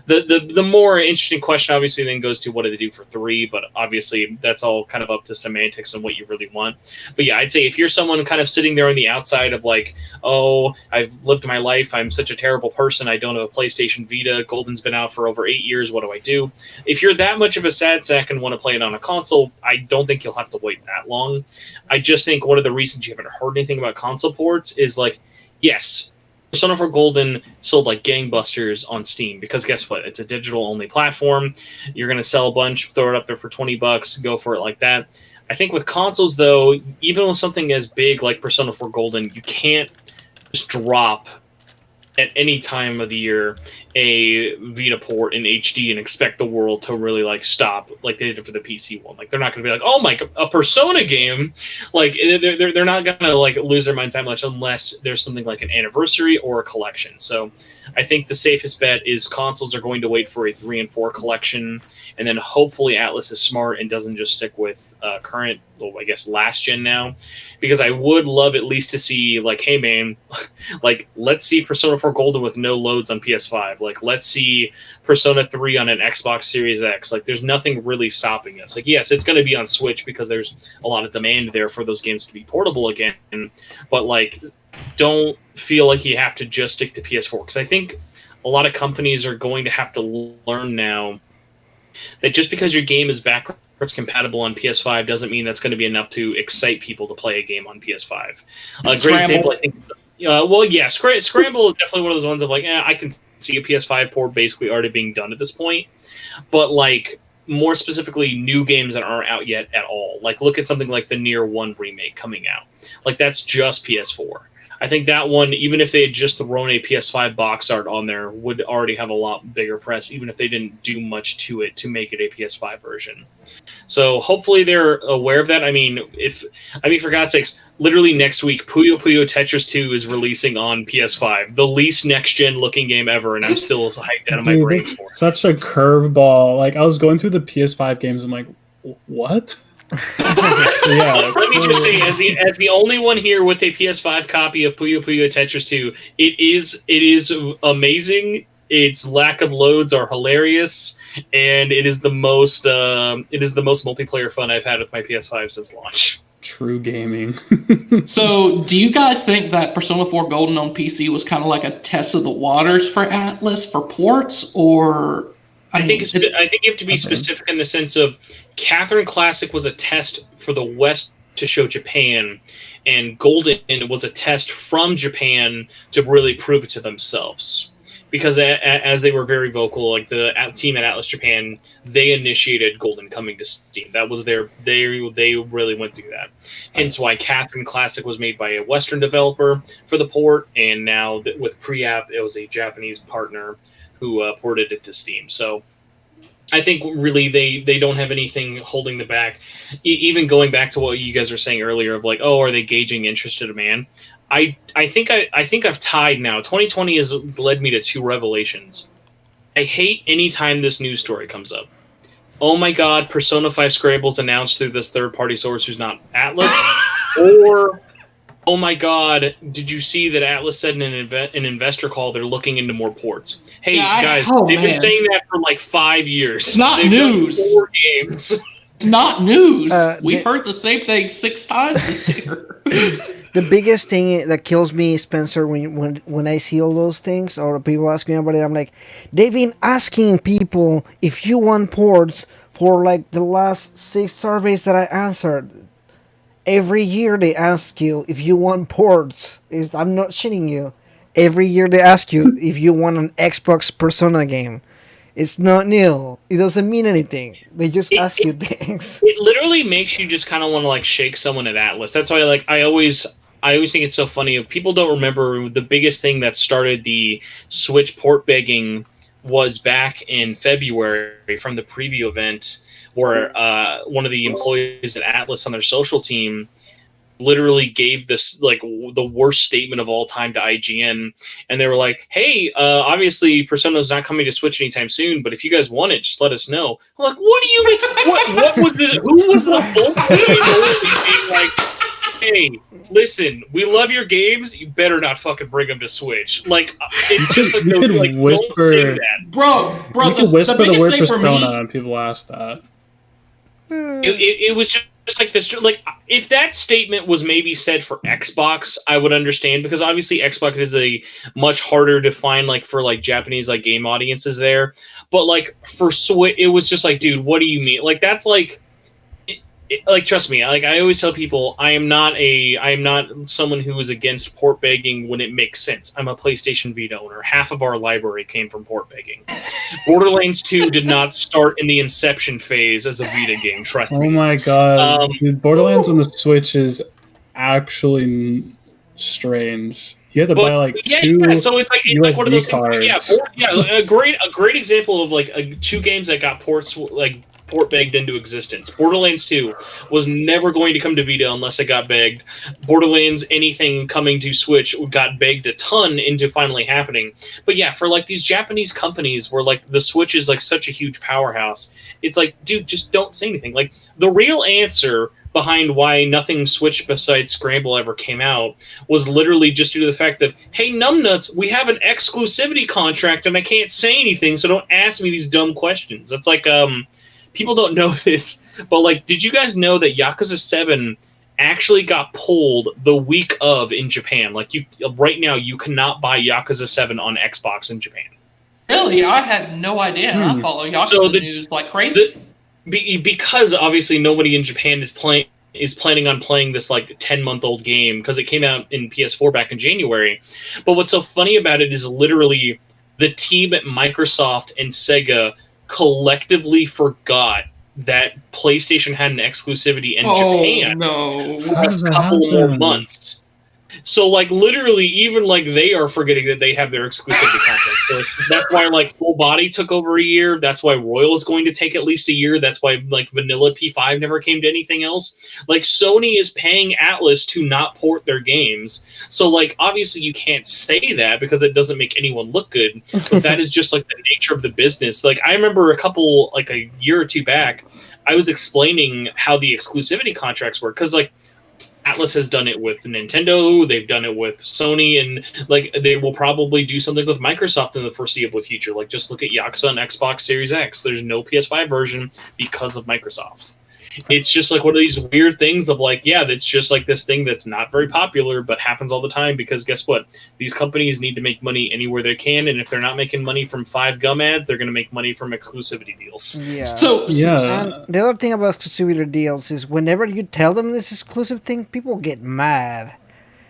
The more interesting question obviously then goes to what do they do for 3, but obviously that's all kind of up to semantics and what you really want. But yeah, I'd say if you're someone kind of sitting there on the outside of like, oh, I've lived my life, I'm such a terrible person, I don't have a PlayStation Vita, Golden's been out for over 8 years, what do I do? If you're that much of a sad sack and want to play it on a console, I don't think you'll have to wait that long. I just think one of the reasons you haven't heard anything about console ports is like, yes, Persona 4 Golden sold like gangbusters on Steam because guess what? It's a digital-only platform. You're going to sell a bunch, throw it up there for $20, go for it like that. I think with consoles, though, even with something as big like Persona 4 Golden, you can't just drop at any time of the year a Vita port in HD and expect the world to really like stop like they did for the PC one. Like they're not going to be like, oh my, a Persona game. Like they're not going to like lose their minds that much unless there's something like an anniversary or a collection. So I think the safest bet is consoles are going to wait for a 3 and 4 collection, and then hopefully Atlus is smart and doesn't just stick with current, well, I guess last gen now, because I would love at least to see like, hey man, like let's see Persona 4 Golden with no loads on PS5. Like let's see Persona 3 on an Xbox Series X. Like there's nothing really stopping us. Like yes, it's going to be on Switch because there's a lot of demand there for those games to be portable again, but like don't feel like you have to just stick to PS4, because I think a lot of companies are going to have to learn now that just because your game is backwards compatible on PS5 doesn't mean that's going to be enough to excite people to play a game on PS5. A great example, I think. Well, yeah, Scramble is definitely one of those ones of like, I can see a PS5 port basically already being done at this point, but like more specifically, new games that aren't out yet at all. Like look at something like the Nier 1 remake coming out. Like that's just PS4. I think that one, even if they had just thrown a PS5 box art on there, would already have a lot bigger press, even if they didn't do much to it to make it a PS5 version. So hopefully they're aware of that. I mean, for God's sakes, literally next week, Puyo Puyo Tetris 2 is releasing on PS5, the least next-gen looking game ever, and I'm still hyped out of my brains for it. Such a curveball. Like, I was going through the PS5 games, I'm like, what? Yeah. Let me just say, as the only one here with a PS5 copy of Puyo Puyo Tetris 2, it is amazing. Its lack of loads are hilarious, and it is the most multiplayer fun I've had with my PS5 since launch. True gaming. So, do you guys think that Persona 4 Golden on PC was kind of like a test of the waters for Atlus for ports, or? I think you have to be specific in the sense of Catherine Classic was a test for the West to show Japan, and Golden was a test from Japan to really prove it to themselves. because as they were very vocal, like the team at Atlus Japan, they initiated Golden coming to Steam. That was they really went through that. Hence why Catherine Classic was made by a Western developer for the port, and now with Pre-App, it was a Japanese partner who ported it to Steam. So I think really they don't have anything holding them back. Even going back to what you guys were saying earlier of like, oh, are they gauging interest to demand? I think I've tied now. 2020 has led me to two revelations. I hate any time this news story comes up. Oh my God, Persona 5 Scramble's announced through this third-party source who's not Atlus, or oh my God, did you see that Atlus said in an investor call they're looking into more ports? Hey, yeah, guys, they've been saying that for like 5 years. It's not news. Done 4 games. It's not news. We've heard the same thing 6 times this year. The biggest thing that kills me, Spencer, when I see all those things or people ask me about it, I'm like, they've been asking people if you want ports for like the last 6 surveys that I answered. Every year they ask you if you want ports. I'm not shitting you. Every year they ask you if you want an Xbox Persona game. It's not new. It doesn't mean anything. They just ask you things. It literally makes you just kind of want to like shake someone at Atlus. That's why I always think it's so funny. If people don't remember, the biggest thing that started the Switch port begging was back in February from the preview event, where one of the employees at Atlus on their social team literally gave this like the worst statement of all time to IGN, and they were like, "Hey, obviously Persona's not coming to Switch anytime soon, but if you guys want it, just let us know." I'm like, "What do you mean? What was the? Who was the full being like?" Hey, listen, we love your games. You better not fucking bring them to Switch. Like, it's just like, no, like whisper, don't say that. Bro, you could whisper the word Persona and people ask that. It was just like this. Like, if that statement was maybe said for Xbox, I would understand, because obviously Xbox is a much harder to find, like, for like Japanese like game audiences there. But like for Switch, it was just like, dude, what do you mean? Like, that's like. Like, trust me, like I always tell people, I am not someone who is against port begging when it makes sense. I'm a PlayStation Vita owner. Half of our library came from port begging. Borderlands 2 did not start in the inception phase as a Vita game, trust me. Oh my God. Dude, Borderlands on the Switch is actually strange. You have to buy like two. Yeah, so it's like one of those things. A great example of like 2 games that got ports like port begged into existence. Borderlands 2 was never going to come to Vita unless it got begged. Borderlands, anything coming to Switch got begged a ton into finally happening. But yeah, for like these Japanese companies where like the Switch is like such a huge powerhouse, it's like, dude, just don't say anything. Like, the real answer behind why nothing Switch besides Scramble ever came out was literally just due to the fact that, hey, numbnuts, we have an exclusivity contract and I can't say anything, so don't ask me these dumb questions. That's like, people don't know this, but like, did you guys know that Yakuza 7 actually got pulled the week of in Japan? Like, you right now, you cannot buy Yakuza 7 on Xbox in Japan. Really? I had no idea. I follow Yakuza news like crazy. Because obviously nobody in Japan is planning on playing this like 10-month-old game, because it came out in PS4 back in January. But what's so funny about it is literally the team at Microsoft and Sega collectively forgot that PlayStation had an exclusivity in Japan for a couple more months. So, like, literally, even, like, they are forgetting that they have their exclusivity contract. So that's why, like, Full Body took over a year. That's why Royal is going to take at least a year. That's why, like, Vanilla P5 never came to anything else. Like, Sony is paying Atlus to not port their games. So, like, obviously you can't say that because it doesn't make anyone look good. But that is just, like, the nature of the business. Like, I remember like, a year or two back, I was explaining how the exclusivity contracts work. Because, like, Atlus has done it with Nintendo, they've done it with Sony, and like they will probably do something with Microsoft in the foreseeable future. Like, just look at Yakuza on Xbox Series X. There's no PS5 version because of Microsoft. It's just like one of these weird things of like, yeah, that's just like this thing that's not very popular but happens all the time, because guess what? These companies need to make money anywhere they can, and if they're not making money from 5 gum ads, they're going to make money from exclusivity deals. Yeah. And the other thing about exclusivity deals is whenever you tell them this exclusive thing, people get mad.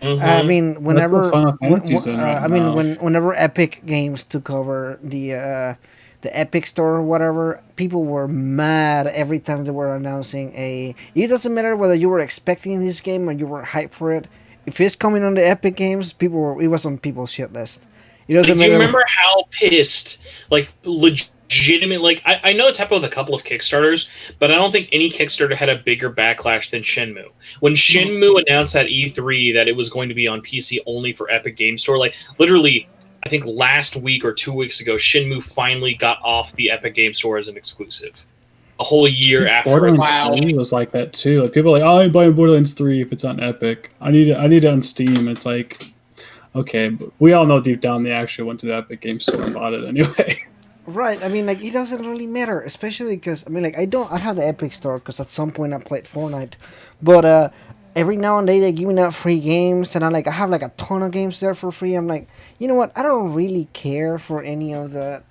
I mean, That's whenever what Final Fantasy's in right I mean, now. whenever Epic Games took over the Epic Store or whatever, people were mad every time they were announcing a. It doesn't matter whether you were expecting this game or you were hyped for it. If it's coming on the Epic Games, it was on people's shit list. It doesn't Do you matter. remember how pissed, like, legitimate, like, I know it's happened with a couple of Kickstarters, but I don't think any Kickstarter had a bigger backlash than Shenmue. When Shenmue announced at E3 that it was going to be on PC only for Epic Game Store, like, literally, I think last week or 2 weeks ago, Shenmue finally got off the Epic Game Store as an exclusive. A whole year after Borderlands its 3 was like that too. Like people are like, oh, I'm buying Borderlands 3 if it's on Epic. I need it on Steam. It's like, okay, but we all know deep down they actually went to the Epic Game Store and bought it anyway. Right. I mean, like, it doesn't really matter, especially because I mean, like, I have the Epic Store because at some point I played Fortnite, but every now and then they give me out free games, and I have like a ton of games there for free. I'm like, you know what? I don't really care for any of that.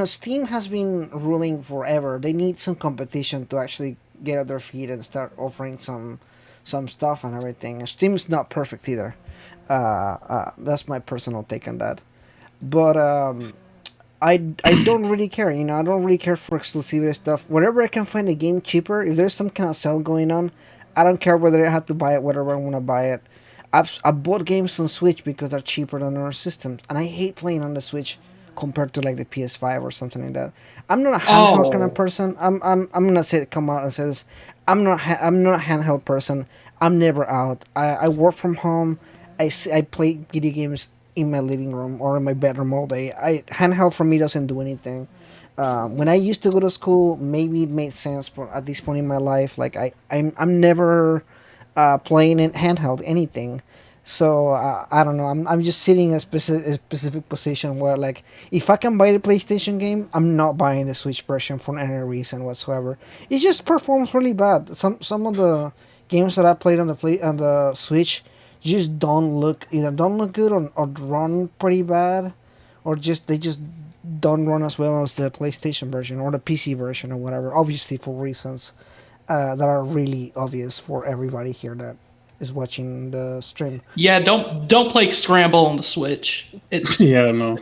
Steam has been ruling forever. They need some competition to actually get out their feet and start offering some stuff and everything. Steam's not perfect either. That's my personal take on that. But I don't really care. I don't really care for exclusivity stuff. Whenever I can find a game cheaper, if there's some kind of sale going on, I don't care whether I have to buy it, whether I want to buy it. I've bought games on Switch because they're cheaper than other systems, and I hate playing on the Switch compared to like the PS5 or something like that. I'm not a handheld kind of person. I'm gonna come out and say this. I'm not a handheld person. I'm never out. I work from home. I play video games in my living room or in my bedroom all day. Handheld for me doesn't do anything. When I used to go to school, maybe it made sense, but at this point in my life, like I'm never playing in handheld anything. So I don't know. I'm just sitting in a specific position where, like, if I can buy the PlayStation game, I'm not buying the Switch version for any reason whatsoever. It just performs really bad. Some of the games that I played on the Switch just don't look good or run pretty bad, or they just don't run as well as the PlayStation version or the PC version or whatever. Obviously, for reasons that are really obvious for everybody here that is watching the stream. Yeah, don't play Scramble on the Switch. It's Yeah, no.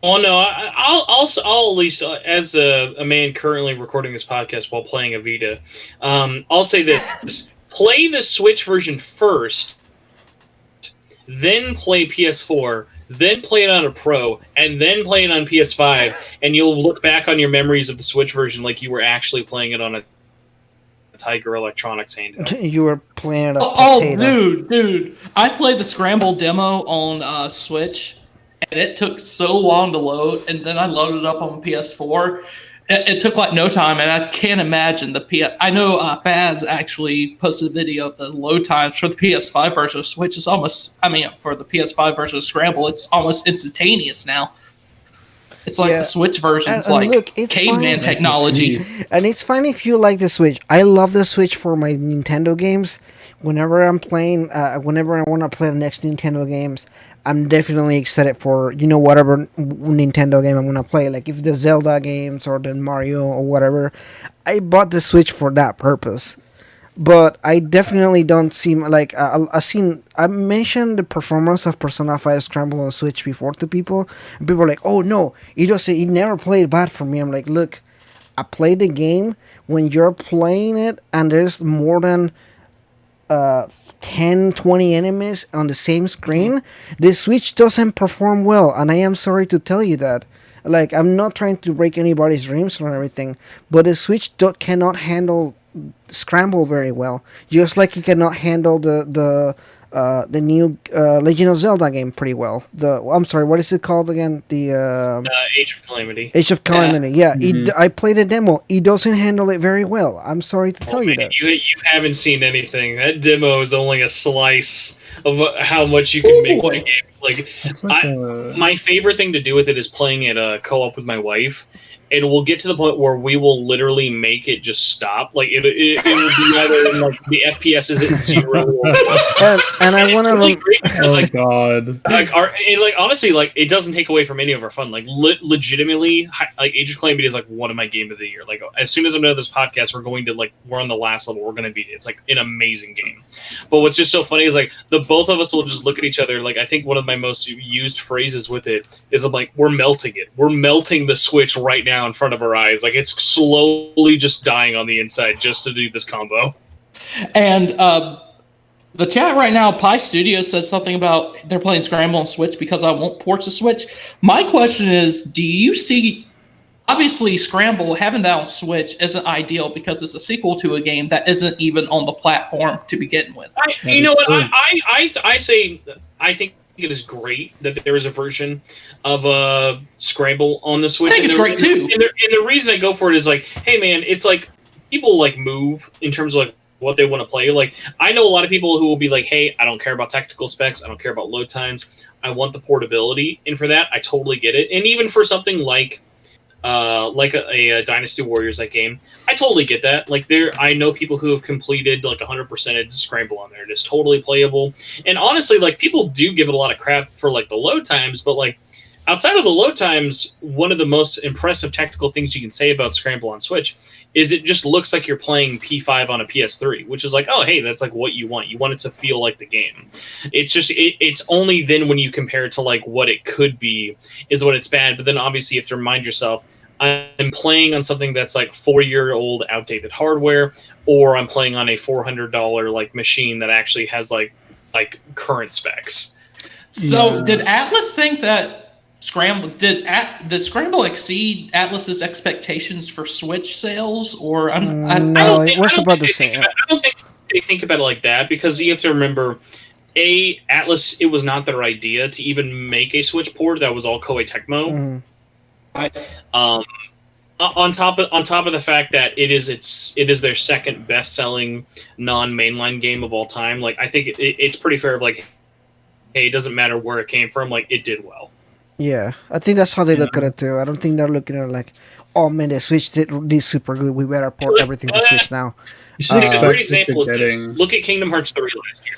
Oh no! I'll at least as a man currently recording this podcast while playing a Vita, I'll say this: play the Switch version first, then play PS4, then play it on a Pro, and then play it on PS5, and you'll look back on your memories of the Switch version like you were actually playing it on a Tiger Electronics handheld. You were playing it up. oh, dude! I played the Scramble demo on Switch, and it took so long to load. And then I loaded it up on PS4. It took like no time, and I can't imagine the PS. I know Faz actually posted a video of the load times for the PS5 version of Switch. It's almost, for the PS5 version of Scramble, it's almost instantaneous now. It's like the Switch version's caveman technology. And it's fine if you like the Switch. I love the Switch for my Nintendo games. Whenever I'm playing, whenever I want to play the next Nintendo games, I'm definitely excited for, whatever Nintendo game I'm going to play. Like if the Zelda games or the Mario or whatever. I bought the Switch for that purpose. But I definitely don't seem like I mentioned the performance of Persona 5 Scramble on Switch before to people, and people are like, "Oh no, it never played bad for me." I'm like, "Look, I played the game when you're playing it, and there's more than 10, 20 enemies on the same screen. The Switch doesn't perform well, and I am sorry to tell you that." Like, I'm not trying to break anybody's dreams or everything, but the Switch cannot handle Scramble very well, just like it cannot handle the new Legend of Zelda game pretty well. I'm sorry, what is it called again? The Age of Calamity. Age of Calamity. Yeah, I played a demo. It doesn't handle it very well. I'm sorry to tell you that. You haven't seen anything. That demo is only a slice of how much you can make that game. My favorite thing to do with it is playing it co-op with my wife. and we'll get to the point where we will literally make it just stop. Like it will be either like the FPS is at 0 or and I want to really great because like God, honestly, like it doesn't take away from any of our fun. Like legitimately, like Age of Calamity is like one of my game of the year. Like as soon as I'm done with this podcast, we're on the last level. We're going to beat it. It's like an amazing game. But what's just so funny is like the both of us will just look at each other. Like I think one of my most used phrases with it is I'm like, we're melting it. We're melting the Switch right now in front of our eyes. Like it's slowly just dying on the inside just to do this combo. And the chat right now, Pi Studio said something about they're playing Scramble on Switch because I won't port to Switch. My question is, do you see... Obviously, Scramble, having that on Switch isn't ideal because it's a sequel to a game that isn't even on the platform to begin with. You know what? I say I think it is great that there is a version of Scramble on the Switch. I think it's great too. And the reason I go for it is like, hey man, it's like people like move in terms of like what they want to play. Like I know a lot of people who will be like, hey, I don't care about technical specs, I don't care about load times, I want the portability, and for that I totally get it. And even for something like a Dynasty Warriors like game, I totally get that. Like I know people who have completed like 100% Scramble on there. It's totally playable. And honestly, like people do give it a lot of crap for like the load times, but like outside of the load times, one of the most impressive technical things you can say about Scramble on Switch is it just looks like you're playing P5 on a PS3, which is like, oh, hey, that's like what you want. You want it to feel like the game. It's just, it's only then when you compare it to like what it could be is when it's bad. But then obviously you have to remind yourself, I'm playing on something that's like 4-year-old outdated hardware, or I'm playing on a $400 like machine that actually has like current specs. So did Atlus think that Scramble did Scramble exceed Atlus's expectations for Switch sales, or it was about the same. I don't think they think about it like that because you have to remember, Atlus, it was not their idea to even make a Switch port. That was all Koei Tecmo. Mm-hmm. On top of the fact that it is their second best selling non-mainline game of all time. Like I think it's pretty fair of like, hey, it doesn't matter where it came from. Like it did well. Yeah, I think that's how they look at it too. I don't think they're looking at it like, oh man, the Switch did super good. We better port everything to Switch now. A great example is this. Look at Kingdom Hearts 3 last year.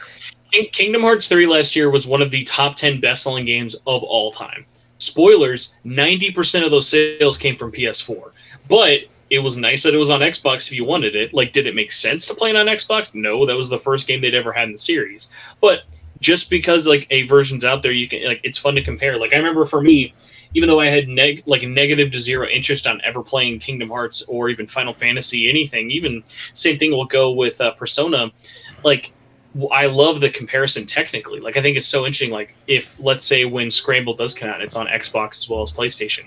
Kingdom Hearts 3 last year was one of the top 10 best-selling games of all time. Spoilers, 90% of those sales came from PS4. But it was nice that it was on Xbox if you wanted it. Like, did it make sense to play it on Xbox? No, that was the first game they'd ever had in the series. But just because like a version's out there, you can like it's fun to compare. Like I remember for me, even though I had negative to zero interest on ever playing Kingdom Hearts or even Final Fantasy, anything, even same thing will go with Persona. Like I love the comparison technically. Like I think it's so interesting. Like if let's say when Scramble does come out, it's on Xbox as well as PlayStation.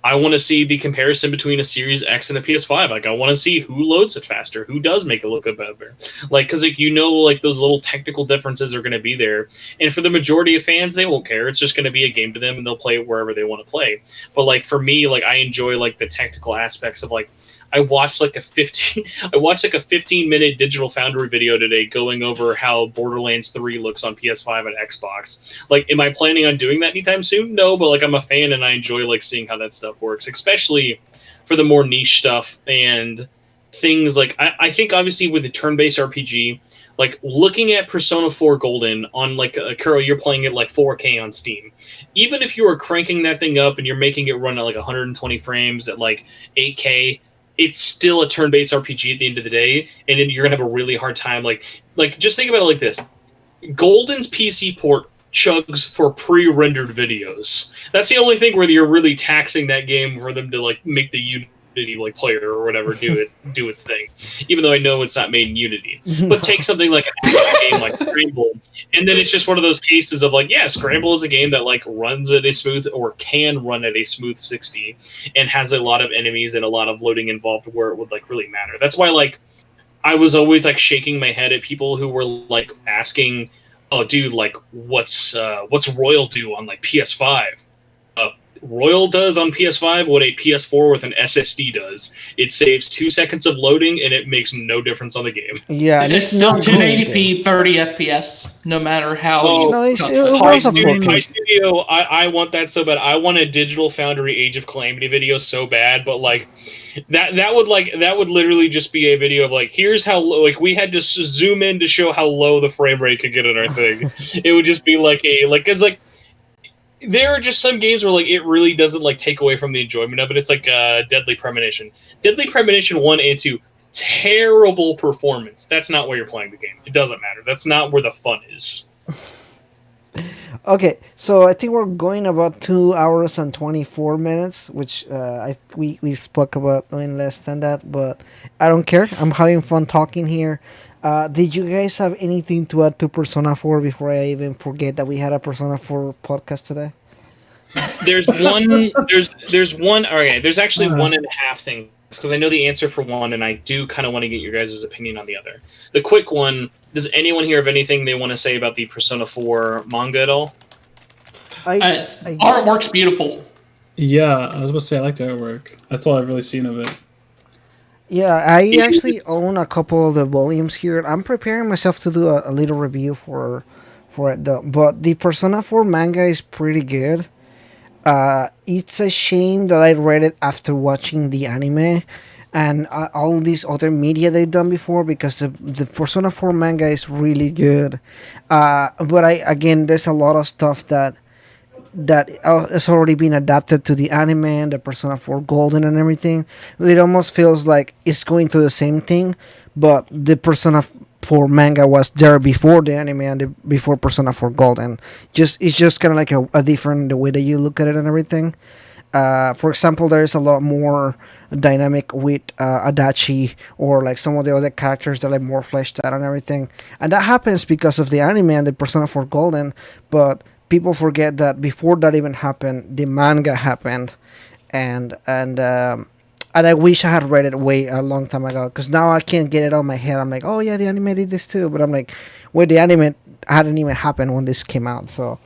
I want to see the comparison between a Series X and a PS5. Like, I want to see who loads it faster, who does make it look better. Like, because like, like those little technical differences are going to be there. And for the majority of fans, they won't care. It's just going to be a game to them, and they'll play it wherever they want to play. But like for me, like I enjoy like the technical aspects of like I watched like a 15-minute Digital Foundry video today going over how Borderlands 3 looks on PS5 and Xbox. Like, am I planning on doing that anytime soon? No, but like I'm a fan and I enjoy like seeing how that stuff works, especially for the more niche stuff and things like I think obviously with the turn-based RPG, like looking at Persona 4 Golden on like a Kuro, you're playing it like 4K on Steam. Even if you are cranking that thing up and you're making it run at like 120 frames at like 8K, it's still a turn-based RPG at the end of the day, and then you're gonna have a really hard time. Like just think about it like this: Golden's PC port chugs for pre-rendered videos. That's the only thing where you're really taxing that game for them to like make the Unity like player or whatever do its thing. Even though I know it's not made in Unity, but take something like an action game like Scramble, and then it's just one of those cases of like, yeah, Scramble is a game that like runs at a smooth or can run at a smooth 60, and has a lot of enemies and a lot of loading involved where it would like really matter. That's why like I was always like shaking my head at people who were like asking, "Oh, dude, like what's Royal do on like PS5?" Royal does on PS5 what a PS4 with an SSD does. It saves 2 seconds of loading, and it makes no difference on the game. Yeah, And it's still 1080p, 30 FPS, no matter how you. No, it High was a 4K. Studio, I want that so bad. I want a Digital Foundry Age of Calamity video so bad, but like that would literally just be a video of like, here's how low, like we had to zoom in to show how low the frame rate could get in our thing. It would just be like because like there are just some games where like it really doesn't like take away from the enjoyment of it. It's like Deadly Premonition. Deadly Premonition 1 and 2, terrible performance. That's not where you're playing the game. It doesn't matter. That's not where the fun is. Okay, so I think we're going about 2 hours and 24 minutes, which we spoke about in less than that, but I don't care. I'm having fun talking here. Did you guys have anything to add to Persona 4 before I even forget that we had a Persona 4 podcast today? There's one. There's one. Okay, there's actually one and a half things because I know the answer for one, and I do kind of want to get your guys' opinion on the other. The quick one. Does anyone here have anything they want to say about the Persona 4 manga at all? Artwork's beautiful. Yeah, I was about to say I like the artwork. That's all I've really seen of it. Yeah, I actually own a couple of the volumes here. I'm preparing myself to do a little review for it, though. But the Persona 4 manga is pretty good. It's a shame that I read it after watching the anime and all these other media they've done before, because the Persona 4 manga is really good. But again, there's a lot of stuff that has already been adapted to the anime and the Persona 4 Golden and everything. It almost feels like it's going to the same thing, but the Persona 4 manga was there before the anime and before Persona 4 Golden. It's just kind of like a different the way that you look at it and everything. For example, there's a lot more dynamic with Adachi or like some of the other characters that are more fleshed out and everything. And that happens because of the anime and the Persona 4 Golden, but people forget that before that even happened, the manga happened, and I wish I had read it a long time ago, because now I can't get it out of my head. I'm like, oh yeah, the anime did this too, but I'm like, wait, the anime hadn't even happened when this came out, so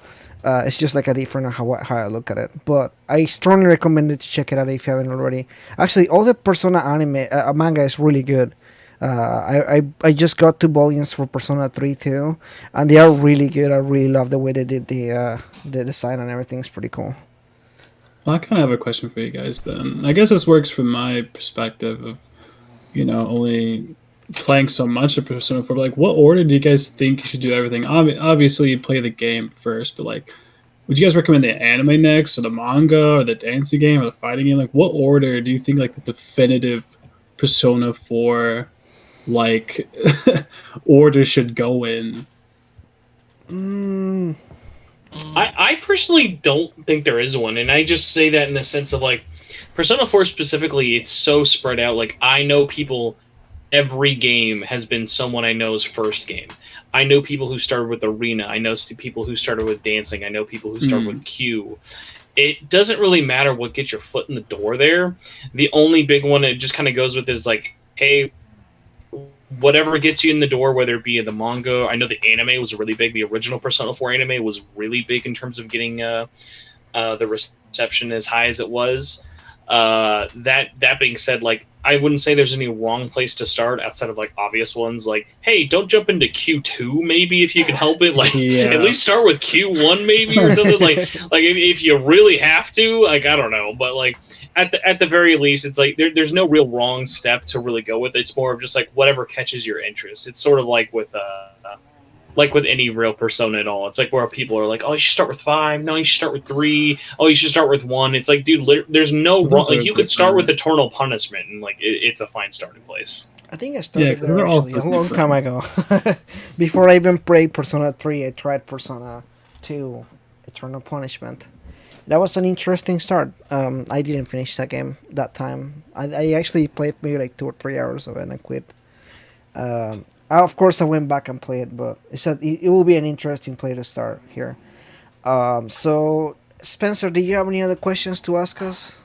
it's just like a different how I look at it. But I strongly recommend it to check it out if you haven't already. Actually, all the Persona anime manga is really good. I just got 2 volumes for Persona 3 too, and they are really good. I really love the way they did the design and everything. It's pretty cool. Well, I kind of have a question for you guys then. I guess this works from my perspective of, only playing so much of Persona 4. But like, what order do you guys think you should do everything? Obviously, you play the game first, but like, would you guys recommend the anime next, or the manga, or the dancing game, or the fighting game? Like, what order do you think like the definitive Persona 4 like order should go in? I personally don't think there is one, and I just say that in the sense of like Persona 4 specifically, it's so spread out. Like, I know people, every game has been someone I know's first game. I know people who started with Arena. I know people who started with dancing. I know people who started with Q. It doesn't really matter what gets your foot in the door there. The only big one it just kind of goes with is like, hey, whatever gets you in the door, whether it be in the manga. I know the anime was really big. The original Persona 4 anime was really big in terms of getting the reception as high as it was. That being said, like, I wouldn't say there's any wrong place to start outside of like obvious ones. Like, hey, don't jump into Q2 maybe if you can help it. Like, at least start with Q1 maybe or something. like if you really have to, like, I don't know, but like at the very least, it's like there's no real wrong step to really go with. It's more of just like whatever catches your interest. It's sort of like with any real Persona at all. It's like where people are like, oh, you should start with 5. No, you should start with 3. Oh, you should start with 1. It's like, dude, there's no wrong. Like, you could start with Eternal Punishment, and like it's a fine starting place. I think I started there actually a long time ago. Before I even played Persona 3, I tried Persona 2, Eternal Punishment. That was an interesting start. I didn't finish that game that time. I actually played maybe like 2 or 3 hours of it and I quit. Of course, I went back and played, but it will be an interesting play to start here. So, Spencer, did you have any other questions to ask us?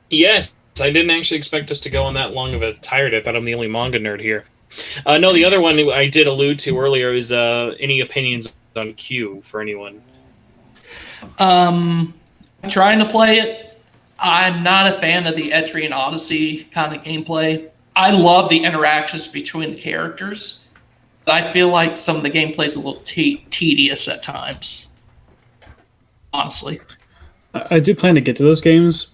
Yes, I didn't actually expect us to go on that long of a tirade. I thought I'm the only manga nerd here. No, the other one I did allude to earlier is any opinions on Q for anyone? trying to play it. I'm not a fan of the Etrian Odyssey kind of gameplay. I love the interactions between the characters, but I feel like some of the gameplay is a little tedious at times. Honestly, I do plan to get to those games.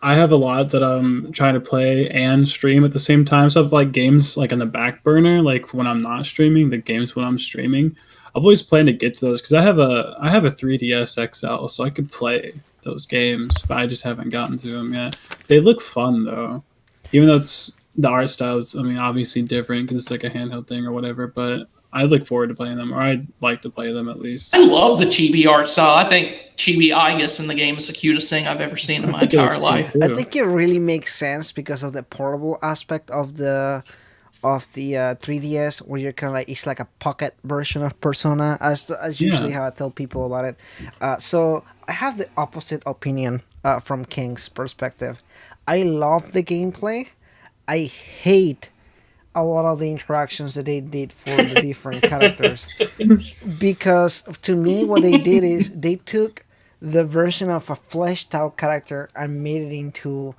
I have a lot that I'm trying to play and stream at the same time. So I have like games like on the back burner, like when I'm not streaming, the games when I'm streaming. I've always planned to get to those because I have a 3DS XL, so I could play those games, but I just haven't gotten to them yet. They look fun though, even though it's the art style is, I mean, obviously different because it's like a handheld thing or whatever. But I look forward to playing them, or I'd like to play them at least. I love the chibi art style. I think chibi Igus in the game is the cutest thing I've ever seen in my entire life. I think it really makes sense because of the portable aspect of the 3DS, where you're kind of like, it's like a pocket version of Persona, as usually how I tell people about it. So I have the opposite opinion from King's perspective. I love the gameplay. I hate a lot of the interactions that they did for the different characters, because to me what they did is they took the version of a fleshed out character and made it into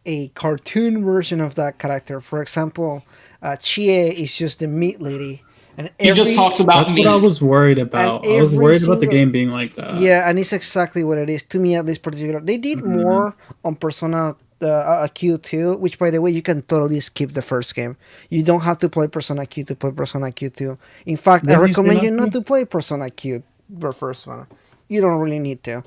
a cartoon version of that character. For example, Chie is just the meat lady, and he just talks about that's meat. what I was worried about. I was worried about the game being like that. Yeah, and it's exactly what it is to me, at least particular. They did more on Persona Q2, which, by the way, you can totally skip the first game. You don't have to play Persona Q to play Persona Q2. In fact, I recommend you not to play Persona Q, the first one. You don't really need to.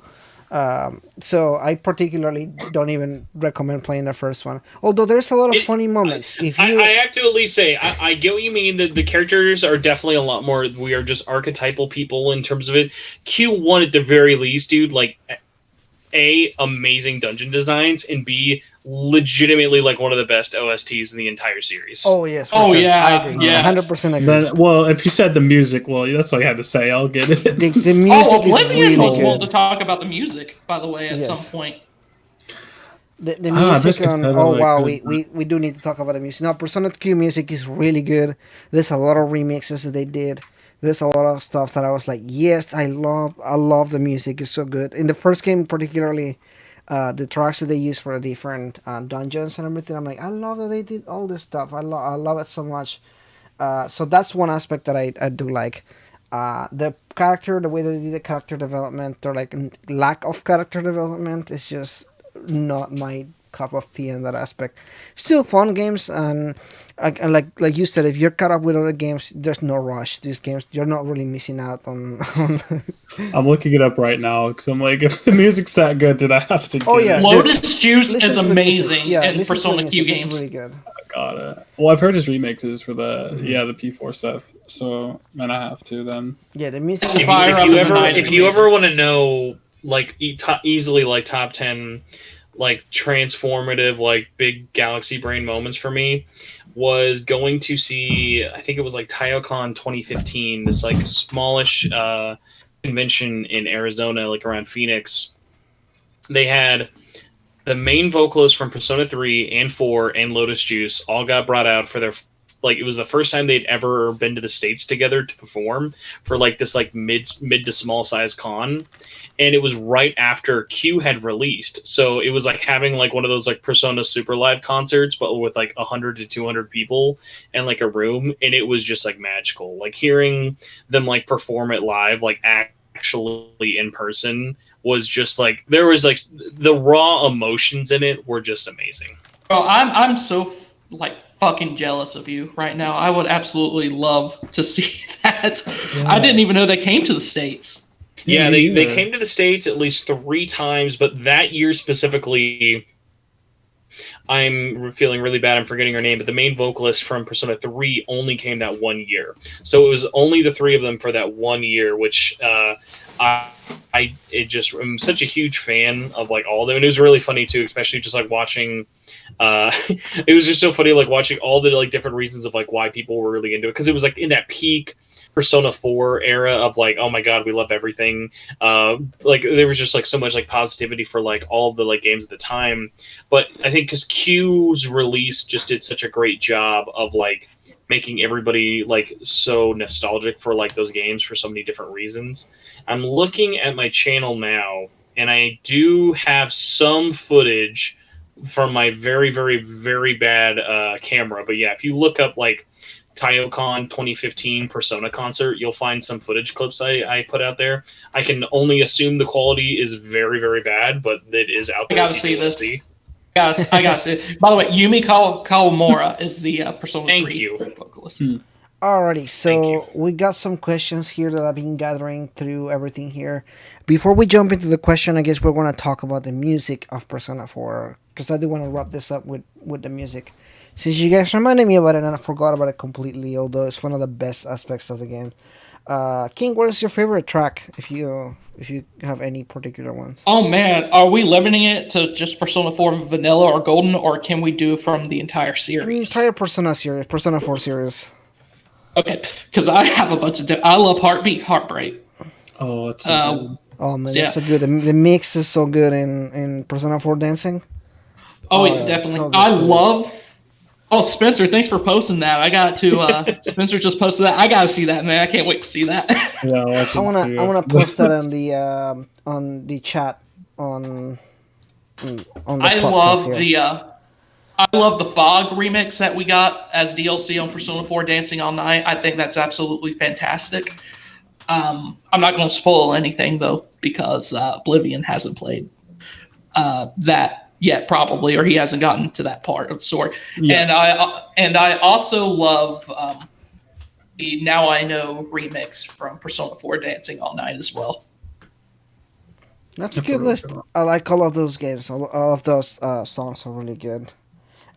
So I particularly don't even recommend playing the first one. Although there's a lot of funny moments. I have to at least say, I get what you mean. The characters are definitely a lot more. We are just archetypal people in terms of it. Q1 at the very least, dude. Like, A, amazing dungeon designs, and B, legitimately like one of the best OSTs in the entire series. Oh yes. Oh sure. yeah. I agree. Yeah. 100% agree. Then, well, if you said the music, well, that's what I had to say. I'll get it. The music is Oblivion really was good. want to talk about the music, by the way, at some point. The music on, wow, good. we do need to talk about the music. Now, Persona Q music is really good. There's a lot of remixes that they did. There's a lot of stuff that I was like, yes, I love the music. It's so good. In the first game, particularly, the tracks that they use for the different dungeons and everything, I'm like, I love that they did all this stuff. I love it so much. So that's one aspect that I do like. The character, the way they did the character development, or like lack of character development, is just not my cup of tea in that aspect. Still fun games, and like you said, if you're caught up with other games, there's no rush. These games, you're not really missing out on I'm looking it up right now because I'm like, if the music's that good, did I have to? Oh yeah, Lotus Juice listen is to the amazing music. in listen to the Persona Q music. It's games. really good. Got it. Well, I've heard his remixes for the the P4 stuff, so man, I have to then. Yeah, the music. If Is Fire Up in the Night is If you amazing. ever want to know, like, easily like top 10 like transformative, like big galaxy brain moments for me, was going to see, I think it was like TaioCon 2015, this like smallish convention in Arizona, like around Phoenix. They had the main vocalist from Persona 3 and 4 and Lotus Juice all got brought out for their, like, it was the first time they'd ever been to the States together to perform for like this like mid to small size con. And it was right after Q had released. So it was like having like one of those like Persona Super Live concerts, but with like 100 to 200 people and like a room. And it was just like magical. Like hearing them like perform it live, like actually in person, was just like, there was like the raw emotions in it were just amazing. Bro, I'm so like fucking jealous of you right now. I would absolutely love to see that. Yeah. I didn't even know they came to the States. Yeah, they came to the States at least 3 times, but that year specifically, I'm feeling really bad. I'm forgetting her name, but the main vocalist from Persona 3 only came that 1 year. So it was only the 3 of them for that 1 year, which I'm such a huge fan of like all of them. And it was really funny too, especially just like watching. It was just so funny, like watching all the like different reasons of like why people were really into it, because it was like in that peak Persona 4 era of like, oh my god, we love everything. Like there was just like so much like positivity for like all of the like games at the time. But I think because Q's release just did such a great job of like making everybody like so nostalgic for like those games for so many different reasons. I'm looking at my channel now, and I do have some footage from my very, very, very bad camera. But yeah, if you look up like TaioCon 2015 Persona concert, you'll find some footage clips I put out there. I can only assume the quality is very, very bad, but it is out there. I gotta see this. I gotta see it. By the way, Yumi Kawamura is the Persona 3 vocalist. Alrighty, so we got some questions here that I've been gathering through everything here. Before we jump into the question, I guess we're going to talk about the music of Persona 4, because I do want to wrap this up with the music. Since you guys reminded me about it and I forgot about it completely, although it's one of the best aspects of the game. King, what is your favorite track, if you have any particular ones? Oh man, are we limiting it to just Persona 4 Vanilla or Golden, or can we do from the entire series? The entire Persona series, Persona 4 series. Okay, because I have a bunch of I love Heartbeat, Heartbreak. Oh, it's so good. Oh man, it's so good. The mix is so good in Persona 4 dancing. Oh yeah, definitely. So I love. Oh, Spencer, thanks for posting that. I got to. Spencer just posted that. I gotta see that, man. I can't wait to see that. Yeah, I wanna post that on the chat on the I love the Fog remix that we got as DLC on Persona 4 Dancing All Night. I think that's absolutely fantastic. I'm not going to spoil anything, though, because Oblivion hasn't played that yet, probably, or he hasn't gotten to that part of the story. Yeah. And I also love the Now I Know remix from Persona 4 Dancing All Night as well. That's a good list. I like all of those games. All of those songs are really good.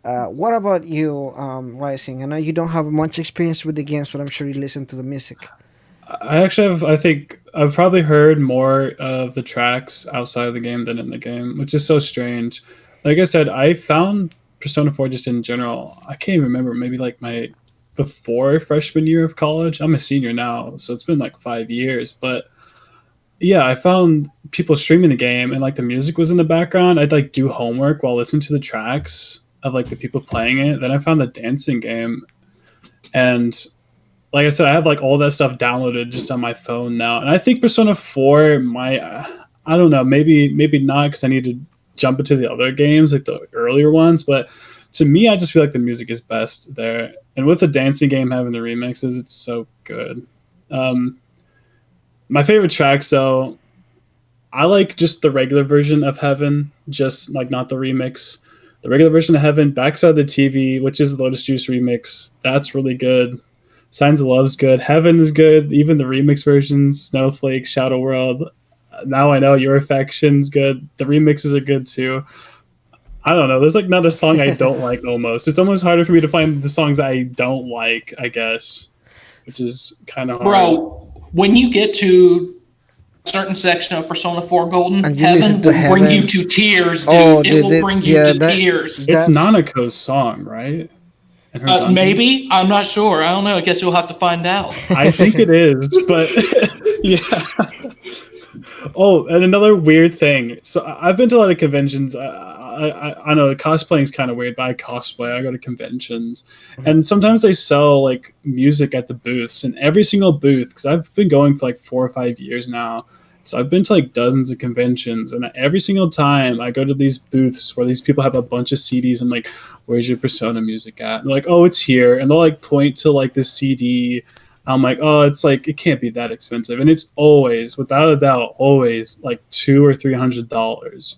What about you, Rising? I know you don't have much experience with the games, but I'm sure you listen to the music. I think I've probably heard more of the tracks outside of the game than in the game, which is so strange. Like I said, I found Persona 4 just in general. I can't even remember, maybe like my before freshman year of college. I'm a senior now, so it's been like 5 years. But yeah, I found people streaming the game and like the music was in the background. I'd like do homework while listening to the tracks of like the people playing it. Then I found the dancing game, and like I said, I have like all that stuff downloaded just on my phone now. And I think Persona 4 might, I don't know, maybe not, because I need to jump into the other games, like the earlier ones. But to me, I just feel like the music is best there. And with the dancing game having the remixes, it's so good. My favorite tracks, though, I like just the regular version of Heaven, just like not the remix. The regular version of Heaven, Backside the TV, which is the Lotus Juice remix, that's really good. Signs of Love's good. Heaven is good. Even the remix versions, Snowflake, Shadow World, Now I Know, Your Affection's good. The remixes are good too. I don't know. There's like not a song I don't like almost. It's almost harder for me to find the songs I don't like, I guess, which is kind of hard. Bro, when you get to a certain section of Persona 4 Golden, Heaven will bring you to tears, dude. It will bring you to tears. It's Nanako's song, right? Maybe. I'm not sure. I don't know. I guess you'll have to find out. I think it is, but yeah. Oh, and another weird thing. So I've been to a lot of conventions. I know the cosplaying is kind of weird, but I cosplay. I go to conventions. And sometimes they sell like music at the booths. And every single booth, because I've been going for like 4 or 5 years now. So I've been to like dozens of conventions, and every single time I go to these booths where these people have a bunch of CDs, I'm like, where's your Persona music at? And they're like, oh, it's here. And they'll like point to like this CD. I'm like, oh, it's like, it can't be that expensive. And it's always, without a doubt, always like $200 or $300.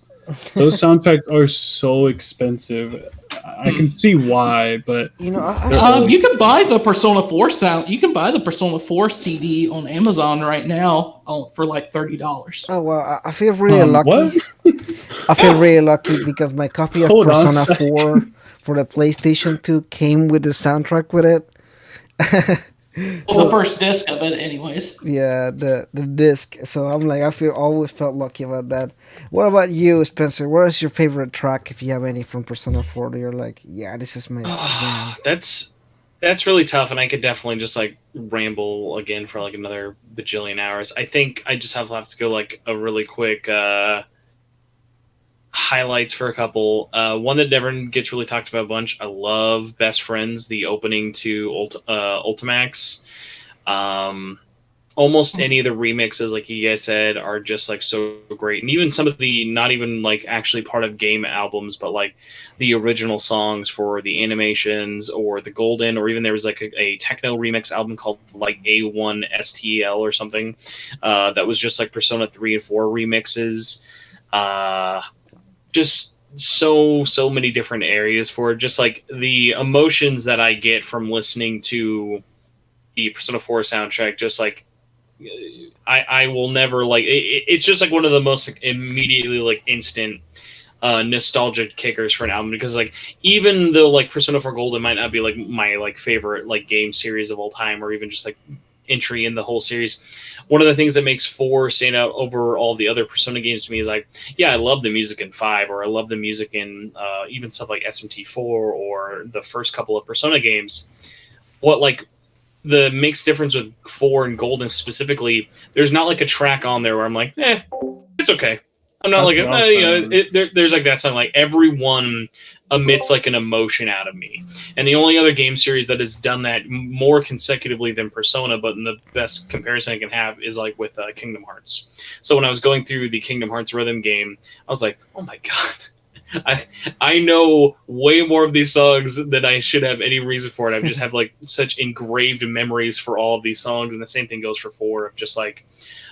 Those soundtracks are so expensive. I can see why, but you know, you can buy the Persona 4 sound. You can buy the Persona 4 CD on Amazon right now for like $30. Oh well, I feel really lucky. What? I feel really lucky because my copy of Persona 4 for the PlayStation 2 came with the soundtrack with it. Well, the first disc of it, anyways. Yeah, the disc. So I'm like, always felt lucky about that. What about you, Spencer? What is your favorite track, if you have any, from Persona 4 that you're like, yeah, this is my jam? That's really tough, and I could definitely just like ramble again for like another bajillion hours. I think I just have to go like a really quick highlights for a couple. One that never gets really talked about a bunch. I love Best Friends, the opening to Ultimax. almost any of the remixes, like you guys said, are just like so great. And even some of the not even like actually part of game albums, but like the original songs for the animations or the Golden, or even there was like a techno remix album called like A1 STL or something that was just like Persona 3 and 4 remixes. Just so many different areas for it. Just like the emotions that I get from listening to the Persona 4 soundtrack, just like I will never like it's just like one of the most like, immediately like instant nostalgic kickers for an album, because like even though like Persona 4 Golden might not be like my like favorite like game series of all time, or even just like entry in the whole series, one of the things that makes 4 stand out over all the other Persona games to me is like, yeah, I love the music in 5, or I love the music in even stuff like SMT4 or the first couple of Persona games. What like the makes difference with 4 and Golden specifically, there's not like a track on there where I'm like, it's okay. I'm not That's like, there's like that song, like everyone emits like an emotion out of me. And the only other game series that has done that more consecutively than Persona, but in the best comparison I can have, is like with Kingdom Hearts. So when I was going through the Kingdom Hearts rhythm game, I was like, oh my God. I know way more of these songs than I should have any reason for it. I just have like such engraved memories for all of these songs, and the same thing goes for 4, of just like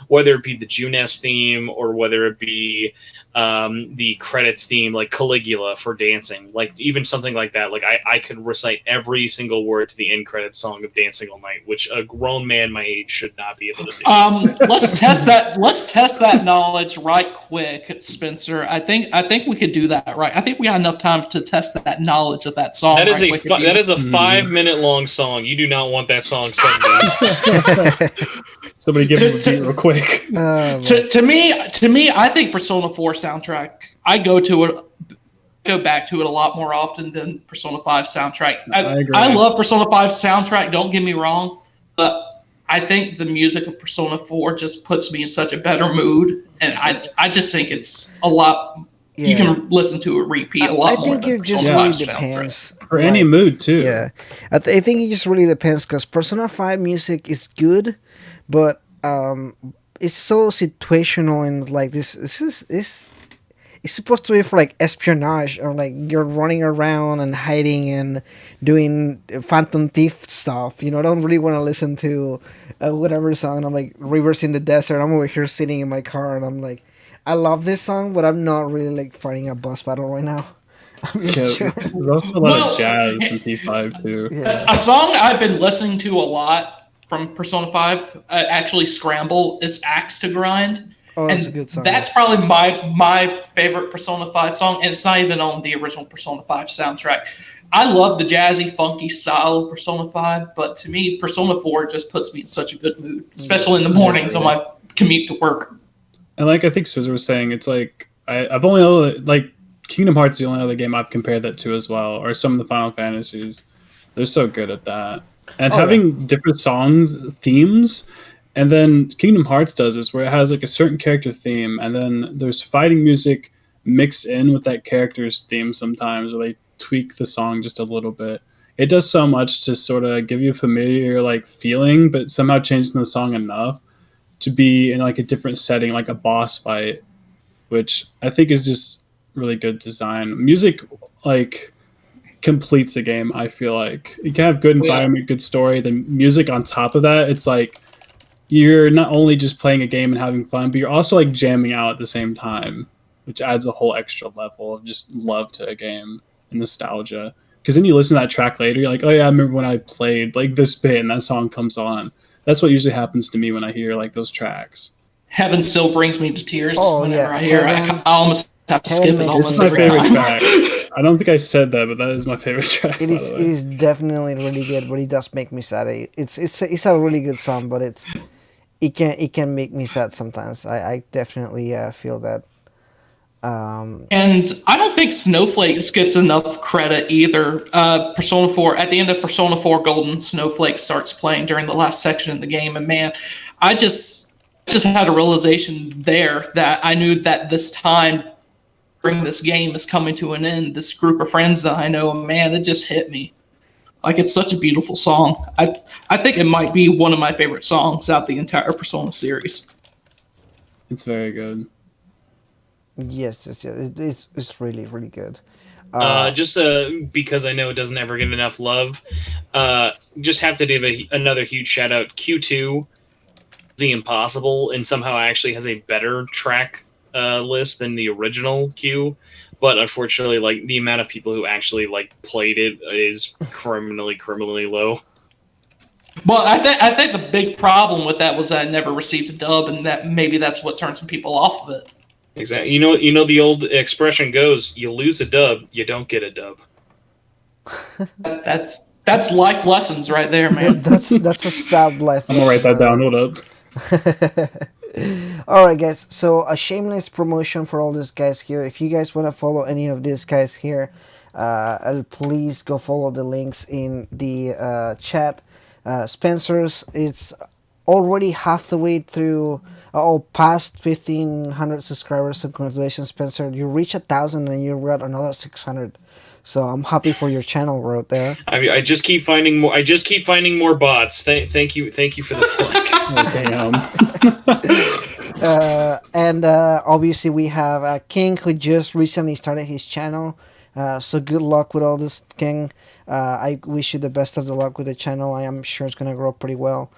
whether it be the Junes theme or whether it be the credits theme, like Caligula for dancing, like even something like that. Like I could recite every single word to the end credits song of Dancing All Night, which a grown man my age should not be able to do. Let's test that. Let's test that knowledge right quick, Spencer. I think we could do that right. I think we got enough time to test that knowledge of that song. That is that is a 5-minute long song. You do not want that song sung. Somebody give him a beat real quick. To me, I think Persona 4 soundtrack, I go back to it a lot more often than Persona 5 soundtrack. I agree. I love Persona 5 soundtrack, don't get me wrong, but I think the music of Persona 4 just puts me in such a better mood, and I just think it's a lot. Yeah. You can listen to it repeat a lot more. I think it just really depends. For any mood, too. Yeah. I think it just really depends, because Persona 5 music is good, but it's so situational, and like this is it's supposed to be for like espionage, or like you're running around and hiding and doing phantom thief stuff. You know, I don't really want to listen to whatever song. I'm like reversing the desert. I'm over here sitting in my car, and I'm like, I love this song, but I'm not really like fighting a boss battle right now. There's also a lot of jazz in P5 too. Yeah. A song I've been listening to a lot from Persona 5, actually Scramble, is Axe to Grind. Oh, that's a good song. That's probably my favorite Persona 5 song, and it's not even on the original Persona 5 soundtrack. I love the jazzy, funky style of Persona 5, but to me, Persona 4 just puts me in such a good mood, especially in the mornings on my commute to work. And like I think Swizzer was saying, it's like I've only like Kingdom Hearts is the only other game I've compared that to as well, or some of the Final Fantasies. They're so good at that. And having different songs, themes, and then Kingdom Hearts does this where it has like a certain character theme, and then there's fighting music mixed in with that character's theme sometimes, where they tweak the song just a little bit. It does so much to sort of give you a familiar like feeling, but somehow changing the song enough to be in like a different setting, like a boss fight, which I think is just really good design. Music like completes the game. I feel like you can have good environment, good story, then music on top of that. It's like you're not only just playing a game and having fun, but you're also like jamming out at the same time, which adds a whole extra level of just love to a game and nostalgia. Because then you listen to that track later, you're like, oh yeah, I remember when I played like this bit and that song comes on. That's what usually happens to me when I hear like those tracks. Heaven still brings me to tears whenever I hear it. I almost have to skip it almost It's my every favorite time. track. I don't think I said that, but that is my favorite track. It is definitely really good, but it does make me sad. It's a really good song, but it can make me sad sometimes. I definitely feel that. And I don't think Snowflakes gets enough credit either. Persona 4, at the end of Persona 4 Golden, Snowflake starts playing during the last section of the game, and man, I just had a realization there that I knew that this time during this game is coming to an end. This group of friends that I know, man, it just hit me. Like, it's such a beautiful song. I think it might be one of my favorite songs out the entire Persona series. It's very good. Yes, it's really, really good. Just because I know it doesn't ever get enough love, just have to give another huge shout out. Q2, The Impossible, and somehow actually has a better track list than the original Q. But unfortunately, like, the amount of people who actually like played it is criminally low. Well, I think the big problem with that was that it never received a dub, and that maybe that's what turned some people off of it. Exactly. You know the old expression goes: you lose a dub, you don't get a dub. That's life lessons right there, man. That's a sad life. I'm gonna write that down. Hold up. All right, guys. So a shameless promotion for all these guys here. If you guys want to follow any of these guys here, please go follow the links in the chat. Spencer's, it's already half the way through. Past 1,500 subscribers. So congratulations, Spencer. You reached 1,000 and you got another 600. So I'm happy for your channel right there. I just keep finding more. I just keep finding more bots. Thank you for the plug. And obviously we have King, who just recently started his channel. So good luck with all this, King. I wish you the best of the luck with the channel. I am sure it's gonna grow pretty well.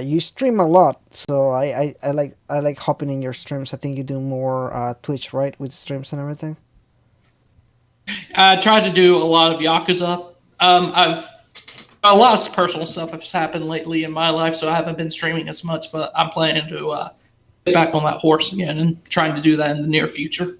You stream a lot, so I like hopping in your streams. I think you do more Twitch, right, with streams and everything. I tried to do a lot of Yakuza. A lot of personal stuff has happened lately in my life, so I haven't been streaming as much. But I'm planning to get back on that horse again and trying to do that in the near future.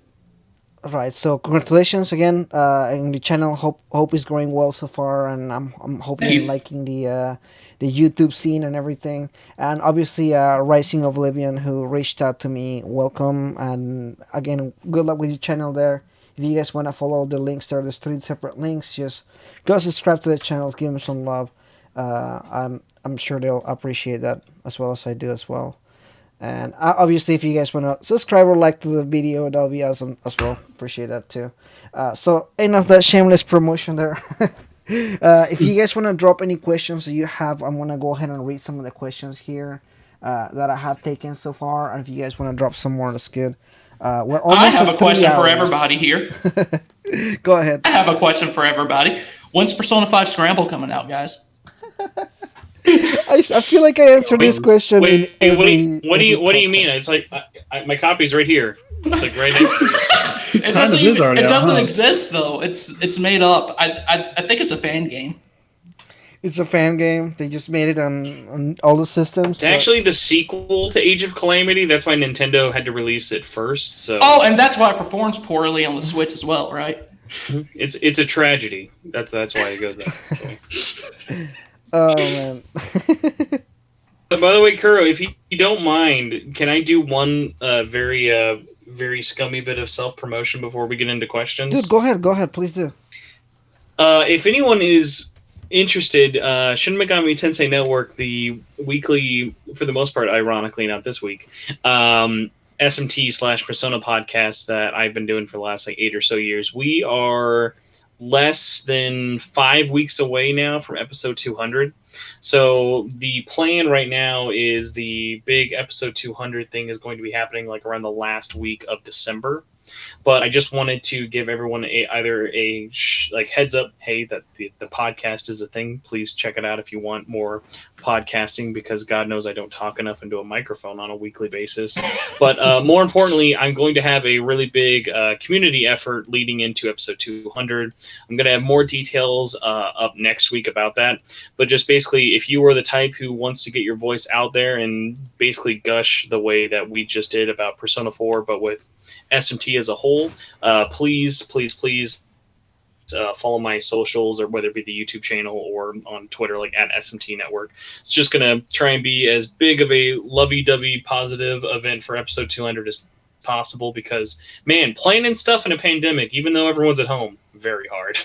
Right. So congratulations again in the channel. Hope is growing well so far, and I'm hoping you're liking the YouTube scene and everything. And obviously, Rising of Oblivion, who reached out to me, welcome. And again, good luck with your channel there. If you guys want to follow the links there, there's 3 separate links. Just go subscribe to the channel, give them some love. I'm sure they'll appreciate that as well as I do as well. And obviously, if you guys want to subscribe or like to the video, that'll be awesome as well. Appreciate that too. So enough that shameless promotion there. If you guys want to drop any questions that you have, I'm going to go ahead and read some of the questions here that I have taken so far. And if you guys want to drop some more, that's good. We're almost I have at a question 3 for hours. everybody here. Go ahead. I have a question for everybody. When's Persona 5 Scramble coming out, guys? I feel like I answered this question. What do you podcast. mean? It's like my copy's right here. It's like right next to me. It doesn't exist though. It's made up. I think it's a fan game. It's a fan game. They just made it on all the systems. It's actually the sequel to Age of Calamity. That's why Nintendo had to release it first. So and that's why it performs poorly on the Switch as well, right? it's a tragedy. That's why it goes that way. Oh man. By the way, Kuro, if you don't mind, can I do one very scummy bit of self-promotion before we get into questions? Dude, go ahead, please do. If anyone is interested, Shin Megami Tensei Network, the weekly, for the most part, ironically, not this week, SMT/Persona podcast that I've been doing for the last 8 or so years, we are less than 5 weeks away now from episode 200. So the plan right now is the big episode 200 thing is going to be happening like around the last week of December. But I just wanted to give everyone either a heads up, hey, that the podcast is a thing. Please check it out if you want more podcasting, because God knows I don't talk enough into a microphone on a weekly basis. But more importantly, I'm going to have a really big community effort leading into episode 200. I'm going to have more details up next week about that. But just basically, if you are the type who wants to get your voice out there and basically gush the way that we just did about Persona 4, but with SMT as a whole, please follow my socials, or whether it be the YouTube channel or on Twitter, like at SMT Network. It's just going to try and be as big of a lovey-dovey positive event for episode 200 as possible, because, man, planning stuff in a pandemic, even though everyone's at home, very hard.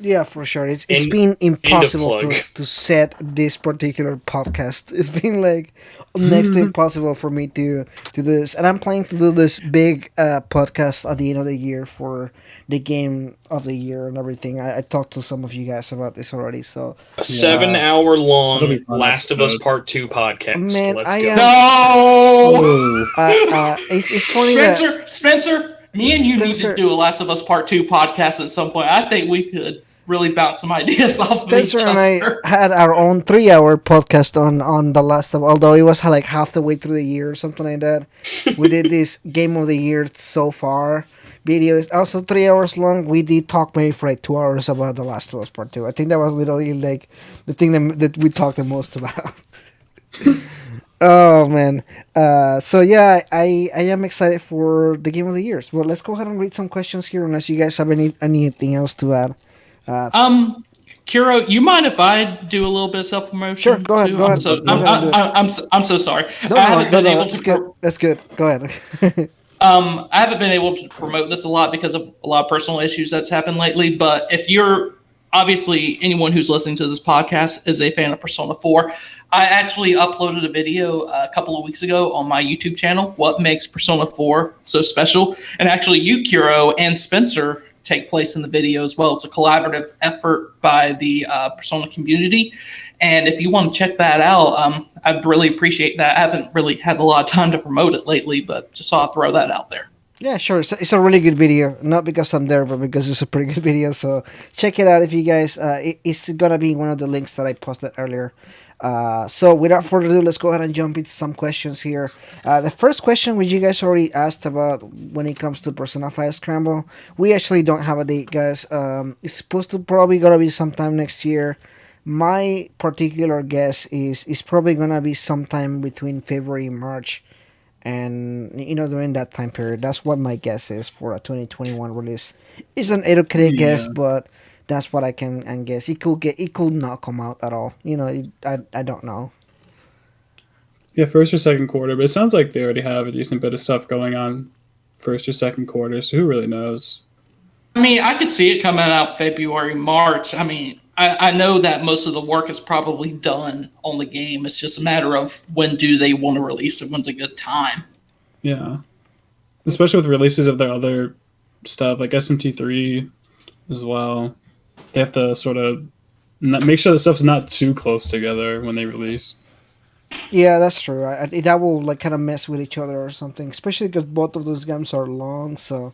Yeah, for sure. It's End- been end of impossible plug. to set this particular podcast. It's been like next to impossible for me to do this. And I'm planning to do this big podcast at the end of the year for the game of the year and everything. I talked to some of you guys about this already. So, A 7-hour That'll long be fun Last of Us episode. Part 2 podcast. Man, Let's I go. am- No! Oh, it's funny that Spencer, me and you need Spencer- to do a Last of Us Part 2 podcast at some point. I think we could really bounce some ideas off Spencer of each and I other. had our own 3-hour podcast on The Last of, although it was like half the way through the year or something like that. We did this Game of the Year so far video. Is also 3 hours long. We did talk maybe for like 2 hours about The Last of Us Part 2. I think that was literally like the thing that we talked the most about. Oh man. So yeah, I am excited for the Game of the Year. Well, let's go ahead and read some questions here unless you guys have anything else to add. Kiro, you mind if I do a little bit of self promotion? Sure, go ahead, go ahead. Go ahead and do it. I'm so sorry. No, I haven't been able that's to. good. That's good. Go ahead. I haven't been able to promote this a lot because of a lot of personal issues that's happened lately. But if you're obviously anyone who's listening to this podcast is a fan of Persona 4, I actually uploaded a video a couple of weeks ago on my YouTube channel, What Makes Persona 4 So Special. And actually, you, Kiro, and Spencer take place in the video as well. It's a collaborative effort by the Persona community. And if you want to check that out, I'd really appreciate that. I haven't really had a lot of time to promote it lately, but just thought I'd throw that out there. Yeah, sure. It's a really good video. Not because I'm there, but because it's a pretty good video. So check it out if you guys. It's going to be one of the links that I posted earlier. So without further ado, let's go ahead and jump into some questions here. The first question, which you guys already asked about when it comes to Persona 5 Scramble, we actually don't have a date, guys. It's supposed to probably going to be sometime next year. My particular guess is probably going to be sometime between February and March. And, during that time period, that's what my guess is for a 2021 release. It's an educated guess, but that's what I can guess. It could not come out at all. I don't know. yeah, first or second quarter, but it sounds like they already have a decent bit of stuff going on first or second quarter, so who really knows? I mean, I could see it coming out February, March. I mean, I know that most of the work is probably done on the game. It's just a matter of when do they want to release it, when's a good time. Yeah. Especially with releases of their other stuff, like SMT3 as well. They have to sort of make sure the stuff's not too close together when they release. Yeah, that's true. That will like kind of mess with each other or something, especially because both of those games are long, so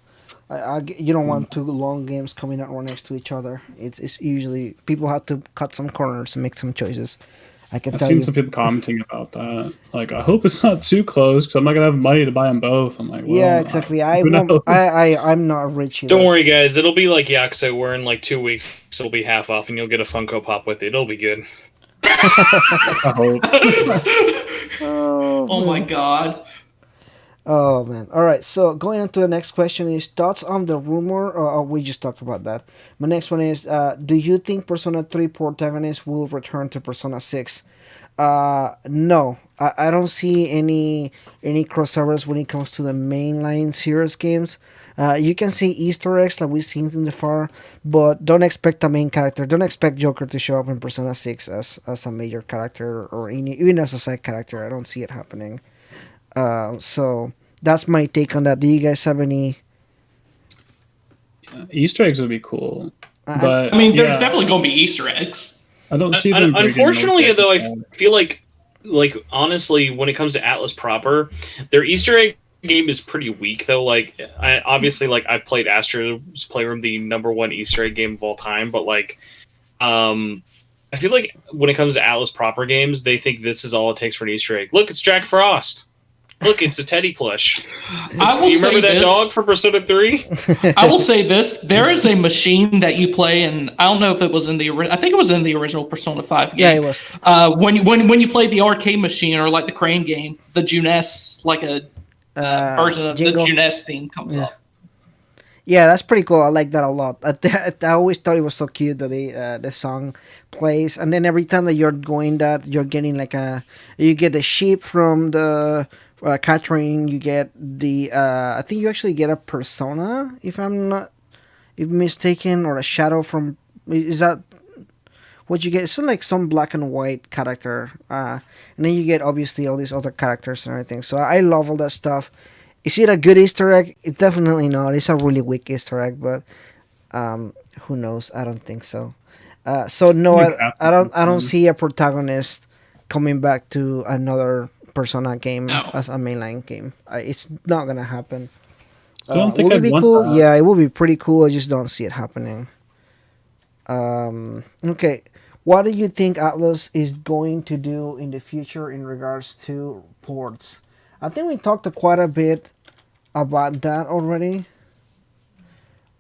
you don't want two long games coming out right next to each other. It's usually people have to cut some corners and make some choices. I've seen some people commenting about that. Like, I hope it's not too close because I'm not gonna have money to buy them both. I'm like, well, yeah, exactly. I'm not rich either. Don't worry, guys. It'll be like Yakuza, where in like 2 weeks it'll be half off, and you'll get a Funko Pop with it. It'll be good. I hope. Oh my god. Oh man! All right, so going on to the next question is thoughts on the rumor. Or we just talked about that. My next one is: do you think Persona 3 Protagonist will return to Persona 6? No, I don't see any crossovers when it comes to the mainline series games. You can see Easter eggs like we've seen in the far, but don't expect a main character. Don't expect Joker to show up in Persona 6 as a major character or even as a side character. I don't see it happening. So that's my take on that. Do you guys have any? Easter eggs would be cool, but I mean, there's definitely going to be Easter eggs. I don't see them. Unfortunately, though, I feel like honestly, when it comes to Atlus proper, their Easter egg game is pretty weak. Though, I've played Astro's Playroom, the #1 Easter egg game of all time, but I feel like when it comes to Atlus proper games, they think this is all it takes for an Easter egg. Look, it's Jack Frost. Look, it's a teddy plush. I will you say remember that this. dog for Persona 3? I will say this: there is a machine that you play, and I don't know if it was in the. I think it was in the original Persona 5 game. Yeah, it was. When you play the arcade machine or like the crane game, the Juness version of jingle. the Juness theme comes up. Yeah, that's pretty cool. I like that a lot. I always thought it was so cute that the song plays, and then every time that you're going that, you're getting you get the sheep from the Catherine. You get the I think you actually get a persona if I'm not mistaken, or a shadow from Is that what you get? It's like some black and white character, and then you get obviously all these other characters and everything. So I love all that stuff. Is it a good Easter egg? It's definitely not. It's a really weak Easter egg, but who knows? I don't think so. So no, I don't see a Protagonist coming back to another Persona game as a mainline game. It's not gonna happen. I don't think will it I'd be want cool? that. Yeah, it will be pretty cool. I just don't see it happening. Okay, what do you think Atlus is going to do in the future in regards to ports? I think we talked quite a bit about that already.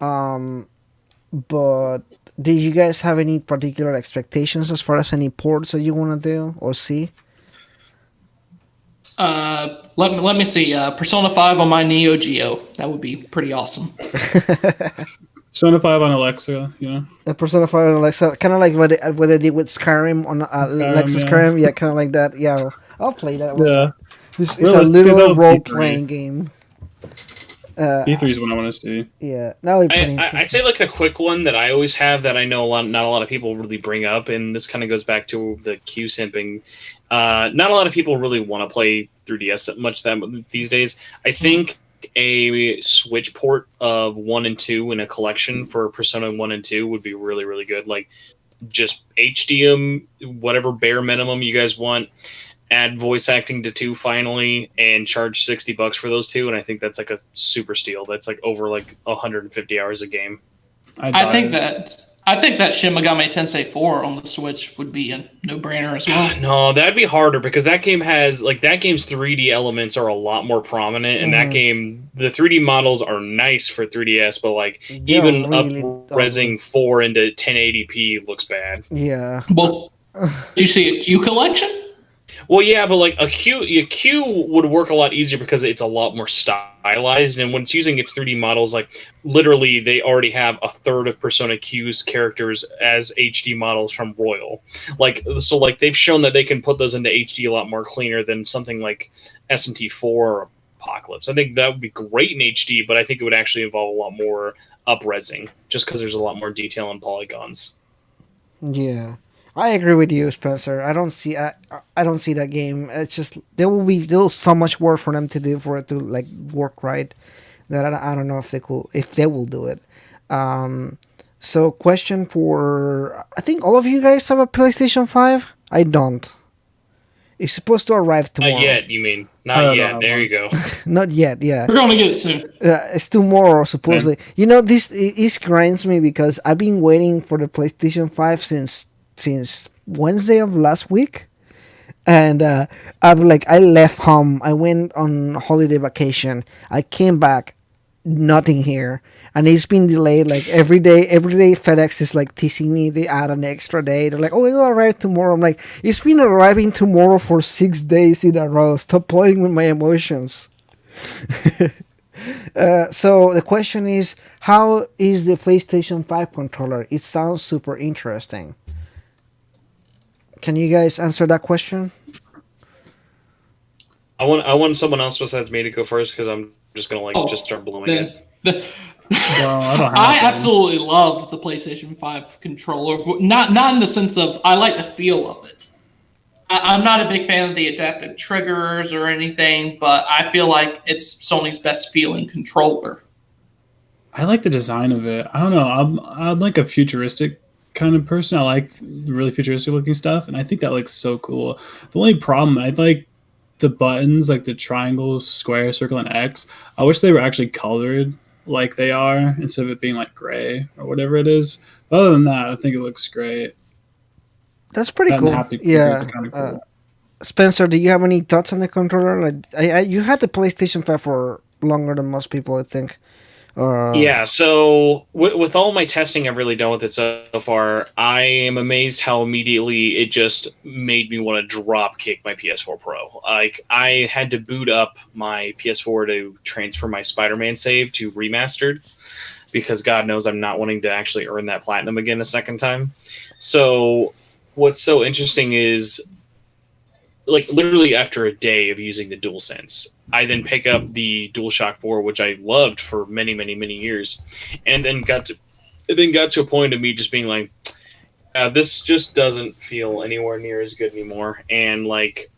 But did you guys have any particular expectations as far as any ports that you want to do or see? Let me see. Persona 5 on my Neo Geo. That would be pretty awesome. Persona 5 on Alexa, you know. Persona 5 on Alexa, kind of like what they did with Skyrim on Alexa Skyrim. Yeah, kind of like that. Yeah, I'll play that one. Yeah. It's a little role-playing game. E3 is what I want to see. Yeah, that would be pretty I'd say like a quick one that I always have that I know not a lot of people really bring up, and this kind of goes back to the Q simping. Not a lot of people really want to play 3DS much these days. I think a Switch port of 1 and 2 in a collection for Persona 1 and 2 would be really, really good. Like, just HDM, whatever bare minimum you guys want. Add voice acting to 2 finally, and charge $60 for those 2, and I think that's like a super steal. That's like over like 150 hours a game. I think that Shin Megami Tensei 4 on the Switch would be a no-brainer as well. No, that'd be harder because that game has that game's 3D elements are a lot more prominent, and that game, the 3D models are nice for 3DS, but like even really up-resing 4 into 1080p looks bad. Yeah. Well, do you see a Q collection? Well, yeah, but like a Q would work a lot easier because it's a lot more stylized, and when it's using its 3D models, like literally they already have a third of Persona Q's characters as HD models from Royal. Like, so like they've shown that they can put those into HD a lot more cleaner than something like SMT4 or Apocalypse. I think that would be great in HD, but I think it would actually involve a lot more up-resing just because there's a lot more detail and polygons. Yeah. I agree with you, Spencer. I don't see that game. It's just there's so much work for them to do for it to like work right that I don't know if they will do it. So question for, I think all of you guys have a PlayStation 5? I don't. It's supposed to arrive tomorrow. Not yet, you mean? Not yet. There you go. Not yet, yeah. We're going to get it soon. It's tomorrow, supposedly. Same. You know, this grinds me because I've been waiting for the PlayStation 5 since Wednesday of last week, and I left home. I went on holiday vacation. I came back, nothing here, and it's been delayed. Like every day FedEx is like teasing me. They add an extra day. They're like, "Oh, it'll arrive tomorrow." I'm like, "It's been arriving tomorrow for 6 days in a row. Stop playing with my emotions." So the question is, how is the PlayStation 5 controller? It sounds super interesting. Can you guys answer that question? I want someone else besides me to go first because I'm just gonna just start blowing it. I absolutely love the PlayStation 5 controller. Not in the sense of I like the feel of it. I'm not a big fan of the adaptive triggers or anything, but I feel like it's Sony's best feeling controller. I like the design of it. I don't know. I'm like a futuristic kind of person. I like really futuristic looking stuff, and I think that looks so cool. The only problem, I like the buttons, like the triangle, square, circle, and X. I wish they were actually colored like they are instead of it being like gray or whatever it is. But other than that, I think it looks great. That's pretty cool. Yeah. Kind of cool. Spencer, do you have any thoughts on the controller? Like, you had the PlayStation 5 for longer than most people, I think. Yeah, so with all my testing I've really done with it so far, I am amazed how immediately it just made me want to drop kick my PS4 Pro. Like, I had to boot up my PS4 to transfer my Spider-Man save to remastered because God knows I'm not wanting to actually earn that platinum again a second time. So what's so interesting is, like, literally after a day of using the DualSense, I then pick up the DualShock 4, which I loved for many, many, many years, and then got to it then got to a point of me just being like, this just doesn't feel anywhere near as good anymore. And like,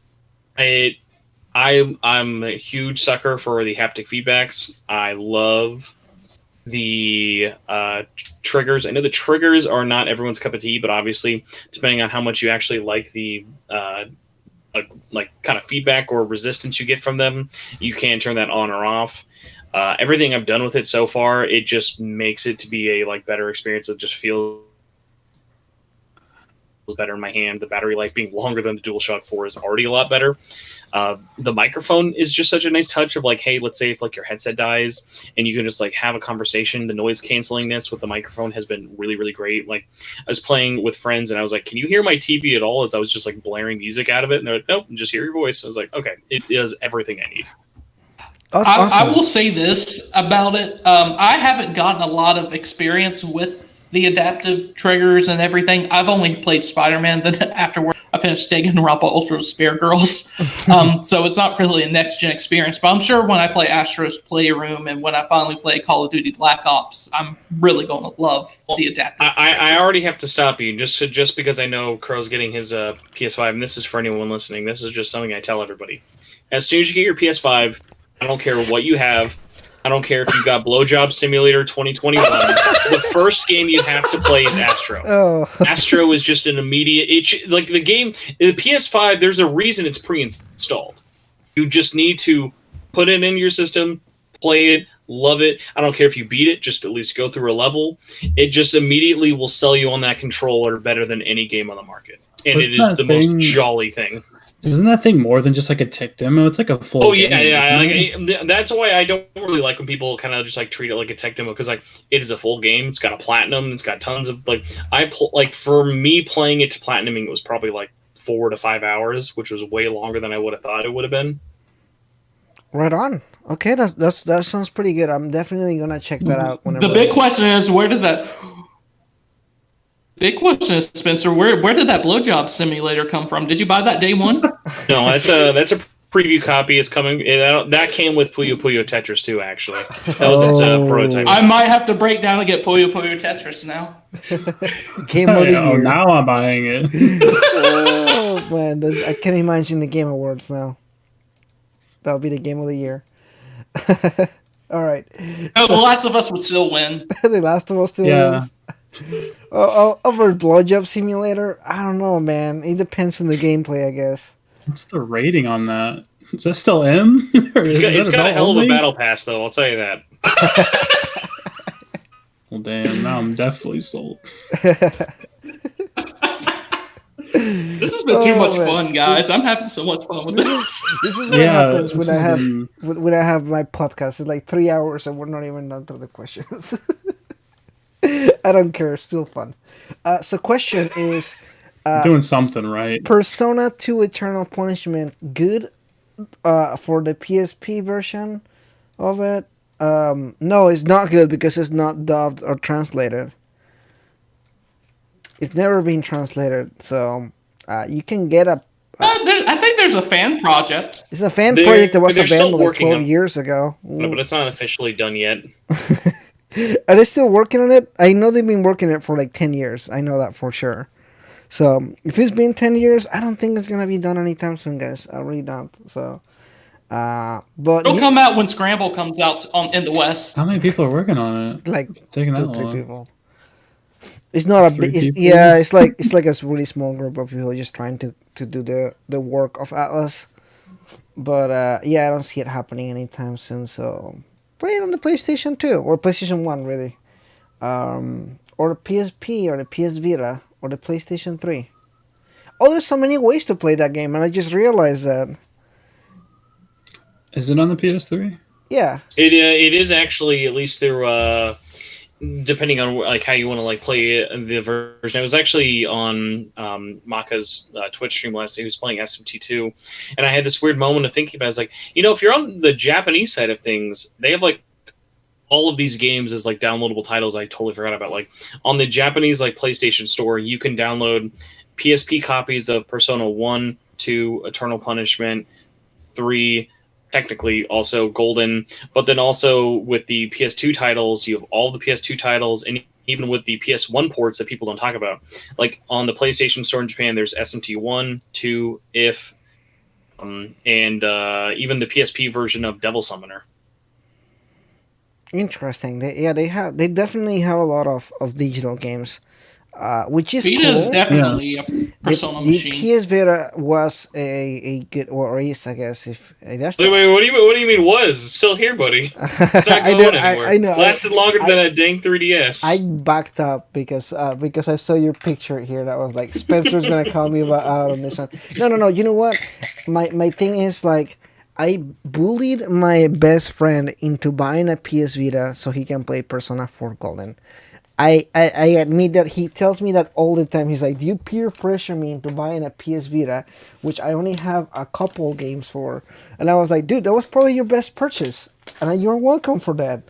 I'm a huge sucker for the haptic feedbacks. I love the triggers. I know the triggers are not everyone's cup of tea, but obviously, depending on how much you actually like the like kind of feedback or resistance you get from them, you can turn that on or off. Everything I've done with it so far, it just makes it to be a like better experience. It just feels better in my hand. The battery life being longer than the DualShock 4 is already a lot better. The microphone is just such a nice touch of like, hey, let's say if like your headset dies and you can just like have a conversation. The noise cancelingness with the microphone has been really, really great. Like I was playing with friends and I was like, can you hear my TV at all? As I was just like blaring music out of it. And they're like, nope, just hear your voice. I was like, okay, it does everything I need. Awesome. I will say this about it. I haven't gotten a lot of experience with the adaptive triggers and everything. I've only played Spider-Man. Then afterward, I finished Danganronpa Ultra Spare Girls. So it's not really a next-gen experience. But I'm sure when I play Astro's Playroom and when I finally play Call of Duty Black Ops, I'm really going to love the adaptive I already have to stop you just because I know Crow's getting his PS5, and this is for anyone listening. This is just something I tell everybody. As soon as you get your PS5, I don't care what you have. I don't care if you got Blowjob Simulator 2021. The first game you have to play is Astro. Oh. Astro is just an immediate... like the game... The PS5, there's a reason it's pre-installed. You just need to put it in your system, play it, love it. I don't care if you beat it, just at least go through a level. It just immediately will sell you on that controller better than any game on the market. And it is the most jolly thing. Isn't that thing more than just like a tick demo? It's like a full. Oh yeah. Like, that's why I don't really like when people kind of just like treat it like a tech demo, because like it is a full game. It's got a platinum. It's got tons of like for me playing it to platinuming, it was probably like 4 to 5 hours, which was way longer than I would have thought it would have been. Right on. Okay, that sounds pretty good. I'm definitely gonna check that out. The big question is, where did that? Big question is, Spencer, where did that blowjob simulator come from? Did you buy that day one? No, that's a preview copy. It's coming. That came with Puyo Puyo Tetris too. Actually, that was its prototype. I might have to break down and get Puyo Puyo Tetris now. Game of the year. Oh, now I'm buying it. Oh man, I can't imagine the Game Awards now. That'll be the game of the year. All right. Oh, The Last of Us would still win. The Last of Us still wins. Over Blowjob Simulator, I don't know, man. It depends on the gameplay, I guess. What's the rating on that? Is that still M? It's got a hell of a battle pass, though. I'll tell you that. Well, damn. Now I'm definitely sold. This has been too much fun, guys. I'm having so much fun with this. This is what happens when I have my podcast. It's like 3 hours and we're not even done through the questions. I don't care. It's still fun. So question is... doing something right. Persona 2 Eternal Punishment, good for the PSP version of it? No, it's not good because it's not dubbed or translated. It's never been translated, so you can get a... I think there's a fan project. It's a fan project that was available like 12 on, years ago. But it's not officially done yet. Are they still working on it? I know they've been working on it for like 10 years. I know that for sure. So, if it's been 10 years, I don't think it's going to be done anytime soon, guys. I really don't. So, but it'll come out when Scramble comes out in the West. How many people are working on it? Like it's taking that 2-3 long. people. It's not a big... Yeah, it's like a really small group of people just trying to do the work of Atlus. But, yeah, I don't see it happening anytime soon, so... Play it on the PlayStation 2, or PlayStation 1, really. Or the PSP, or the PS Vita, or the PlayStation 3. Oh, there's so many ways to play that game, and I just realized that. Is it on the PS3? Yeah. It is actually, at least through, depending on like how you want to like play the version. It was actually on Maka's Twitch stream last day. He was playing SMT2, and I had this weird moment of thinking about it. I was like, if you're on the Japanese side of things, they have like all of these games as like downloadable titles. I totally forgot about. Like on the Japanese like PlayStation Store, you can download PSP copies of Persona 1, 2, Eternal Punishment, 3. Technically also Golden, but then also with the PS2 titles, you have all the PS2 titles, any even with the PS1 ports that people don't talk about. Like on the PlayStation Store in Japan, there's SMT 1, 2, If, and even the PSP version of Devil Summoner. Interesting. They definitely have a lot of digital games, which is Vita cool. is definitely a Persona The machine. PS Vita was a good, or is, I guess, if that's Wait, what do you mean was? It's still here, buddy. It's not going anywhere. I know. Lasted longer than a dang 3DS. I backed up because I saw your picture here. That was like Spencer's gonna call me out on this one. No. You know what? My thing is like I bullied my best friend into buying a PS Vita so he can play Persona 4 Golden. I admit that he tells me that all the time. He's like, "Do you peer pressure me into buying a PS Vita, which I only have a couple games for?" And I was like, "Dude, that was probably your best purchase, and you're welcome for that."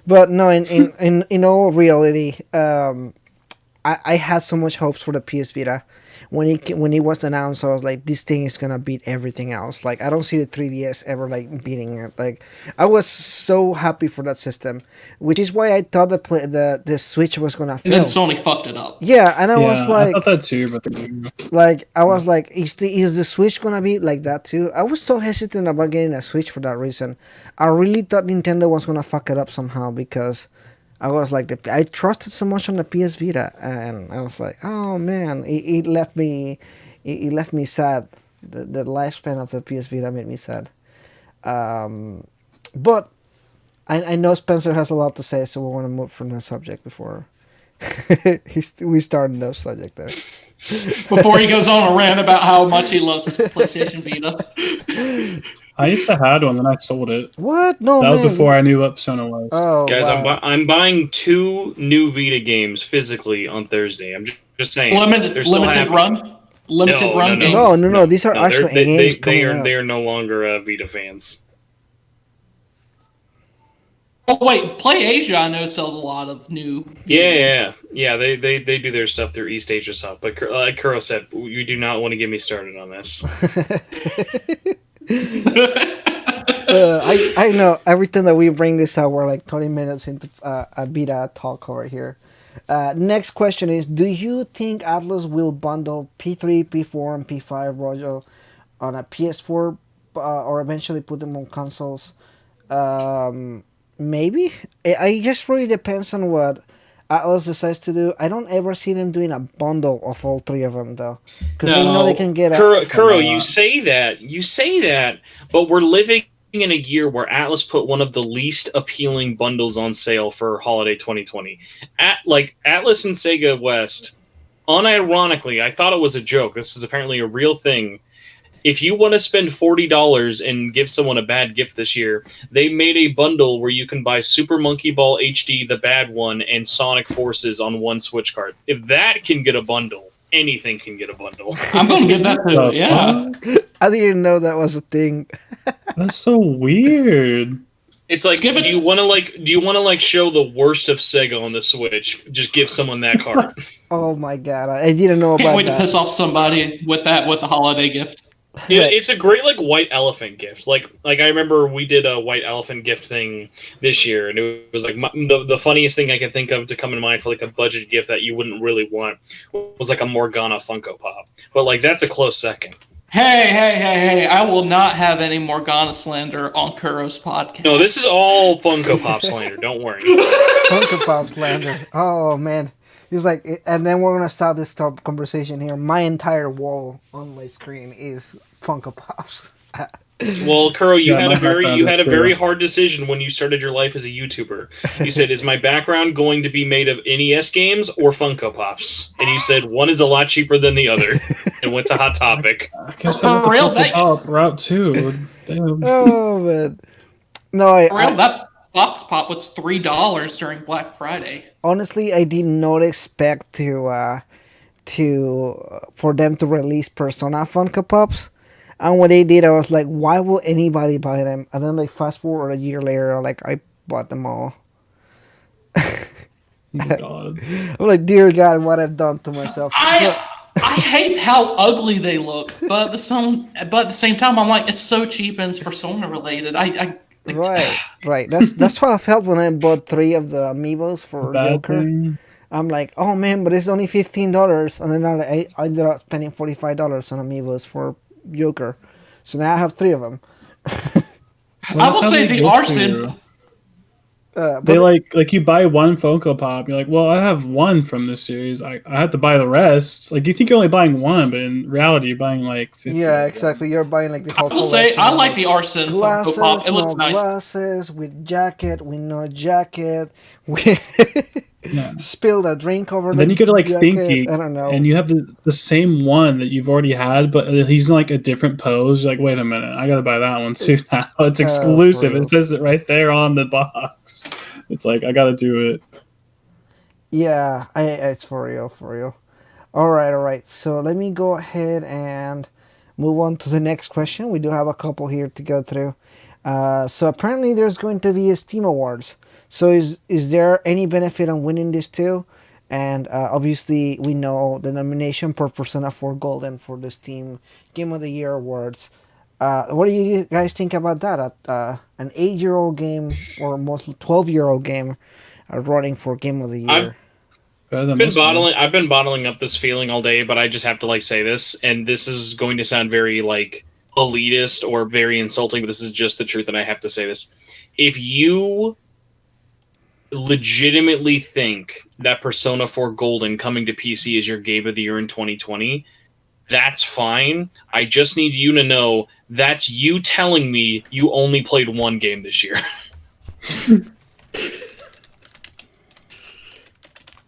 But no, in all reality, I had so much hopes for the PS Vita. When it was announced, I was like, this thing is gonna beat everything else. Like, I don't see the 3DS ever like beating it. Like, I was so happy for that system, which is why I thought the Switch was gonna fail. And then Sony fucked it up. Yeah, and I was like, I thought that too, but I was like, is the Switch gonna be like that too? I was so hesitant about getting a Switch for that reason. I really thought Nintendo was gonna fuck it up somehow because I was like, I trusted so much on the PS Vita, and I was like, oh man, it left me sad. The lifespan of the PS Vita made me sad. But I know Spencer has a lot to say, so we want to move from the subject before we start in the subject there. Before he goes on a rant about how much he loves his PlayStation Vita. I used to have one, then I sold it. What? No, that was man. before I knew what Persona was. Oh, guys, wow. I'm buying 2 new Vita games physically on Thursday. I'm just saying. Limited run. Limited run games. No. These are actually games coming out. They are no longer Vita fans. Oh wait, Play Asia I know sells a lot of new. Yeah. They do their stuff through East Asia stuff. But like Kuro said, you do not want to get me started on this. I know every time that we bring this up, we're like 20 minutes into a beta talk over here. Next question is: do you think Atlus will bundle P3, P4, and P5 Rojo on a PS4 or eventually put them on consoles? Maybe. It just really depends on what Atlus decides to do. I don't ever see them doing a bundle of all 3 of them though, because they know they can get Kuro, you say that, but we're living in a year where Atlus put one of the least appealing bundles on sale for holiday 2020. Atlus and Sega West, unironically, I thought it was a joke. This is apparently a real thing. If you want to spend $40 and give someone a bad gift this year, they made a bundle where you can buy Super Monkey Ball HD, the bad one, and Sonic Forces on one Switch card. If that can get a bundle, anything can get a bundle. I'm going to give that to yeah. I didn't know that was a thing. That's so weird. It's like, do you want to show the worst of Sega on the Switch? Just give someone that card. Oh my god, I didn't know about that. Can't wait to piss off somebody with the holiday gift. Yeah, it's a great white elephant gift. Like I remember we did a white elephant gift thing this year, and it was like the funniest thing I can think of to come in mind for like a budget gift that you wouldn't really want was like a Morgana Funko Pop. But like that's a close second. Hey! I will not have any Morgana slander on Kuro's podcast. No, this is all Funko Pop slander. Don't worry. Funko Pop slander. Oh man. He was like, and then we're gonna start this top conversation here. My entire wall on my screen is Funko Pops. Well, Kuro, you had a very hard decision when you started your life as a YouTuber. You said, "Is my background going to be made of NES games or Funko Pops?" And you said one is a lot cheaper than the other, and went to Hot Topic. I guess I went the Funko Pop route too. Damn. Oh man, no, that box pop was $3 during Black Friday. Honestly, I did not expect for them to release Persona Funko Pops. And when they did, I was like, why will anybody buy them? And then, like, fast forward a year later, like, I bought them all. God. I'm like, dear God, what I've done to myself. I hate how ugly they look, but at the same time, I'm like, it's so cheap and it's Persona related. Right. That's how I felt when I bought 3 of the amiibos for Joker. I'm like, oh man, but it's only $15, and then I ended up spending $45 on amiibos for Joker, so now I have 3 of them. Well, I will that's how say they the get arson. to- But They like you buy one Funko Pop. You're like, well, I have one from this series. I have to buy the rest. Like you think you're only buying one, but in reality, you're buying like 50. yeah, of them. exactly. You're buying like the whole I will collection. say I of, like the arson Funko glasses, Pop. It no looks nice. glasses, with jacket, with no jacket, with Yeah. spilled a drink over And then the you go to like jacket. Thinky, I don't know. and you have the same one that you've already had, but he's in like a different pose. You're like, wait a minute, I gotta buy that one too now. It's exclusive. real. It says it right there on the box. It's like I gotta do it. Yeah, it's for real, for real. All right. So let me go ahead and move on to the next question. We do have a couple here to go through. So apparently there's going to be a Steam Awards. So is there any benefit on winning this too? And obviously we know the nomination for Persona 4 Golden for the Steam Game of the Year Awards. What do you guys think about that? An 8-year-old game, or mostly 12-year-old game, running for Game of the Year. Better than I've been most of them. I've been bottling up this feeling all day, but I just have to like say this, and this is going to sound very like elitist or very insulting, but this is just the truth, and I have to say this. If you legitimately think that Persona 4 Golden coming to PC is your game of the year in 2020, that's fine. I just need you to know that's you telling me you only played one game this year.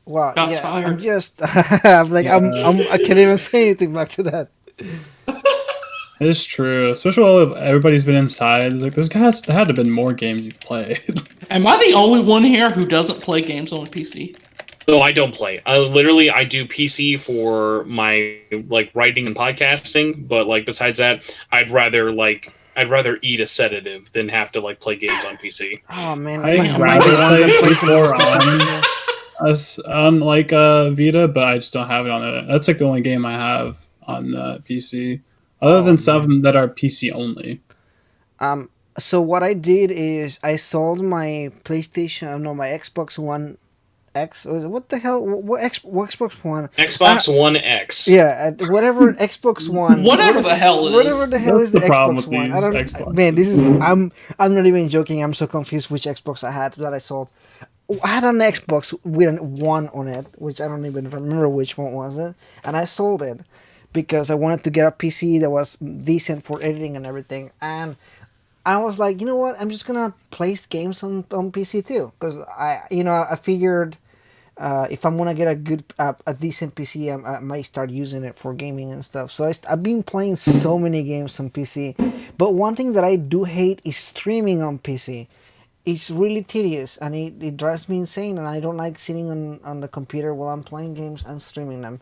Wow, Shots yeah, fired. I'm just, I'm like, I can't even say anything back to that. It's true, especially while everybody's been inside. It's like there had to have been more games you've played. Am I the only one here who doesn't play games on PC? No, I don't play. I do PC for my like writing and podcasting, but like besides that, I'd rather eat a sedative than have to like play games on PC. Oh man, I'd am I rather the one play that plays the PS4 most on- here? on like Vita, but I just don't have it on it. That's like the only game I have on PC, other than some that are PC only. So what I did is I sold my PlayStation, no, my Xbox One X. What the hell? What Xbox One? Xbox One X. Yeah, whatever Xbox One. Whatever the hell it Whatever is. the hell is the That's the problem Xbox with One? I these don't. Xboxes. Man, this is. I'm not even joking. I'm so confused which Xbox I had that I sold. I had an Xbox with one on it, which I don't even remember which one was it, and I sold it because I wanted to get a PC that was decent for editing and everything. And I was like, you know what? I'm just gonna place games on PC too, because I figured if I'm gonna get a decent PC, I might start using it for gaming and stuff. So I've been playing so many games on PC, but one thing that I do hate is streaming on PC. It's really tedious and it drives me insane, and I don't like sitting on the computer while I'm playing games and streaming them.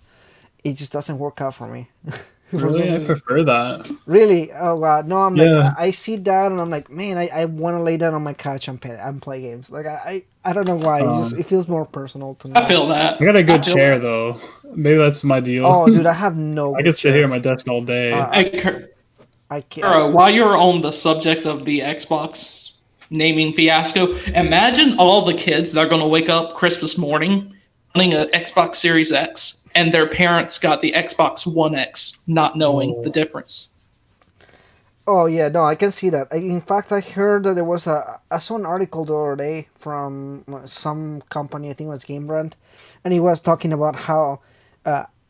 It just doesn't work out for me. Really, I prefer that. Really? Oh god, no! I'm Yeah. like I sit down and I'm like, man, I want to lay down on my couch and play games. Like I don't know why. It feels more personal to me. I feel that. I got a good I feel chair that. though. Maybe that's my deal. Oh, dude, I have no. I good could sit chair. here at my desk all day. Hey, Kurt, I can't. while you're on the subject of the Xbox naming fiasco, imagine all the kids that are going to wake up Christmas morning running an Xbox Series X, and their parents got the Xbox One X, not knowing the difference. Oh yeah, no, I can see that. In fact, I heard that there was I saw an article the other day from some company, I think it was Game Brand, and he was talking about how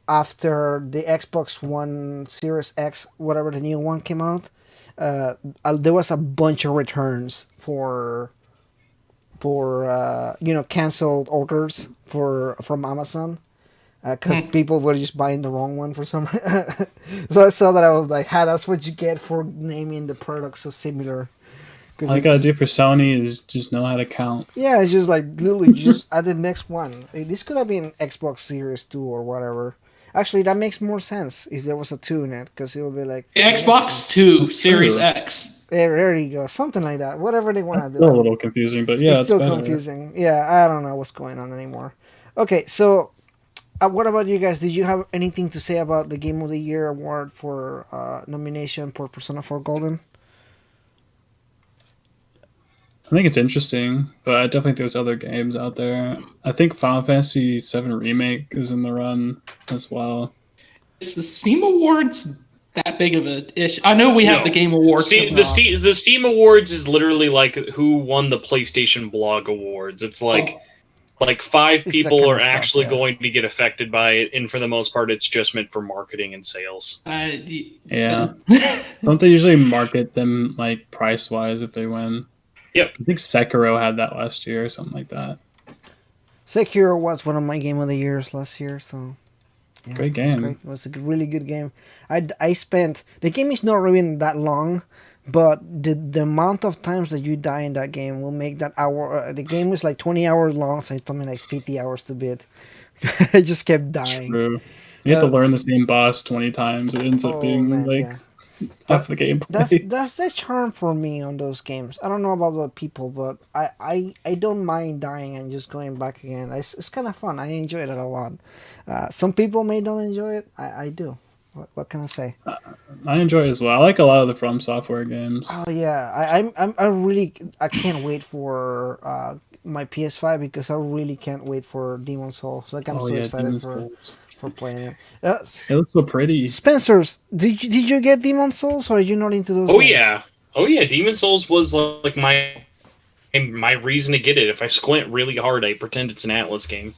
after the Xbox One Series X, whatever the new one came out, there was a bunch of returns for canceled orders from Amazon. Because people were just buying the wrong one for some reason. So I saw that, I was like, that's what you get for naming the products so similar. All I gotta do for Sony is just know how to count. Yeah, it's just like, literally, just add the next one. This could have been Xbox Series 2 or whatever. Actually, that makes more sense if there was a 2 in it, because it would be like... Xbox 2 Series true. X. There you go. Something like that. Whatever they want to do. Still a little confusing, but yeah, It's it's still better. confusing. Yeah, I don't know what's going on anymore. Okay, so... what about you guys? Did you have anything to say about the Game of the Year award for nomination for Persona 4 Golden? I think it's interesting, but I definitely think there's other games out there. I think Final Fantasy VII Remake is in the run as well. Is the Steam Awards that big of an issue? I know we have No. the Game Awards. The Steam Awards is literally like who won the PlayStation Blog Awards. It's like five It's people that kind are of stuff, actually yeah. going to get affected by it, and for the most part, it's just meant for marketing and sales. Yeah. Don't they usually market them like price wise if they win? Yep. I think Sekiro had that last year or something like that. Sekiro was one of my game of the years last year, so yeah, Great It was, game. great. It was a really good game. I spent the game is not really that long, but the amount of times that you die in that game will make that hour. The game was like 20 hours long, so it took me like 50 hours to beat. I just kept dying. True. You have to learn the same boss 20 times. It ends up being half the gameplay. That's the charm for me on those games. I don't know about other people, but I don't mind dying and just going back again. It's kind of fun. I enjoy it a lot. Some people may not enjoy it. I do. What can I say? I enjoy it as well. I like a lot of the From Software games. Oh yeah, I can't wait for my PS5 because I really can't wait for Demon Souls. Like I'm so excited Demon's for Souls. playing it. It looks so pretty. Spencer's, did you get Demon Souls or are you not into those? Oh games? yeah, Demon Souls was like my reason to get it. If I squint really hard, I pretend it's an Atlus game.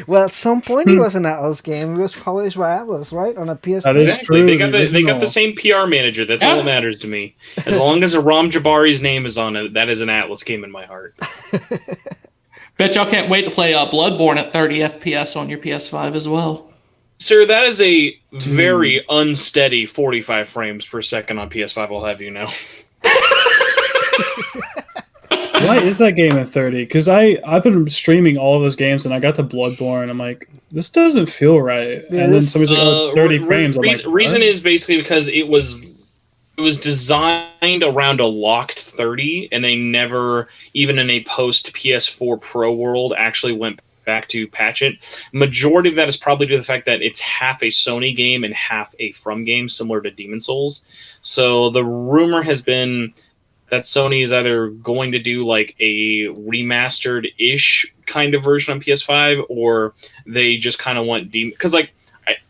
Well, at some point it was an Atlus game. It was published by Atlus, right? On a PS2. That is Exactly. true, They got the they got original. the same PR manager. That's all that matters to me. As long as a Ram Jabari's name is on it, that is an Atlus game in my heart. Bet y'all can't wait to play Bloodborne at 30 FPS on your PS5 as well. Sir, that is a very unsteady 45 frames per second on PS5, I'll have you know. Why is that game at 30? Because I've been streaming all of those games and I got to Bloodborne. I'm like, this doesn't feel right. Yeah, and then somebody's like, oh, 30 frames. I'm like, reason what? is basically because it was designed around a locked 30, and they never, even in a post PS4 Pro world, actually went back to patch it. Majority of that is probably due to the fact that it's half a Sony game and half a From game, similar to Demon Souls. So the rumor has been that Sony is either going to do like a remastered-ish kind of version on PS5, or they just kind of want because like,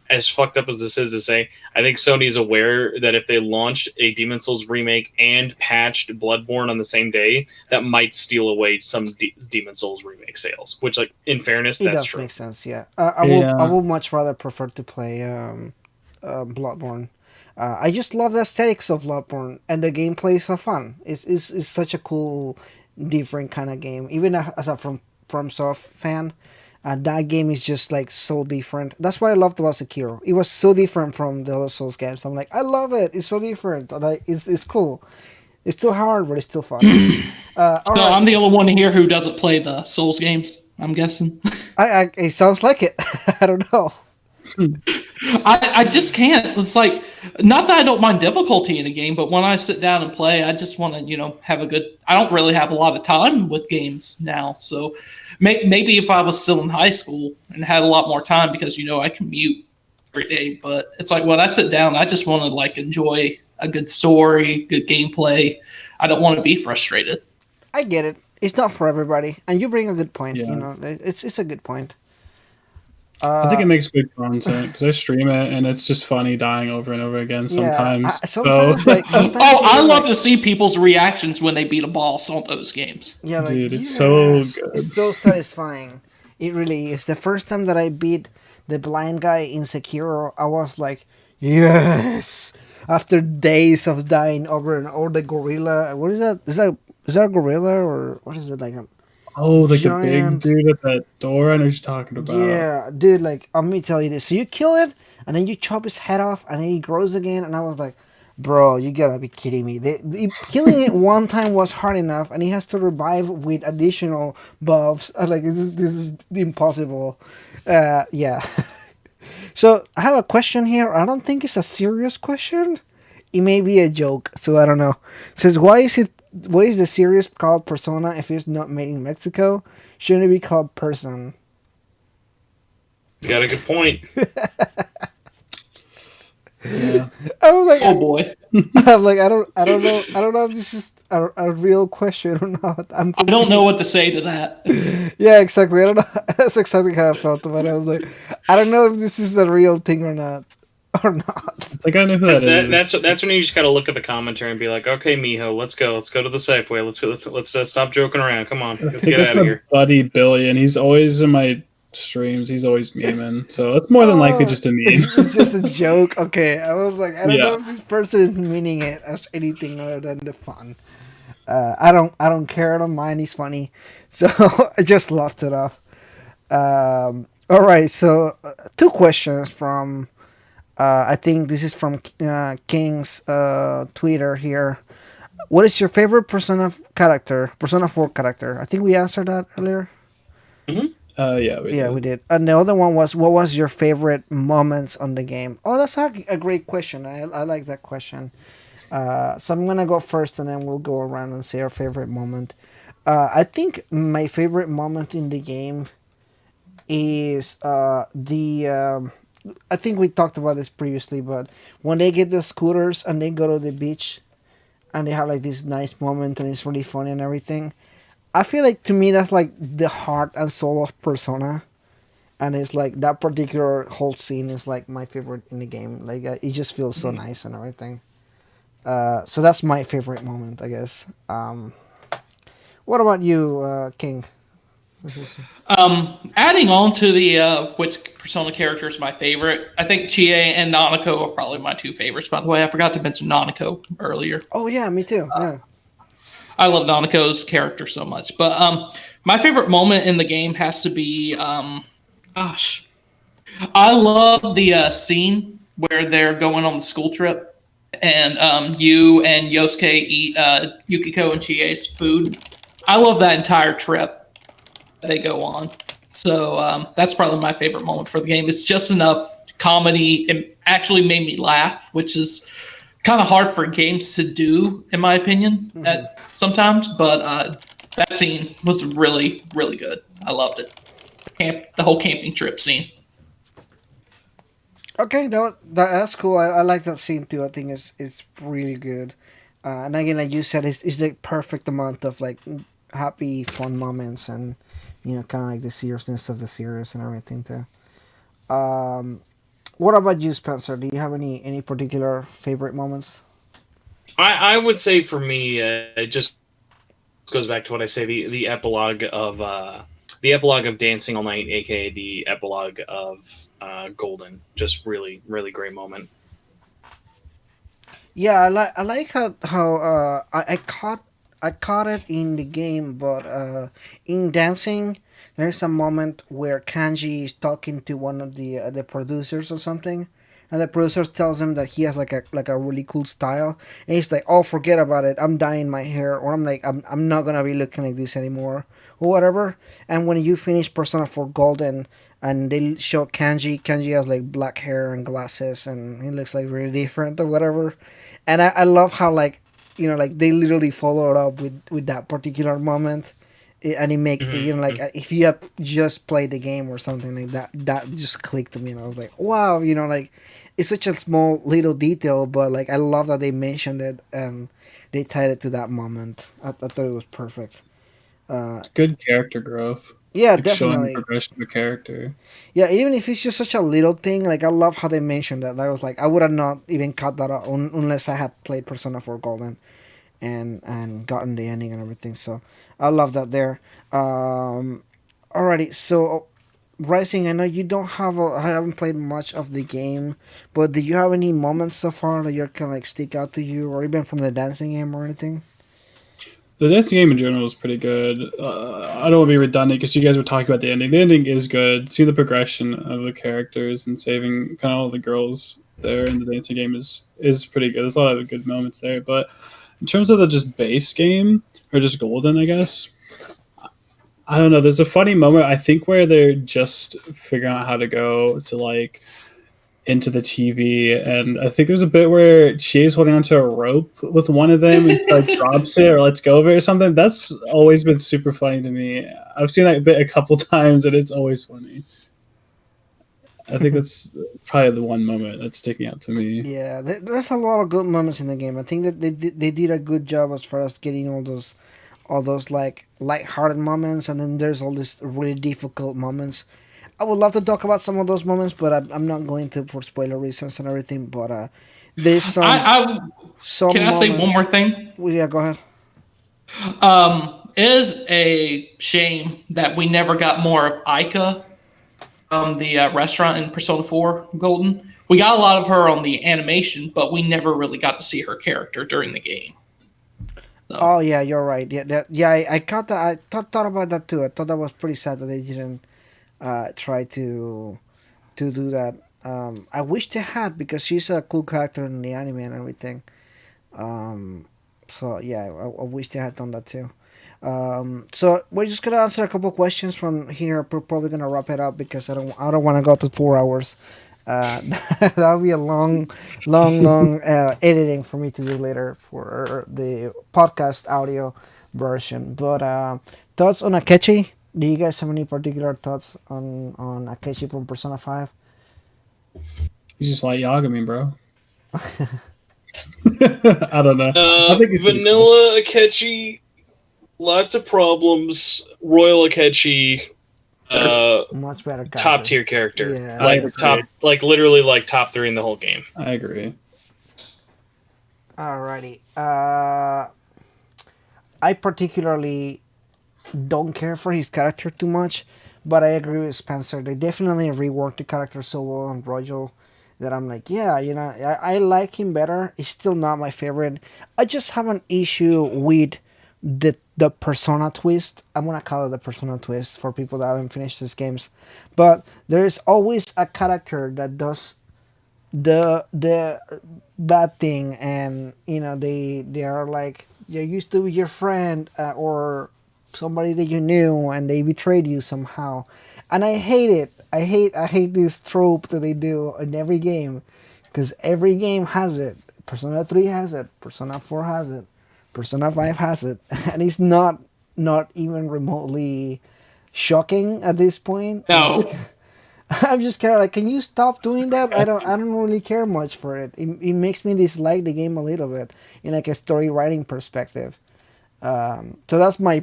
as fucked up as this is to say, I think Sony is aware that if they launched a Demon Souls remake and patched Bloodborne on the same day, that might steal away some Demon Souls remake sales. Which, like, in fairness, It that's does true. make sense, yeah. I will much rather prefer to play Bloodborne. I just love the aesthetics of Bloodborne, and the gameplay is so fun. It's such a cool, different kind of game. Even as a FromSoft fan, that game is just like so different. That's why I loved about Sekiro. It was so different from the other Souls games. I'm like, I love it. It's so different. And it's cool. It's still hard, but it's still fun. All So right. I'm the only one here who doesn't play the Souls games, I'm guessing. It sounds like it. I don't know. I just can't. It's like, not that I don't mind difficulty in a game, but when I sit down and play, I just want to, have a good... I don't really have a lot of time with games now, so maybe if I was still in high school and had a lot more time, because, I commute every day, but it's like when I sit down, I just want to, like, enjoy a good story, good gameplay. I don't want to be frustrated. I get it. It's not for everybody, and you bring a good point. Yeah. It's a good point. I think it makes good content because I stream it and it's just funny dying over and over again sometimes. Sometimes, sometimes I love to see people's reactions when they beat a boss on those games. Yeah, like, dude, it's so yes, good. it's so satisfying. It really is. The first time that I beat the blind guy in Sekiro, I was like, yes. After days of dying over and over, the gorilla. What is that? Is that a gorilla or what is it like? Oh, like giant... the big dude at that door. I know what you're talking about. Yeah, dude. Like, let me tell you this. So you kill it, and then you chop his head off, and then he grows again. And I was like, bro, you gotta be kidding me. Killing it one time was hard enough, and he has to revive with additional buffs. I'm like, this is impossible. Yeah. So I have a question here. I don't think it's a serious question. It may be a joke, so I don't know. It says, why is the series called Persona if it's not made in Mexico? Shouldn't it be called Person? You got a good point. Yeah. I was like, Oh boy. I'm like, I don't know if this is a real question or not. I don't know what to say to that. Yeah, exactly. I don't know. That's exactly how I felt about it. I was like, I don't know if this is a real thing or not. Or not. Like I know who that is. That's when you just got to look at the commentary and be like, okay, Miho, let's go to the Safeway. Let's stop joking around. Come on, let's get out of here. Buddy Billy, and he's always in my streams. He's always memeing, so it's more than likely just a meme. It's just a joke. Okay, I was like, I don't know if this person is meaning it as anything other than the fun. I don't care. I don't mind. He's funny, so I just laughed it off. All right, so 2 questions from. I think this is from King's Twitter here. What is your favorite Persona 4 character? I think we answered that earlier. Mm-hmm. Yeah, we did. And the other one was, what was your favorite moments on the game? Oh, that's a great question. I like that question. So I'm gonna go first, and then we'll go around and say our favorite moment. I think my favorite moment in the game is I think we talked about this previously, but when they get the scooters and they go to the beach and they have like this nice moment and it's really funny and everything, I feel like to me that's like the heart and soul of Persona, and it's like that particular whole scene is like my favorite in the game. Like it just feels so nice and everything. So that's my favorite moment, I guess. What about you, King? Adding on to the which Persona character is my favorite, I think Chie and Nanako are probably my 2 favorites. By the way, I forgot to mention Nanako earlier. Oh yeah, me too. Yeah. I love Nanako's character so much. But my favorite moment in the game has to be, I love the scene where they're going on the school trip and you and Yosuke eat Yukiko and Chie's food. I love that entire trip they go on. So that's probably my favorite moment for the game. It's just enough comedy and actually made me laugh, which is kind of hard for games to do, in my opinion, sometimes. But that scene was really, really good. I loved it. The whole camping trip scene. Okay, that's cool. I like that scene too. I think it's really good. And again, like you said, it's the perfect amount of like happy, fun moments, and kind of like the seriousness of the series and everything too. What about you, Spencer? Do you have any particular favorite moments? I would say for me, it just goes back to what I say, the epilogue of Dancing All Night, aka the epilogue of Golden. Just really, really great moment. Yeah, I like how I caught it in the game, but in Dancing, there's a moment where Kanji is talking to one of the producers or something, and the producer tells him that he has like a really cool style, and he's like, "Oh, forget about it. I'm dyeing my hair, or I'm not gonna be looking like this anymore, or whatever." And when you finish Persona 4 Golden, and they show Kanji has like black hair and glasses, and he looks like really different or whatever. And I love how like they literally followed up with that particular moment, and it make like if you have just played the game or something like that just clicked to me, and I was like, wow, like it's such a small little detail, but like I love that they mentioned it and they tied it to that moment. I thought it was perfect. It's good character growth. Yeah, like definitely. Showing the progression of the character. Yeah, even if it's just such a little thing, like I love how they mentioned that. I was like, I would have not even cut that out unless I had played Persona 4 Golden and gotten the ending and everything. So I love that there. Alrighty, so Rising, I know you don't I haven't played much of the game, but do you have any moments so far that you're kind of like stick out to you, or even from the dancing game or anything? The dancing game in general is pretty good. I don't want to be redundant because you guys were talking about the ending. The ending is good. See the progression of the characters and saving kind of all the girls there in the dancing game is pretty good. There's a lot of good moments there. But in terms of the just base game, or just Golden, I guess, I don't know. There's a funny moment, I think, where they're just figuring out how to go to like into the TV, and I think there's a bit where Chie's holding onto a rope with one of them and like drops it or lets go of it or something. That's always been super funny to me. I've seen that bit a couple times and it's always funny. I think that's probably the one moment that's sticking out to me. Yeah, there's a lot of good moments in the game. I think that they did a good job as far as getting all those like light-hearted moments, and then there's all these really difficult moments. I would love to talk about some of those moments, but I'm not going to for spoiler reasons and everything. But there's some can I say one more thing? Well, yeah, go ahead. It is a shame that we never got more of Aika, the restaurant in Persona 4 Golden. We got a lot of her on the animation, but we never really got to see her character during the game. So. Oh yeah, you're right. Yeah, I caught that. I thought about that too. I thought that was pretty sad that they didn't try to do that. I wish they had, because she's a cool character in the anime and everything. So yeah, I wish they had done that too. So we're just gonna answer a couple questions from here. We're probably gonna wrap it up because I don't want to go to 4 hours. That'll be a long editing for me to do later for the podcast audio version. But thoughts on Akechi? Do you guys have any particular thoughts on Akechi from Persona 5? He's just like Yagami, bro. I don't know. I think it's vanilla Akechi, lots of problems. Royal Akechi, much better character. top tier character. Yeah. Literally like top 3 in the whole game. I agree. Alrighty. I particularly don't care for his character too much, but I agree with Spencer. They definitely reworked the character so well on Royal that I'm like, yeah, I like him better. He's still not my favorite. I just have an issue with the Persona twist. I'm gonna call it the Persona twist for people that haven't finished these games. But there is always a character that does the bad thing, and they are like, you used to be your friend, or somebody that you knew, and they betrayed you somehow. And I hate it. I hate this trope that they do in every game, because every game has it. Persona 3 has it. Persona 4 has it. Persona 5 has it. And it's not even remotely shocking at this point. No. I'm just kind of like, can you stop doing that? I don't really care much for it. It makes me dislike the game a little bit in like a story writing perspective. So that's my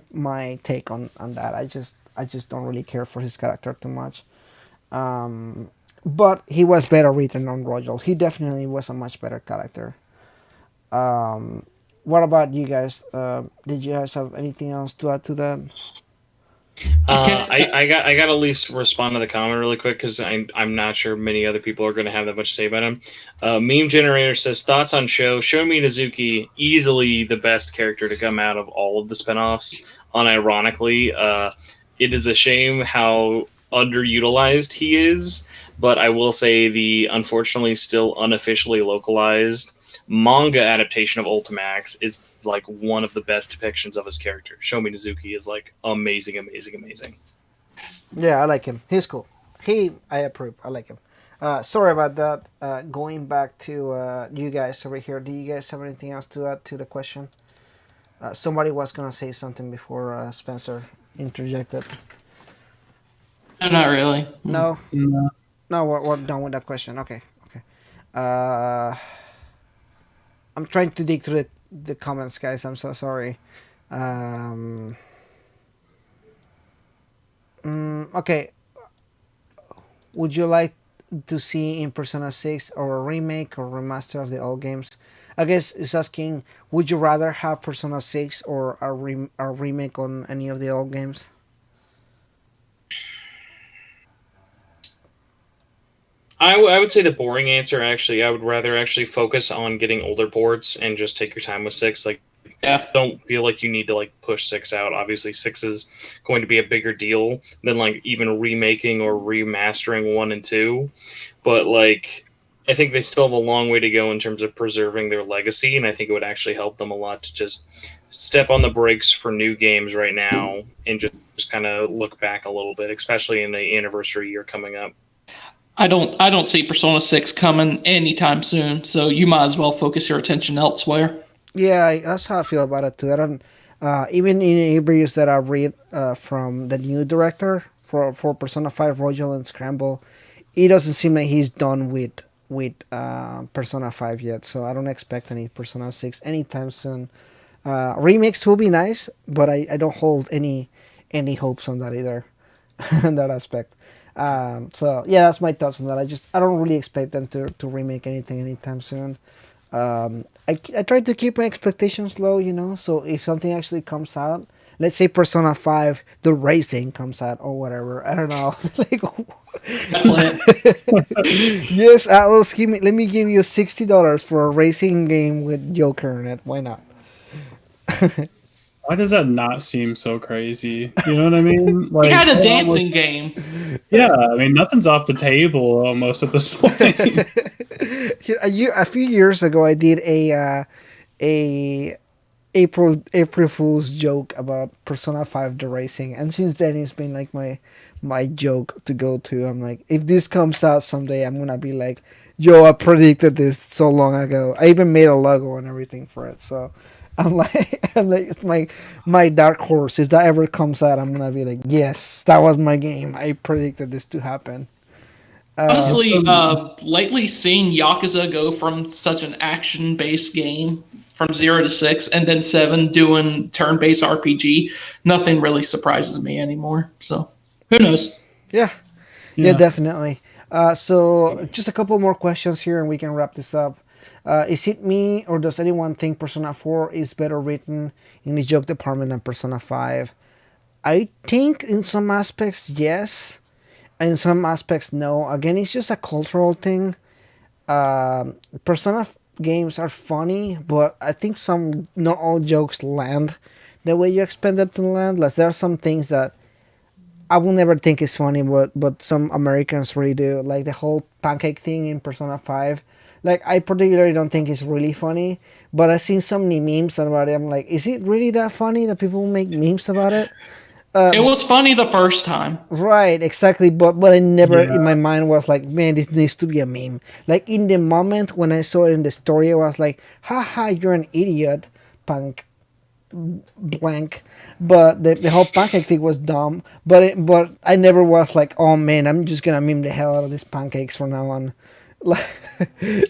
take on that. I just don't really care for his character too much. But he was better written on Royal. He definitely was a much better character. What about you guys? Did you guys have anything else to add to that? I got to at least respond to the comment really quick, because I'm not sure many other people are going to have that much to say about him. Meme Generator says, thoughts on Show Minazuki, easily the best character to come out of all of the spinoffs. Unironically, it is a shame how underutilized he is, but I will say the unfortunately still unofficially localized manga adaptation of Ultimax is like one of the best depictions of his character. Show Minazuki is like amazing. Yeah, I like him. He's cool. I approve. I like him. Sorry about that. Going back to you guys over here, do you guys have anything else to add to the question? Somebody was gonna say something before Spencer interjected. Not really. No, we're done with that question. Okay. I'm trying to dig through the comments, guys. I'm so sorry. Okay. Would you like to see in Persona 6 or a remake or remaster of the old games? I guess it's asking, would you rather have Persona 6 or a remake on any of the old games? I would say the boring answer, actually. I would rather actually focus on getting older ports and just take your time with 6. Like, don't feel like you need to like push 6 out. Obviously, 6 is going to be a bigger deal than like even remaking or remastering 1 and 2. But like, I think they still have a long way to go in terms of preserving their legacy, and I think it would actually help them a lot to just step on the brakes for new games right now and just kind of look back a little bit, especially in the anniversary year coming up. I don't see Persona 6 coming anytime soon, so you might as well focus your attention elsewhere. Yeah, that's how I feel about it too. I don't even in reviews that I read from the new director for Persona 5 Royal and Scramble, it doesn't seem like he's done with Persona 5 yet, so I don't expect any Persona 6 anytime soon. Remakes will be nice, but I don't hold any hopes on that either, in that aspect. So yeah, that's my thoughts on that. I don't really expect them to remake anything anytime soon. I try to keep my expectations low, so if something actually comes out, let's say Persona 5, the racing comes out or whatever, I don't know. Like, yes, Atlus, let me give you $60 for a racing game with Joker in it. Why not? Why does that not seem so crazy? You know what I mean? Like, You got a dancing game. Yeah, I mean, nothing's off the table almost at this point. A few years ago, I did a April Fool's joke about Persona 5 the racing, and since then it's been like my joke to go to. I'm like, if this comes out someday, I'm gonna be like, yo, I predicted this so long ago. I even made a logo and everything for it. So I'm like it's my dark horse. If that ever comes out, I'm gonna be like, yes, that was my game. I predicted this to happen. Honestly, lately seeing Yakuza go from such an action-based game from 0 to 6, and then 7 doing turn-based RPG, nothing really surprises me anymore. So, who knows? Yeah, definitely. So, just a couple more questions here, and we can wrap this up. Is it me, or does anyone think Persona 4 is better written in the joke department than Persona 5? I think in some aspects, yes. In some aspects, no. Again, it's just a cultural thing. Persona games are funny, but I think not all jokes land the way you expect them to land. Like, there are some things that I will never think is funny, but some Americans really do. Like the whole pancake thing in Persona 5. Like, I particularly don't think it's really funny, but I've seen so many memes about it. I'm like, is it really that funny that people make memes about it? It was funny the first time. Right, exactly. But I never in my mind was like, man, this needs to be a meme. Like, in the moment when I saw it in the story, I was like, haha, you're an idiot, blank. But the whole pancake thing was dumb. But I never was like, oh man, I'm just gonna meme the hell out of these pancakes from now on. I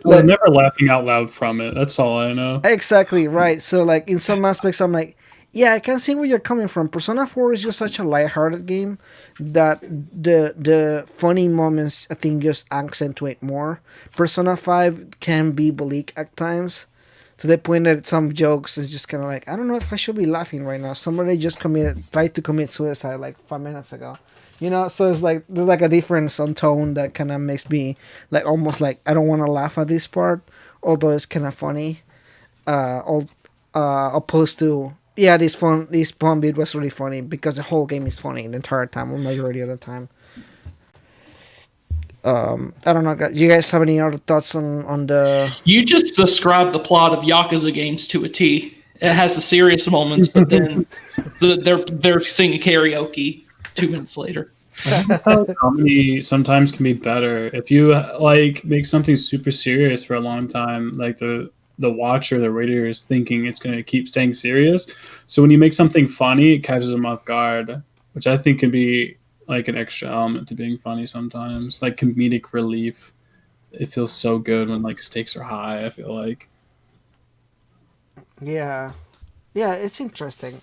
was never laughing out loud from it. That's all I know. Exactly, right. So, like, in some aspects, I'm like, yeah, I can see where you're coming from. Persona 4 is just such a lighthearted game that the funny moments, I think, just accentuate more. Persona 5 can be bleak at times, to the point that some jokes is just kind of like, I don't know if I should be laughing right now. Somebody just tried to commit suicide like 5 minutes ago. So it's like, there's like a difference on tone that kind of makes me like, almost like, I don't want to laugh at this part, although it's kind of funny. Opposed to, yeah, this fun bit was really funny because the whole game is funny the entire time, or majority of the time. I don't know, guys. You guys have any other thoughts on the? You just described the plot of Yakuza games to a T. It has the serious moments, but then they're singing karaoke 2 minutes later. Comedy sometimes can be better if you like make something super serious for a long time, like the watcher, the reader is thinking it's going to keep staying serious. So when you make something funny, it catches them off guard, which I think can be like an extra element to being funny sometimes. Like comedic relief. It feels so good when like stakes are high, I feel like. Yeah, it's interesting.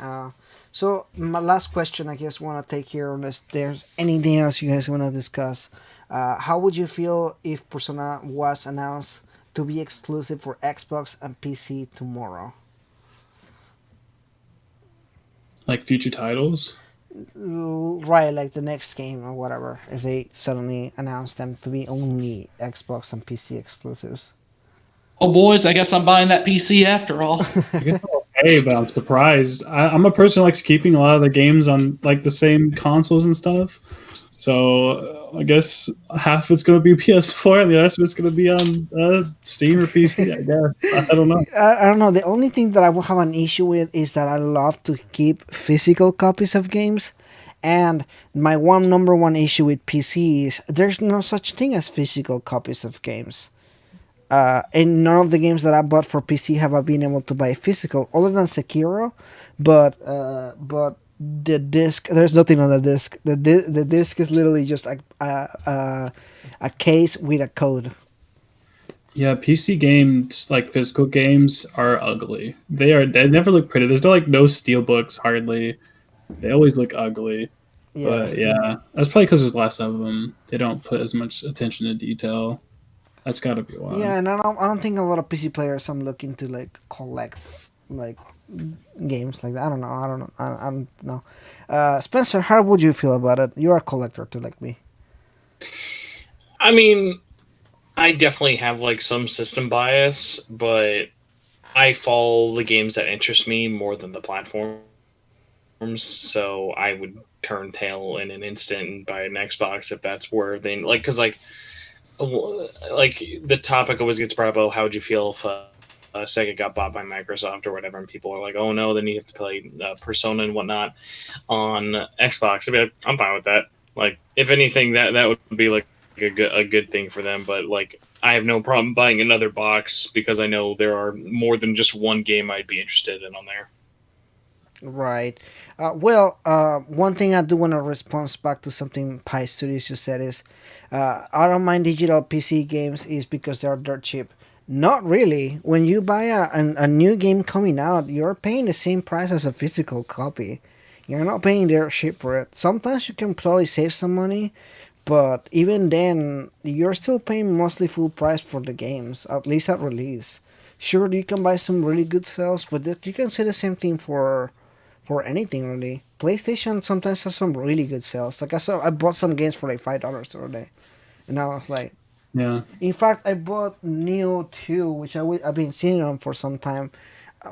So my last question, I guess, want to take here, unless there's anything else you guys want to discuss. How would you feel if Persona was announced to be exclusive for Xbox and PC tomorrow? Like future titles? Right, like the next game or whatever, if they suddenly announce them to be only Xbox and PC exclusives. Oh, boys, I guess I'm buying that PC after all. I guess I'm okay, but I'm surprised. I'm a person who likes keeping a lot of the games on like the same consoles and stuff. So I guess half of it's going to be PS4 and the rest of it's going to be on Steam or PC, I guess. I don't know. I don't know. The only thing that I will have an issue with is that I love to keep physical copies of games. And my number one issue with PC is there's no such thing as physical copies of games. And none of the games that I bought for PC have I been able to buy physical, other than Sekiro. But the disc, there's nothing on the disc. The disc is literally just a a case with a code. Yeah, PC games, like physical games, are ugly. They never look pretty. There's no steel books hardly. They always look ugly. Yeah. But yeah, that's probably because there's less of them. They don't put as much attention to detail. That's got to be why. Yeah, and I don't think a lot of PC players are looking to like collect like games like that. I don't know. I don't know. Spencer, how would you feel about it? You're a collector too, like me. I mean, I definitely have like some system bias, but I follow the games that interest me more than the platforms. So I would turn tail in an instant and buy an Xbox if that's where they like, because like the topic always gets brought up. Oh, how would you feel if Sega got bought by Microsoft or whatever? And people are like, oh no, then you have to play Persona and whatnot on Xbox. I'd be like, I'm fine with that. Like, if anything, that would be like a good thing for them. But like, I have no problem buying another box because I know there are more than just one game I'd be interested in on there. Right. One thing I do want to respond back to something Pi Studios just said is, I don't mind digital PC games is because they're dirt cheap. Not really. When you buy a new game coming out, you're paying the same price as a physical copy. You're not paying dirt cheap for it. Sometimes you can probably save some money, but even then, you're still paying mostly full price for the games, at least at release. Sure, you can buy some really good sales, but you can say the same thing for anything really. PlayStation sometimes has some really good sales. Like I bought some games for like $5 the other day, and I was like, Yeah. in fact, I bought Neo 2, which I've been seeing on for some time,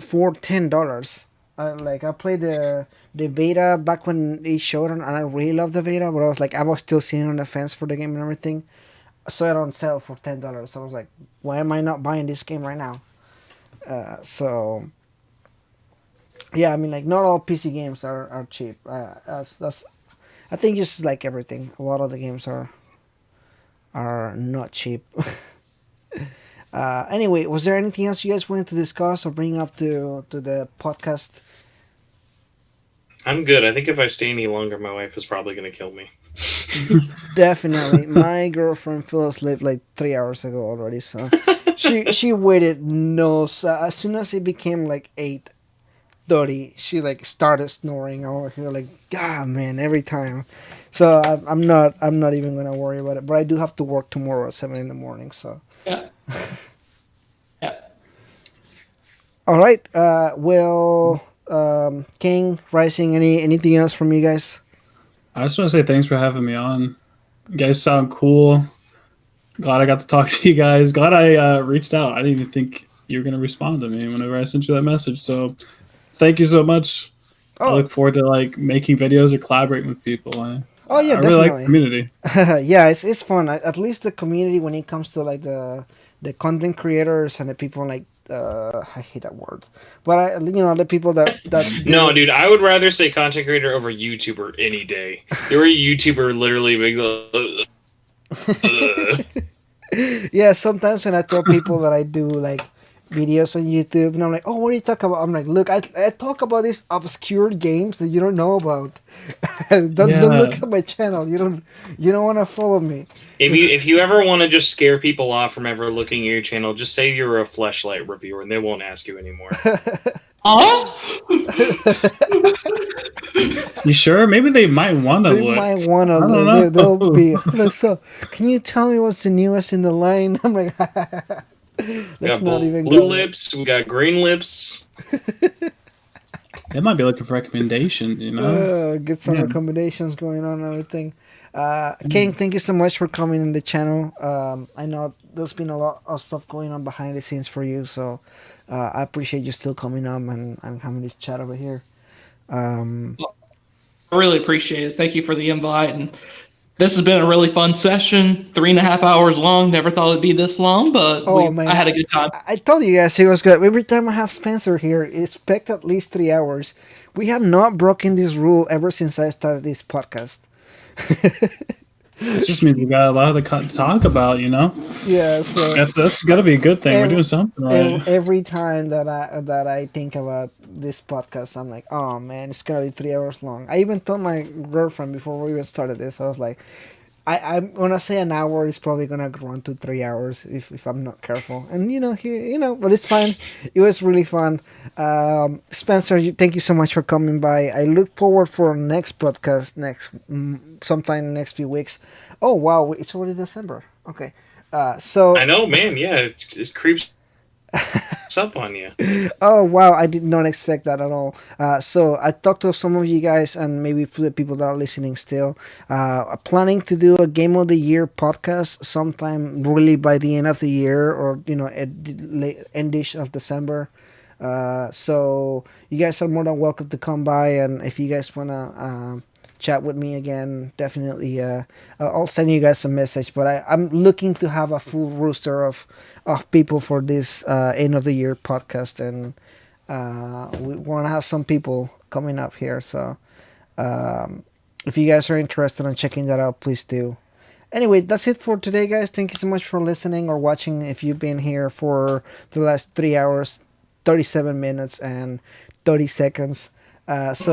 for $10. I played the beta back when it showed, and I really loved the beta. But I was still sitting on the fence for the game and everything. I saw it on sale for $10. So I was like, why am I not buying this game right now? So yeah, I mean, like, not all PC games are cheap. That's I think just like everything, a lot of the games are not cheap. Anyway, was there anything else you guys wanted to discuss or bring up to the podcast? I'm good. I think if I stay any longer, my wife is probably going to kill me. Definitely. My girlfriend fell asleep like 3 hours ago already, so she waited no. So as soon as it became like 8:30, she like started snoring over here like, God, man, every time. So I'm not even gonna worry about it. But I do have to work tomorrow at 7 in the morning. So Yeah. Yeah. all right. King Rising. Anything else from you guys? I just want to say thanks for having me on. You guys sound cool. Glad I got to talk to you guys. Glad I reached out. I didn't even think you were going to respond to me whenever I sent you that message. So thank you so much. I look forward to like making videos or collaborating with people. Oh yeah, I definitely. really like the community. Yeah, it's fun. At least the community when it comes to like the content creators and the people like I hate that word, but the people that No, dude, I would rather say content creator over YouTuber any day. You're a YouTuber, literally. Yeah, sometimes when I tell people that I do like videos on YouTube, and I'm like, oh, what do you talk about? I'm like, look, I talk about these obscure games that you don't know about. Don't look at my channel. You don't want to follow me. If you ever want to just scare people off from ever looking at your channel, just say you're a Fleshlight reviewer, and they won't ask you anymore. You sure? Maybe they might want to look. They might want to look. They'll be so. Can you tell me what's the newest in the line? I'm like. We got blue lips. We got green lips. They might be looking for recommendations, get some recommendations going on and everything. King, thank you so much for coming in the channel. I know there's been a lot of stuff going on behind the scenes for you, so I appreciate you still coming up and having this chat over here. I really appreciate it. Thank you for the invite, and this has been a really fun session. 3.5 hours long. Never thought it'd be this long, but I had a good time. I told you guys it was good. Every time I have Spencer here, expect at least 3 hours. We have not broken this rule ever since I started this podcast. It just means we got a lot to talk about, Yeah, so that's got to be a good thing. We're doing something right. Every time that I think about this podcast, I'm like, oh man, it's gonna be 3 hours long. I even told my girlfriend before we even started this, I was like, I'm gonna say an hour is probably gonna run to 3 hours if I'm not careful. And but it's fine. It was really fun. Spencer, thank you so much for coming by. I look forward for our next podcast sometime in the next few weeks. Oh wow, it's already December. Okay, so I know, man. Yeah, it creeps up on you. oh wow, I did not expect that at all. So I talked to some of you guys, and maybe for the people that are listening still, planning to do a Game of the Year podcast sometime really by the end of the year, or at the endish of December. So you guys are more than welcome to come by, and if you guys wanna chat with me again, definitely I'll send you guys a message. But I'm looking to have a full roster of people for this end of the year podcast, and we want to have some people coming up here. So if you guys are interested in checking that out, please do. Anyway, that's it for today, guys. Thank you so much for listening or watching. If you've been here for the last 3 hours, 37 minutes and 30 seconds. So